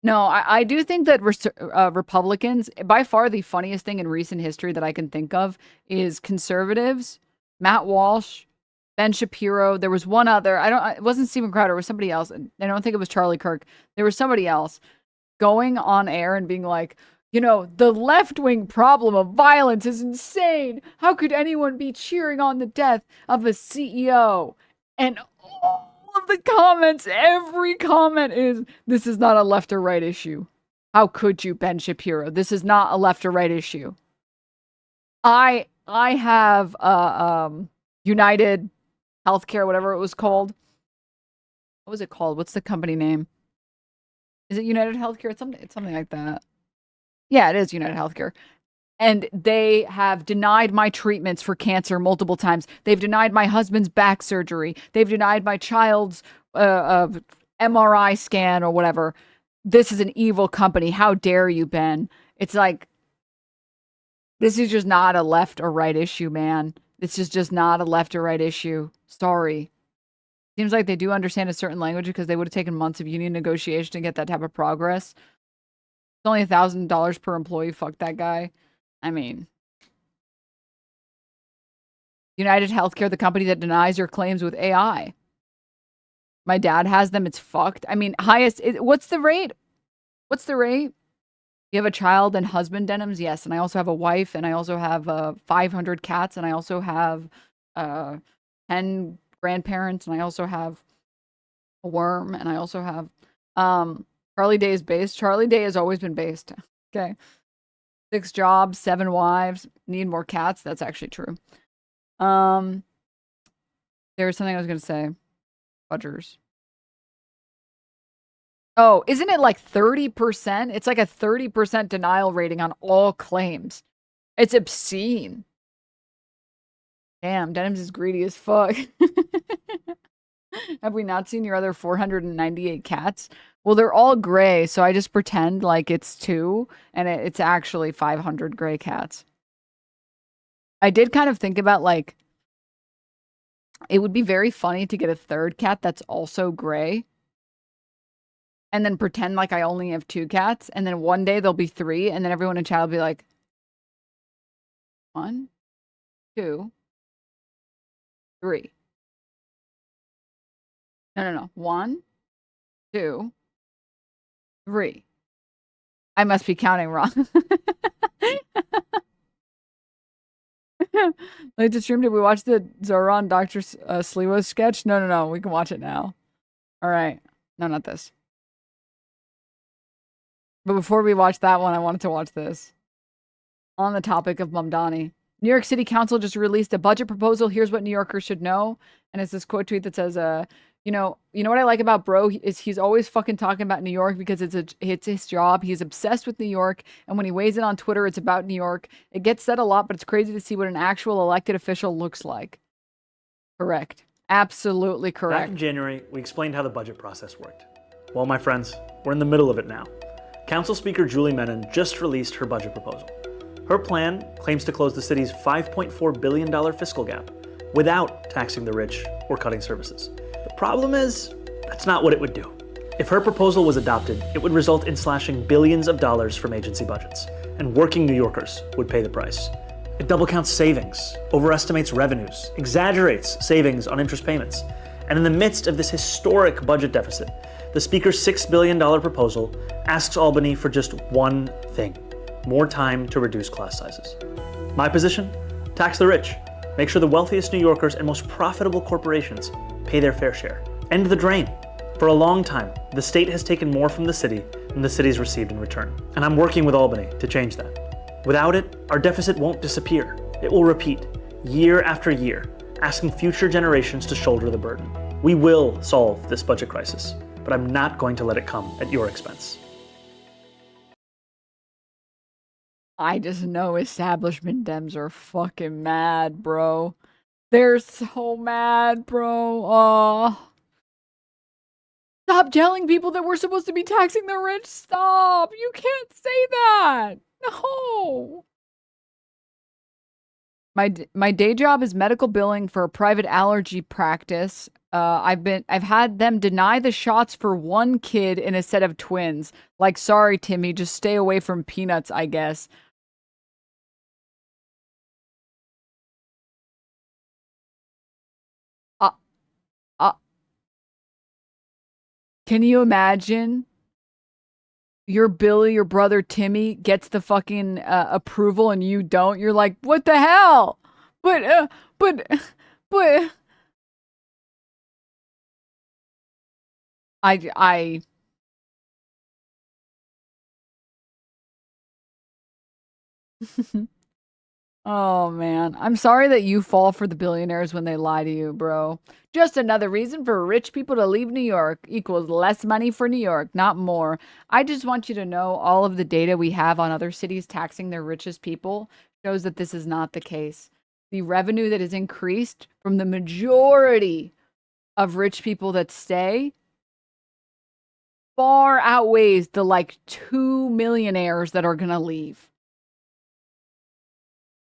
No, I do think that Republicans, by far the funniest thing in recent history that I can think of is conservatives, Matt Walsh, Ben Shapiro. There was one other. It wasn't Steven Crowder. It was somebody else. I don't think it was Charlie Kirk. There was somebody else going on air and being like, you know, the left-wing problem of violence is insane. How could anyone be cheering on the death of a CEO? And all of the comments, every comment is, this is not a left or right issue. How could you, Ben Shapiro? This is not a left or right issue. I have United Healthcare, whatever it was called. What was it called? What's the company name? Is it United Healthcare? It's something like that. Yeah, it is United Healthcare. And they have denied my treatments for cancer multiple times. They've denied my husband's back surgery. They've denied my child's MRI scan or whatever. This is an evil company. How dare you, Ben? It's like, this is just not a left or right issue, man. This is just not a left or right issue. Sorry. Seems like they do understand a certain language because they would have taken months of union negotiation to get that type of progress. It's only $1,000 per employee. Fuck that guy. I mean, United Healthcare, the company that denies your claims with AI. My dad has them. It's fucked. I mean, what's the rate? What's the rate? You have a child and husband, Denims? Yes. And I also have a wife, and I also have 500 cats, and I also have 10 grandparents, and I also have a worm, and I also have Charlie Day is based. Charlie Day has always been based. Okay. 6 jobs, 7 wives, need more cats. That's actually true. There was something I was going to say. Fudgers. Oh, isn't it like 30%? It's like a 30% denial rating on all claims. It's obscene. Damn, Denims is greedy as fuck. Have we not seen your other 498 cats? Well, they're all gray, so I just pretend like it's 2, and it's actually 500 gray cats. I did kind of think about, like, it would be very funny to get a third cat that's also gray, and then pretend like I only have 2 cats, and then one day there'll be 3, and then everyone in chat will be like, 1, 2, 3. No. 1, 2, 3. I must be counting wrong. Like to stream, did we watch the Zohran Dr. Sliwa sketch? No. We can watch it now. All right. No, not this. But before we watch that one, I wanted to watch this. On the topic of Mamdani. New York City Council just released a budget proposal. Here's what New Yorkers should know. And it's this quote tweet that says, you know what I like about bro is he's always fucking talking about New York because it's his job. He's obsessed with New York. And when he weighs in on Twitter, it's about New York. It gets said a lot, but it's crazy to see what an actual elected official looks like. Correct. Absolutely correct. Back in January, we explained how the budget process worked. Well, my friends, we're in the middle of it now. Council Speaker Julie Menon just released her budget proposal. Her plan claims to close the city's $5.4 billion fiscal gap without taxing the rich or cutting services. The problem is, that's not what it would do. If her proposal was adopted, it would result in slashing billions of dollars from agency budgets, and working New Yorkers would pay the price. It double counts savings, overestimates revenues, exaggerates savings on interest payments. And in the midst of this historic budget deficit, the Speaker's $6 billion proposal asks Albany for just one thing: more time to reduce class sizes. My position? Tax the rich. Make sure the wealthiest New Yorkers and most profitable corporations pay their fair share. End the drain. For a long time, the state has taken more from the city than the city's received in return. And I'm working with Albany to change that. Without it, our deficit won't disappear. It will repeat, year after year, asking future generations to shoulder the burden. We will solve this budget crisis, but I'm not going to let it come at your expense. I just know establishment Dems are fucking mad, bro. They're so mad, bro. Oh. Stop telling people that we're supposed to be taxing the rich. Stop. You can't say that. No. My day job is medical billing for a private allergy practice. I've had them deny the shots for one kid in a set of twins. Like, sorry, Timmy, just stay away from peanuts, I guess. Can you imagine? Your Billy, your brother Timmy gets the fucking approval and you don't. You're like, what the hell? But I Oh man, I'm sorry that you fall for the billionaires when they lie to you, bro. Just another reason for rich people to leave New York equals less money for New York, not more. I just want you to know all of the data we have on other cities taxing their richest people shows that this is not the case. The revenue that is increased from the majority of rich people that stay far outweighs the like 2 millionaires that are going to leave.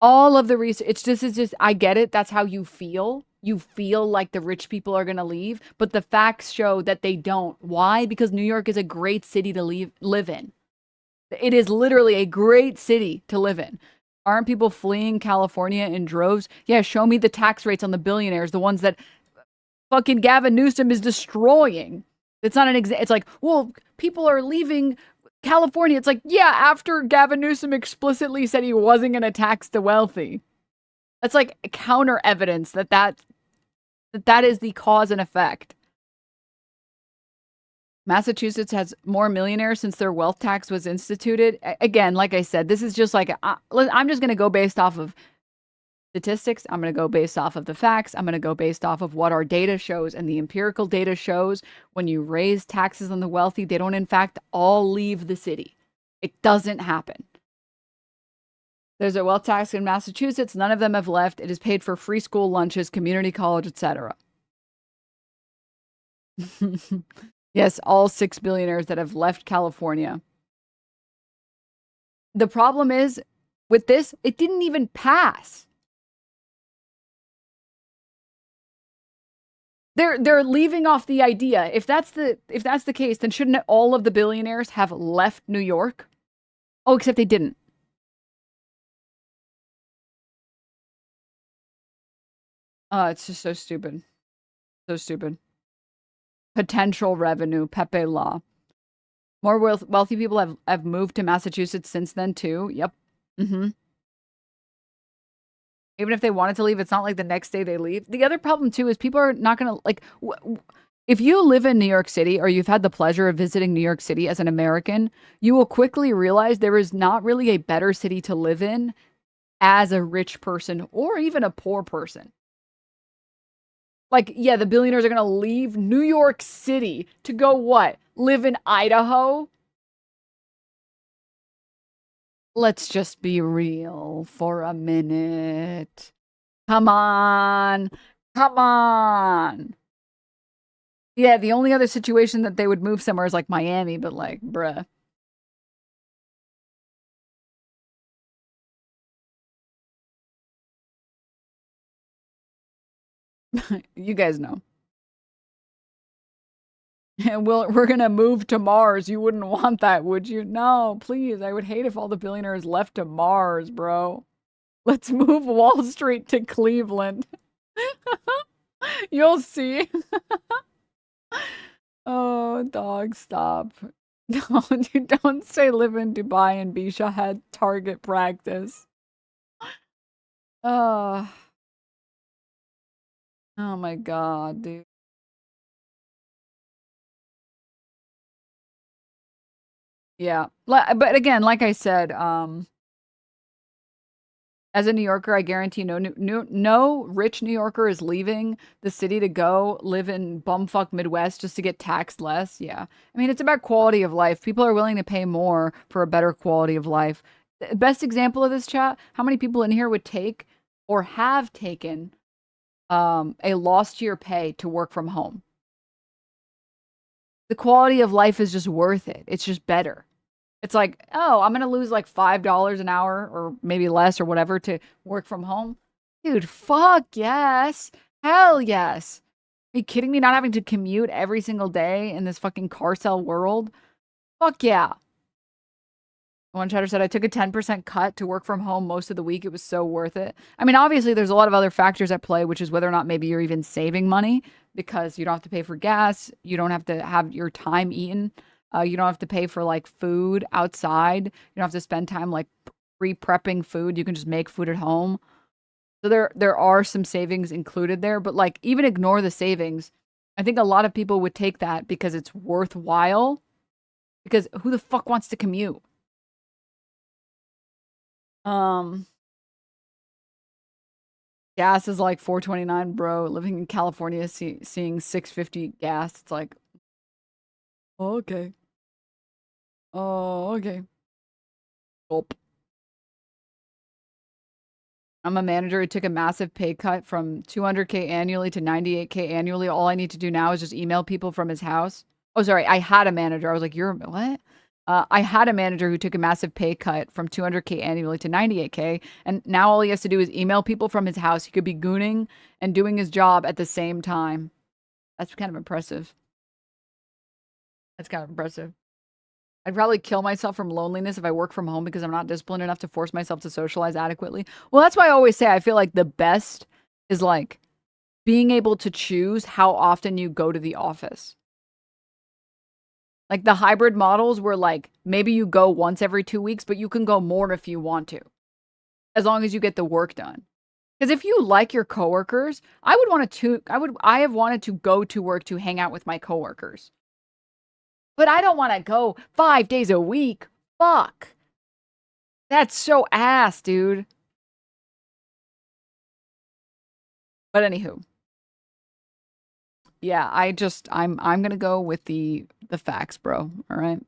All of the research, it's just, I get it. That's how you feel. You feel like the rich people are going to leave, but the facts show that they don't. Why? Because New York is a great city to live in. It is literally a great city to live in. Aren't people fleeing California in droves? Yeah, show me the tax rates on the billionaires, the ones that fucking Gavin Newsom is destroying. It's not an it's like, well, people are leaving California. It's like, yeah, after Gavin Newsom explicitly said he wasn't going to tax the wealthy. That's like counter evidence that is the cause and effect. Massachusetts has more millionaires since their wealth tax was instituted. Again, like I said, this is just like, I'm just going to go based off of statistics. I'm going to go based off of the facts. I'm going to go based off of what our data shows, and the empirical data shows when you raise taxes on the wealthy, they don't in fact all leave the city. It doesn't happen. There's a wealth tax in Massachusetts. None of them have left. It is paid for free school lunches, community college, etc. Yes, all 6 billionaires that have left California. The problem is with this, it didn't even pass. They're leaving off the idea. If that's the case, then shouldn't all of the billionaires have left New York? Oh, except they didn't. It's just so stupid. So stupid. Potential revenue, Pepe law. More wealthy people have moved to Massachusetts since then too. Yep. Even if they wanted to leave, it's not like the next day they leave. The other problem too is people are not going to like, if you live in New York City or you've had the pleasure of visiting New York City as an American, you will quickly realize there is not really a better city to live in as a rich person or even a poor person. Like, yeah, the billionaires are going to leave New York City to go what? Live in Idaho? Let's just be real for a minute. Come on. Come on. Yeah, the only other situation that they would move somewhere is like Miami, but like, bruh. You guys know. And we're going to move to Mars. You wouldn't want that, would you? No, please. I would hate if all the billionaires left to Mars, bro. Let's move Wall Street to Cleveland. You'll see. Oh, dog, stop. Don't say live in Dubai and be Shahed target practice. Oh my God, dude. Yeah. But again, like I said, As a New Yorker, I guarantee no rich New Yorker is leaving the city to go live in bumfuck Midwest just to get taxed less. Yeah. I mean, it's about quality of life. People are willing to pay more for a better quality of life. The best example of this, chat, how many people in here would take or have taken a loss to your pay to work from home? The quality of life is just worth it. It's just better. It's like, oh, I'm going to lose like $5 an hour or maybe less or whatever to work from home. Dude, fuck yes. Hell yes. Are you kidding me? Not having to commute every single day in this fucking car cell world? Fuck yeah. One chatter said, I took a 10% cut to work from home most of the week. It was so worth it. I mean, obviously, there's a lot of other factors at play, which is whether or not maybe you're even saving money because you don't have to pay for gas. You don't have to have your time eaten. You don't have to pay for like food outside. You don't have to spend time like pre-prepping food. You can just make food at home. So there are some savings included there, but like even ignore the savings. I think a lot of people would take that because it's worthwhile. Because who the fuck wants to commute? Gas is like $4.29, bro. Living in California, seeing $6.50 gas. It's like, oh, okay. Oh, okay. Gulp. I'm a manager who took a massive pay cut from $200K annually to $98K annually. All I need to do now is just email people from his house. Oh, sorry. I had a manager. I was like, you're what? I had a manager who took a massive pay cut from $200K annually to $98K. And now all he has to do is email people from his house. He could be gooning and doing his job at the same time. That's kind of impressive. That's kind of impressive. I'd probably kill myself from loneliness if I work from home because I'm not disciplined enough to force myself to socialize adequately. Well, that's why I always say I feel like the best is like being able to choose how often you go to the office. Like the hybrid models where like maybe you go once every 2 weeks, but you can go more if you want to, as long as you get the work done. Because if you like your coworkers, I have wanted to go to work to hang out with my coworkers. But I don't want to go 5 days a week. Fuck. That's so ass, dude. But anywho. Yeah, I'm going to go with the facts, bro. All right. I'm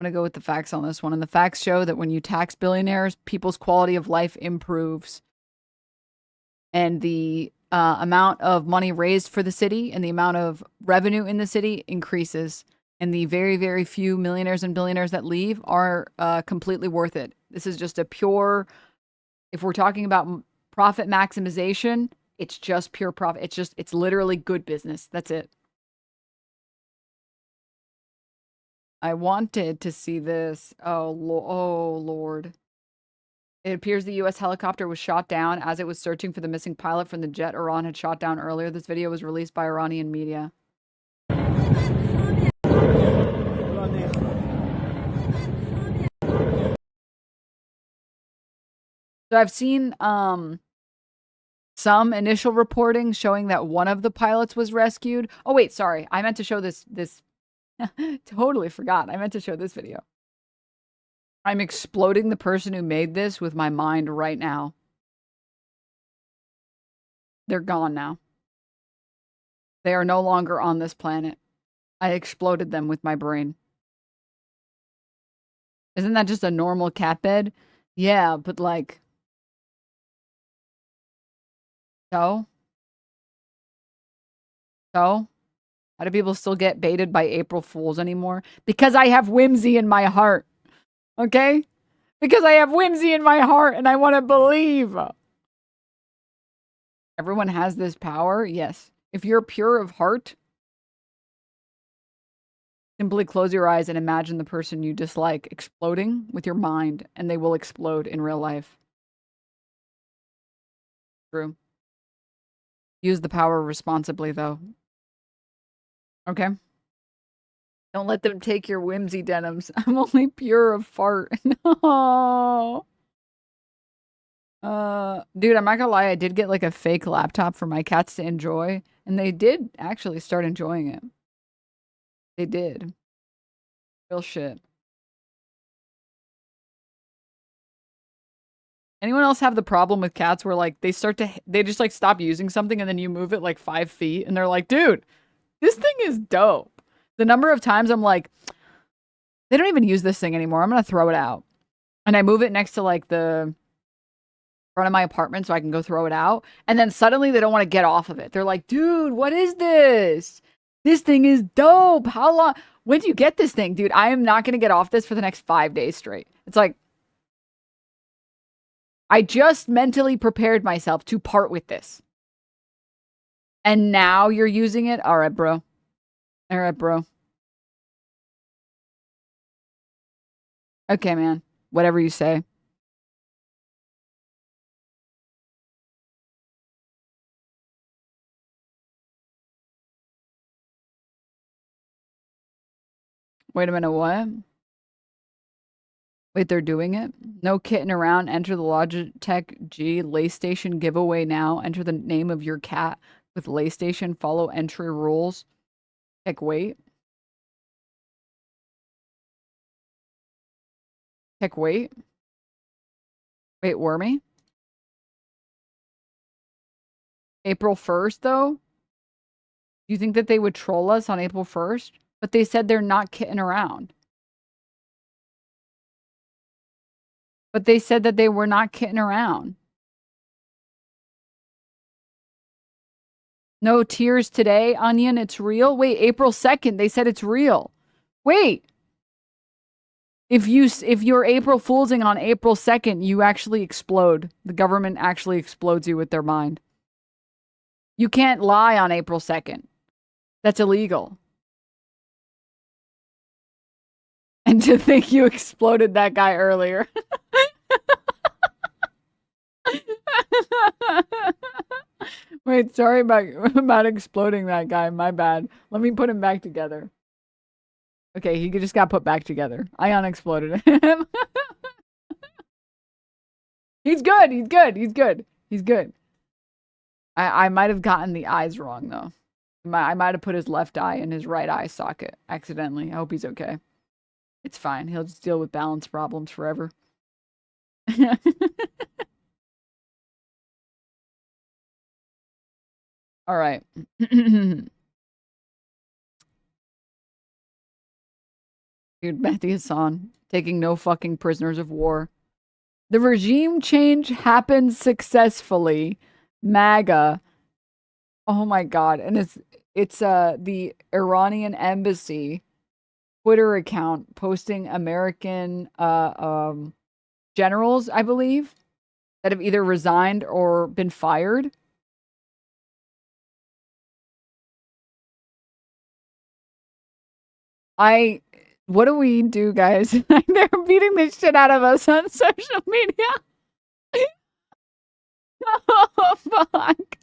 going to go with the facts on this one. And the facts show that when you tax billionaires, people's quality of life improves. And the amount of money raised for the city and the amount of revenue in the city increases. And the very, very few millionaires and billionaires that leave are completely worth it. This is just a pure, if we're talking about profit maximization, it's just pure profit. It's literally good business. That's it. I wanted to see this. Oh, Lord. It appears the U.S. helicopter was shot down as it was searching for the missing pilot from the jet Iran had shot down earlier. This video was released by Iranian media. So I've seen some initial reporting showing that one of the pilots was rescued. Oh, wait, sorry. I meant to show this. Totally forgot. I meant to show this video. I'm exploding the person who made this with my mind right now. They're gone now. They are no longer on this planet. I exploded them with my brain. Isn't that just a normal cat bed? Yeah, but like... So? How do people still get baited by April Fools anymore? Because I have whimsy in my heart. Okay? Because I have whimsy in my heart and I want to believe. Everyone has this power? Yes. If you're pure of heart, simply close your eyes and imagine the person you dislike exploding with your mind, and they will explode in real life. True. Use the power responsibly, though. Okay? Don't let them take your whimsy, Denims. I'm only pure of fart. No. Dude, I'm not gonna lie. I did get like a fake laptop for my cats to enjoy, and they did actually start enjoying it. They did. Real shit. Anyone else have the problem with cats where like they just like stop using something and then you move it like 5 feet and they're like, dude, this thing is dope. The number of times I'm like, they don't even use this thing anymore. I'm going to throw it out. And I move it next to like the front of my apartment so I can go throw it out. And then suddenly they don't want to get off of it. They're like, dude, what is this? This thing is dope. How long? When do you get this thing? Dude, I am not going to get off this for the next 5 days straight. It's like, I just mentally prepared myself to part with this. And now you're using it? All right, bro. All right, bro. Okay, man. Whatever you say. Wait a minute, what? Wait, they're doing it? No kidding around. Enter the Logitech G LayStation giveaway now. Enter the name of your cat with LayStation. Follow entry rules. Heck, wait. Heck, wait. Wait, Wormy? April 1st, though? Do you think that they would troll us on April 1st? But they said they're not kidding around. But they said that they were not kidding around. No tears today, Onion, it's real. Wait, April 2nd, they said it's real. Wait. If you're April Foolsing on April 2nd, you actually explode. The government actually explodes you with their mind. You can't lie on April 2nd. That's illegal. And to think you exploded that guy earlier. Wait, sorry about exploding that guy. My bad. Let me put him back together. Okay, he just got put back together. I unexploded him. He's good. He's good. He's good. He's good. I might have gotten the eyes wrong, though. I might have put his left eye in his right eye socket accidentally. I hope he's okay. It's fine. He'll just deal with balance problems forever. All right. Dude, Mehdi Hassan taking no fucking prisoners of war. The regime change happened successfully. MAGA. Oh my god. And it's the Iranian embassy Twitter account posting American generals, I believe, that have either resigned or been fired. What do we do, guys? They're beating the shit out of us on social media. Oh, fuck.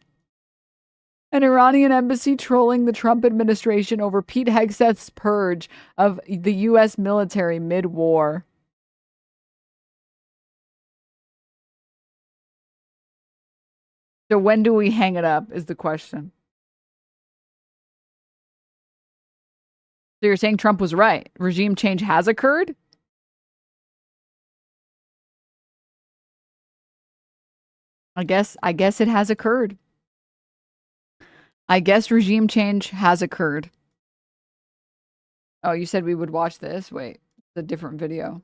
An Iranian embassy trolling the Trump administration over Pete Hegseth's purge of the U.S. military mid-war. So when do we hang it up is the question. So you're saying Trump was right. Regime change has occurred? I guess it has occurred. I guess regime change has occurred. Oh, you said we would watch this? Wait, it's a different video.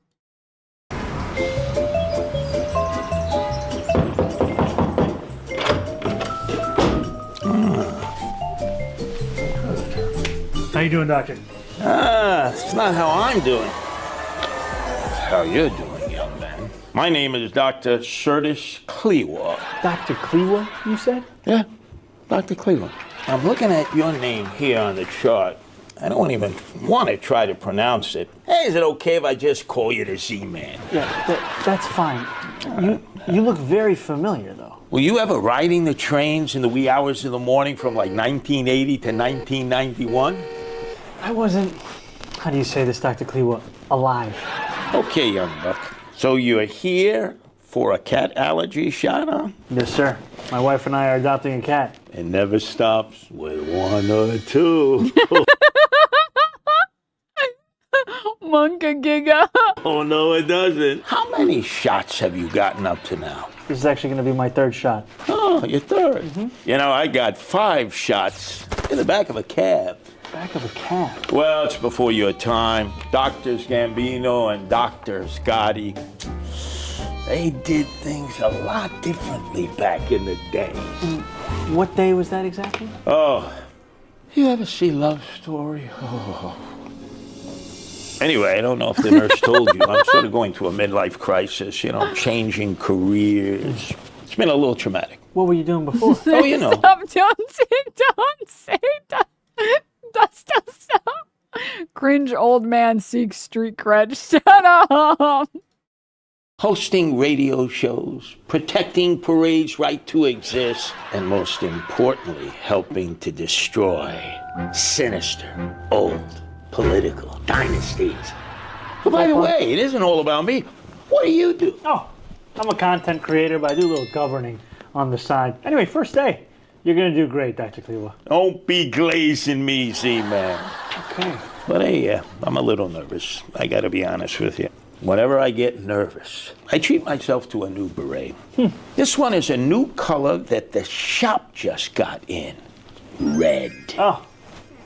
How you doing, doctor? It's not how I'm doing. It's how you're doing, young man. My name is Dr. Sirtis Sliwa. Dr. Sliwa, you said? Yeah, Dr. Sliwa. I'm looking at your name here on the chart. I don't even want to try to pronounce it. Hey, is it okay if I just call you the Z-Man? Yeah, that's fine. You look very familiar, though. Were you ever riding the trains in the wee hours of the morning from like 1980 to 1991? I wasn't, how do you say this, Dr. Sliwa, alive. Okay, young buck. So you're here for a cat allergy shot, huh? Yes, sir. My wife and I are adopting a cat. It never stops with one or two. Munka Giga. Oh, no, it doesn't. How many shots have you gotten up to now? This is actually going to be my third shot. Oh, your third. You know, I got 5 shots in the back of a cab. Back of a cab? Well, it's before your time. Doctors Gambino and Doctors Gondi, they did things a lot differently back in the day. What day was that exactly? Oh, you ever see Love Story? Oh. Anyway, I don't know if the nurse told you, I'm sort of going through a midlife crisis, you know, changing careers. It's been a little traumatic. What were you doing before? Oh, you know. Stop, don't say that. Stop. Cringe old man seeks street cred. Shut up. Hosting radio shows, protecting parades' right to exist, and most importantly, helping to destroy sinister, old political dynasties. But by the way, it isn't all about me. What do you do? Oh, I'm a content creator, but I do a little governing on the side. Anyway, first day. You're going to do great, Dr. Sliwa. Don't be glazing me, Z-Man. Okay. But hey, I'm a little nervous. I got to be honest with you. Whenever I get nervous, I treat myself to a new beret. This one is a new color that the shop just got in. Red. Oh,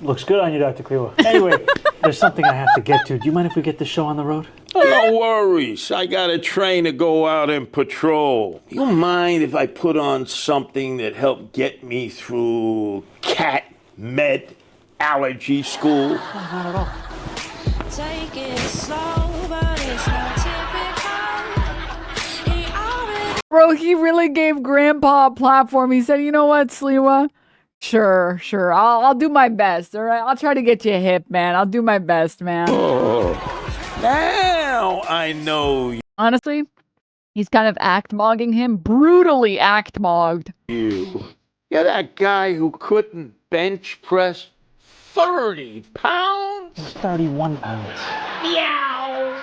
looks good on you, Dr. Sliwa. Anyway, there's something I have to get to. Do you mind if we get the show on the road? Oh, no worries. I got a train to go out and patrol. You mind if I put on something that helped get me through cat med allergy school? Not at all. Take it slow, but it's not typical. Bro, he really gave Grandpa a platform. He said, you know what, Sliwa? Sure. I'll do my best, all right? I'll try to get you hip, man. I'll do my best, man. Oh, now I know Honestly, he's kind of act-mogging him. Brutally act-mogged. you. You're that guy who couldn't bench press 30 pounds? 31 pounds. Meow.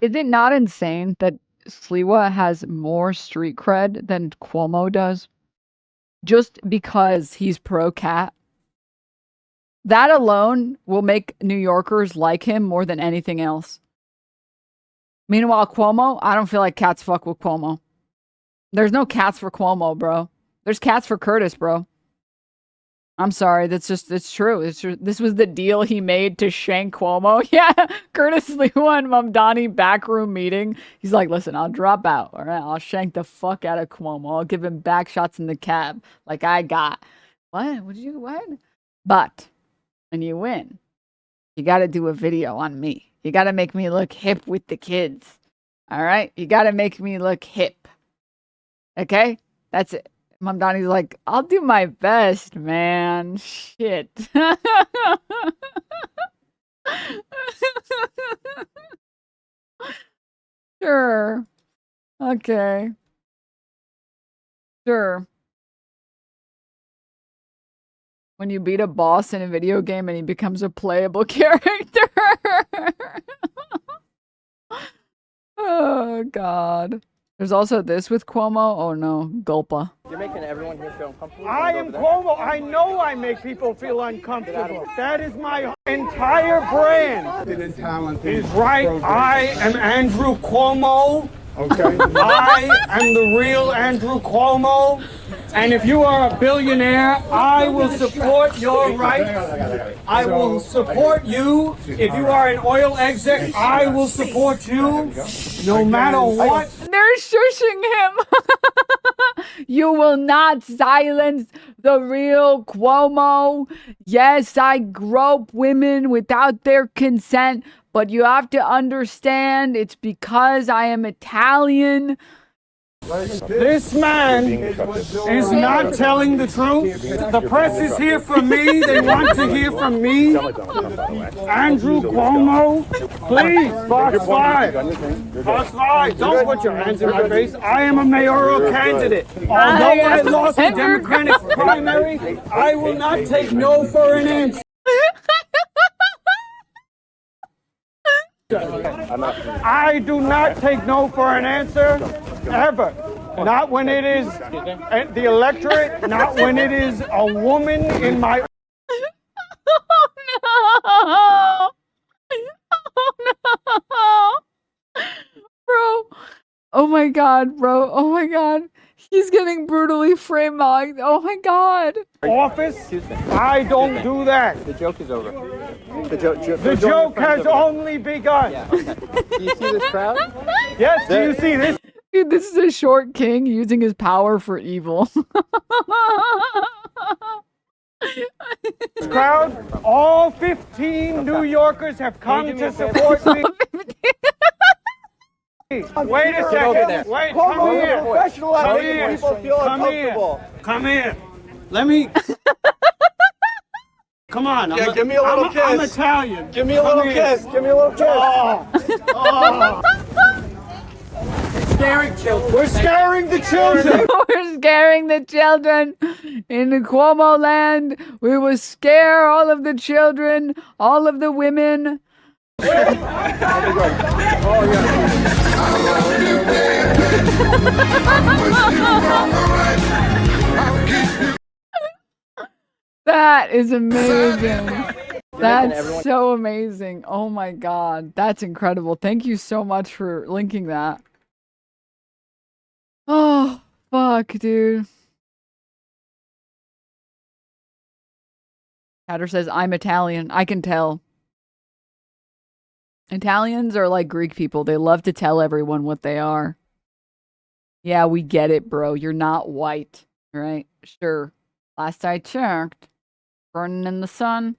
Is it not insane that Sliwa has more street cred than Cuomo does? Just because he's pro-cat? That alone will make New Yorkers like him more than anything else. Meanwhile, Cuomo, I don't feel like cats fuck with Cuomo. There's no cats for Cuomo, bro. There's cats for Curtis, bro. I'm sorry, it's true. It's true. This was the deal he made to shank Cuomo. Yeah, Curtis Sliwa and Mamdani backroom meeting. He's like, listen, I'll drop out, all right? I'll shank the fuck out of Cuomo. I'll give him back shots in the cab like I got. What? What? But when you win, you got to do a video on me. You got to make me look hip with the kids, all right? You got to make me look hip, okay? That's it. Mamdani's like, I'll do my best, man. Shit. Sure. Okay. Sure. When you beat a boss in a video game and he becomes a playable character. Oh, God. There's also this with Cuomo. Oh, no. Gulpa. You're making everyone here feel uncomfortable. I am Cuomo. I know I make people feel uncomfortable. That is my entire brand. He's right. I am Andrew Cuomo. Okay. I am the real Andrew Cuomo. And if you are a billionaire, I will support your rights. I will support you. If you are an oil exec, I will support you no matter what. They're shushing him. You will not silence the real Cuomo. Yes, I grope women without their consent, but you have to understand it's because I am Italian. This man is not telling the truth. The press is here for me. They want to hear from me. Andrew Cuomo, please, Fox 5. Fox 5, don't put your hands in my face. I am a mayoral candidate. Although I lost the Democratic primary, I will not take no for an answer. I do not take no for an answer, ever. Not when it is the electorate, not when it is a woman in my... Oh no! Bro. Oh my god, bro. Oh my god. He's getting brutally frame mugged. Oh my god. Office, I don't do that. The joke is over. The joke has only begun. Yeah, okay. Do you see this crowd? Yes, do you see this? Dude, this is a short king using his power for evil. This crowd, all 15 New Yorkers have come to support me. Wait a second. Wait, come here. Come here. People feel uncomfortable. Come here. Let me. Come on. Yeah, give me a little kiss. I'm Italian. Give me a little kiss. Give me a little kiss. Oh. Scaring children. We're scaring the children. We're scaring the children. In the Cuomo land, we will scare all of the children, all of the women. That is amazing. That's so amazing. Oh my god. That's incredible. Thank you so much for linking that. Oh, fuck, dude. Hatter says, I'm Italian. I can tell. Italians are like Greek people. They love to tell everyone what they are. Yeah, we get it, bro. You're not white. Right? Sure. Last I checked. Burning in the sun.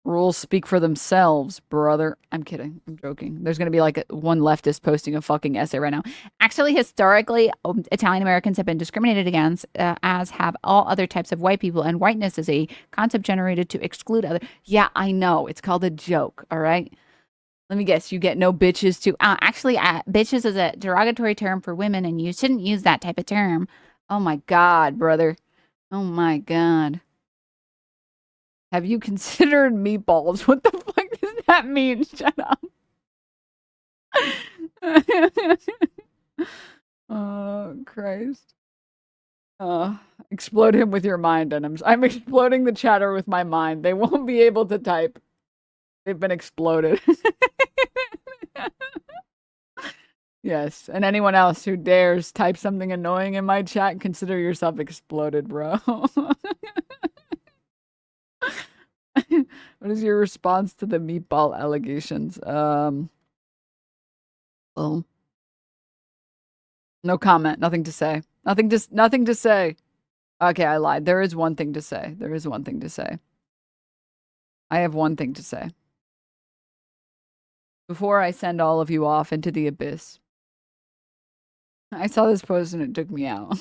Rules speak for themselves, brother. I'm kidding. I'm joking. There's going to be like one leftist posting a fucking essay right now. Actually, historically, Italian Americans have been discriminated against, as have all other types of white people. And whiteness is a concept generated to exclude other. Yeah, I know. It's called a joke. All right. Let me guess. You get no bitches too. Actually, bitches is a derogatory term for women, and you shouldn't use that type of term. Oh my God, brother. Oh my God. Have you considered meatballs? What the fuck does that mean? Shut up. Oh, Christ. Explode him with your mind, Denims. I'm exploding the chatter with my mind. They won't be able to type. They've been exploded. Yes, and anyone else who dares type something annoying in my chat, consider yourself exploded, bro. What is your response to the meatball allegations? Well, no comment. Nothing to say. Nothing to say. Okay, I lied. There is one thing to say. There is one thing to say. I have one thing to say. Before I send all of you off into the abyss. I saw this post and it took me out.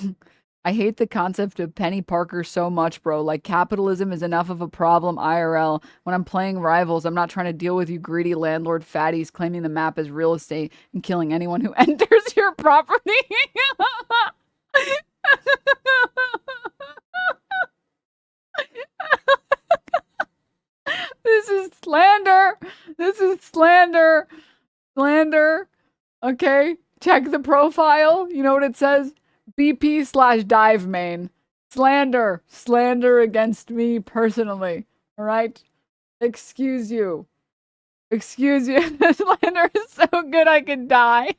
I hate the concept of Penny Parker so much, bro. Like, capitalism is enough of a problem IRL. When I'm playing Rivals, I'm not trying to deal with you greedy landlord fatties claiming the map as real estate and killing anyone who enters your property. This is slander. This is slander. Slander. Okay? Check the profile. You know what it says? BP/dive main. Slander. Slander against me personally. Alright? Excuse you. Excuse you. Slander is so good I could die.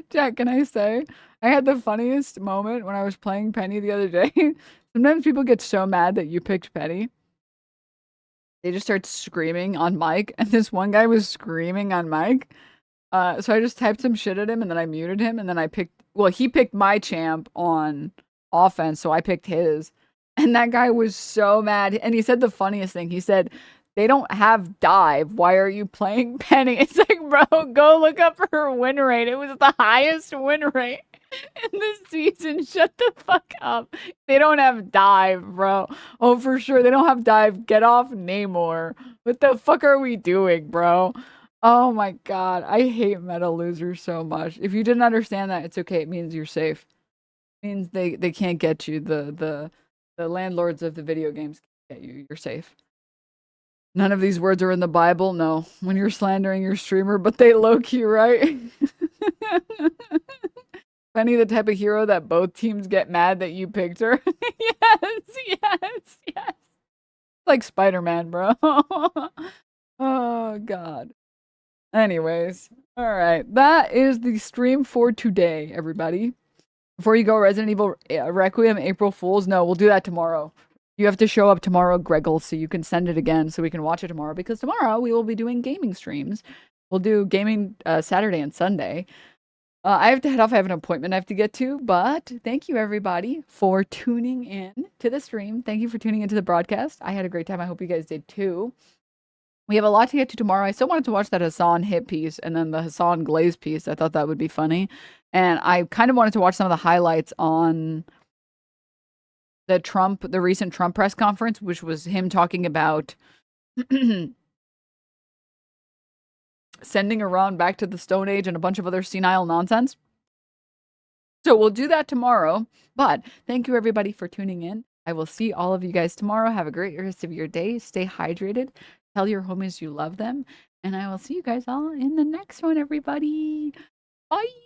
Jack, can I say? I had the funniest moment when I was playing Penny the other day. Sometimes people get so mad that you picked Penny. They just start screaming on mic. And this one guy was screaming on mic. So I just typed some shit at him and then I muted him and then I picked, well, he picked my champ on offense, so I picked his. And that guy was so mad. And he said the funniest thing. He said, they don't have dive. Why are you playing Penny? It's like, bro, go look up her win rate. It was the highest win rate in this season. Shut the fuck up. They don't have dive, bro. Oh, for sure. They don't have dive. Get off Namor. What the fuck are we doing, bro? Oh my God, I hate meta losers so much. If you didn't understand that, it's okay. It means you're safe. It means they can't get you. The landlords of the video games can't get you. You're safe. None of these words are in the Bible. No, when you're slandering your streamer, but they low-key, right? Penny, the type of hero that both teams get mad that you picked her. Yes. Like Spider-Man, bro. Oh, God. Anyways, all right. That is the stream for today, everybody. Before you go, Resident Evil Requiem, April Fools. No, we'll do that tomorrow. You have to show up tomorrow, Greggle, so you can send it again so we can watch it tomorrow. Because tomorrow we will be doing gaming streams. We'll do gaming Saturday and Sunday. I have to head off. I have an appointment I have to get to. But thank you, everybody, for tuning in to the stream. Thank you for tuning into the broadcast. I had a great time. I hope you guys did too. We have a lot to get to tomorrow. I still wanted to watch that Hassan hit piece and then the Hassan Glaze piece. I thought that would be funny. And I kind of wanted to watch some of the highlights on the recent Trump press conference, which was him talking about sending Iran back to the Stone Age and a bunch of other senile nonsense. So we'll do that tomorrow. But thank you, everybody, for tuning in. I will see all of you guys tomorrow. Have a great rest of your day. Stay hydrated. Tell your homies you love them. And I will see you guys all in the next one, everybody. Bye.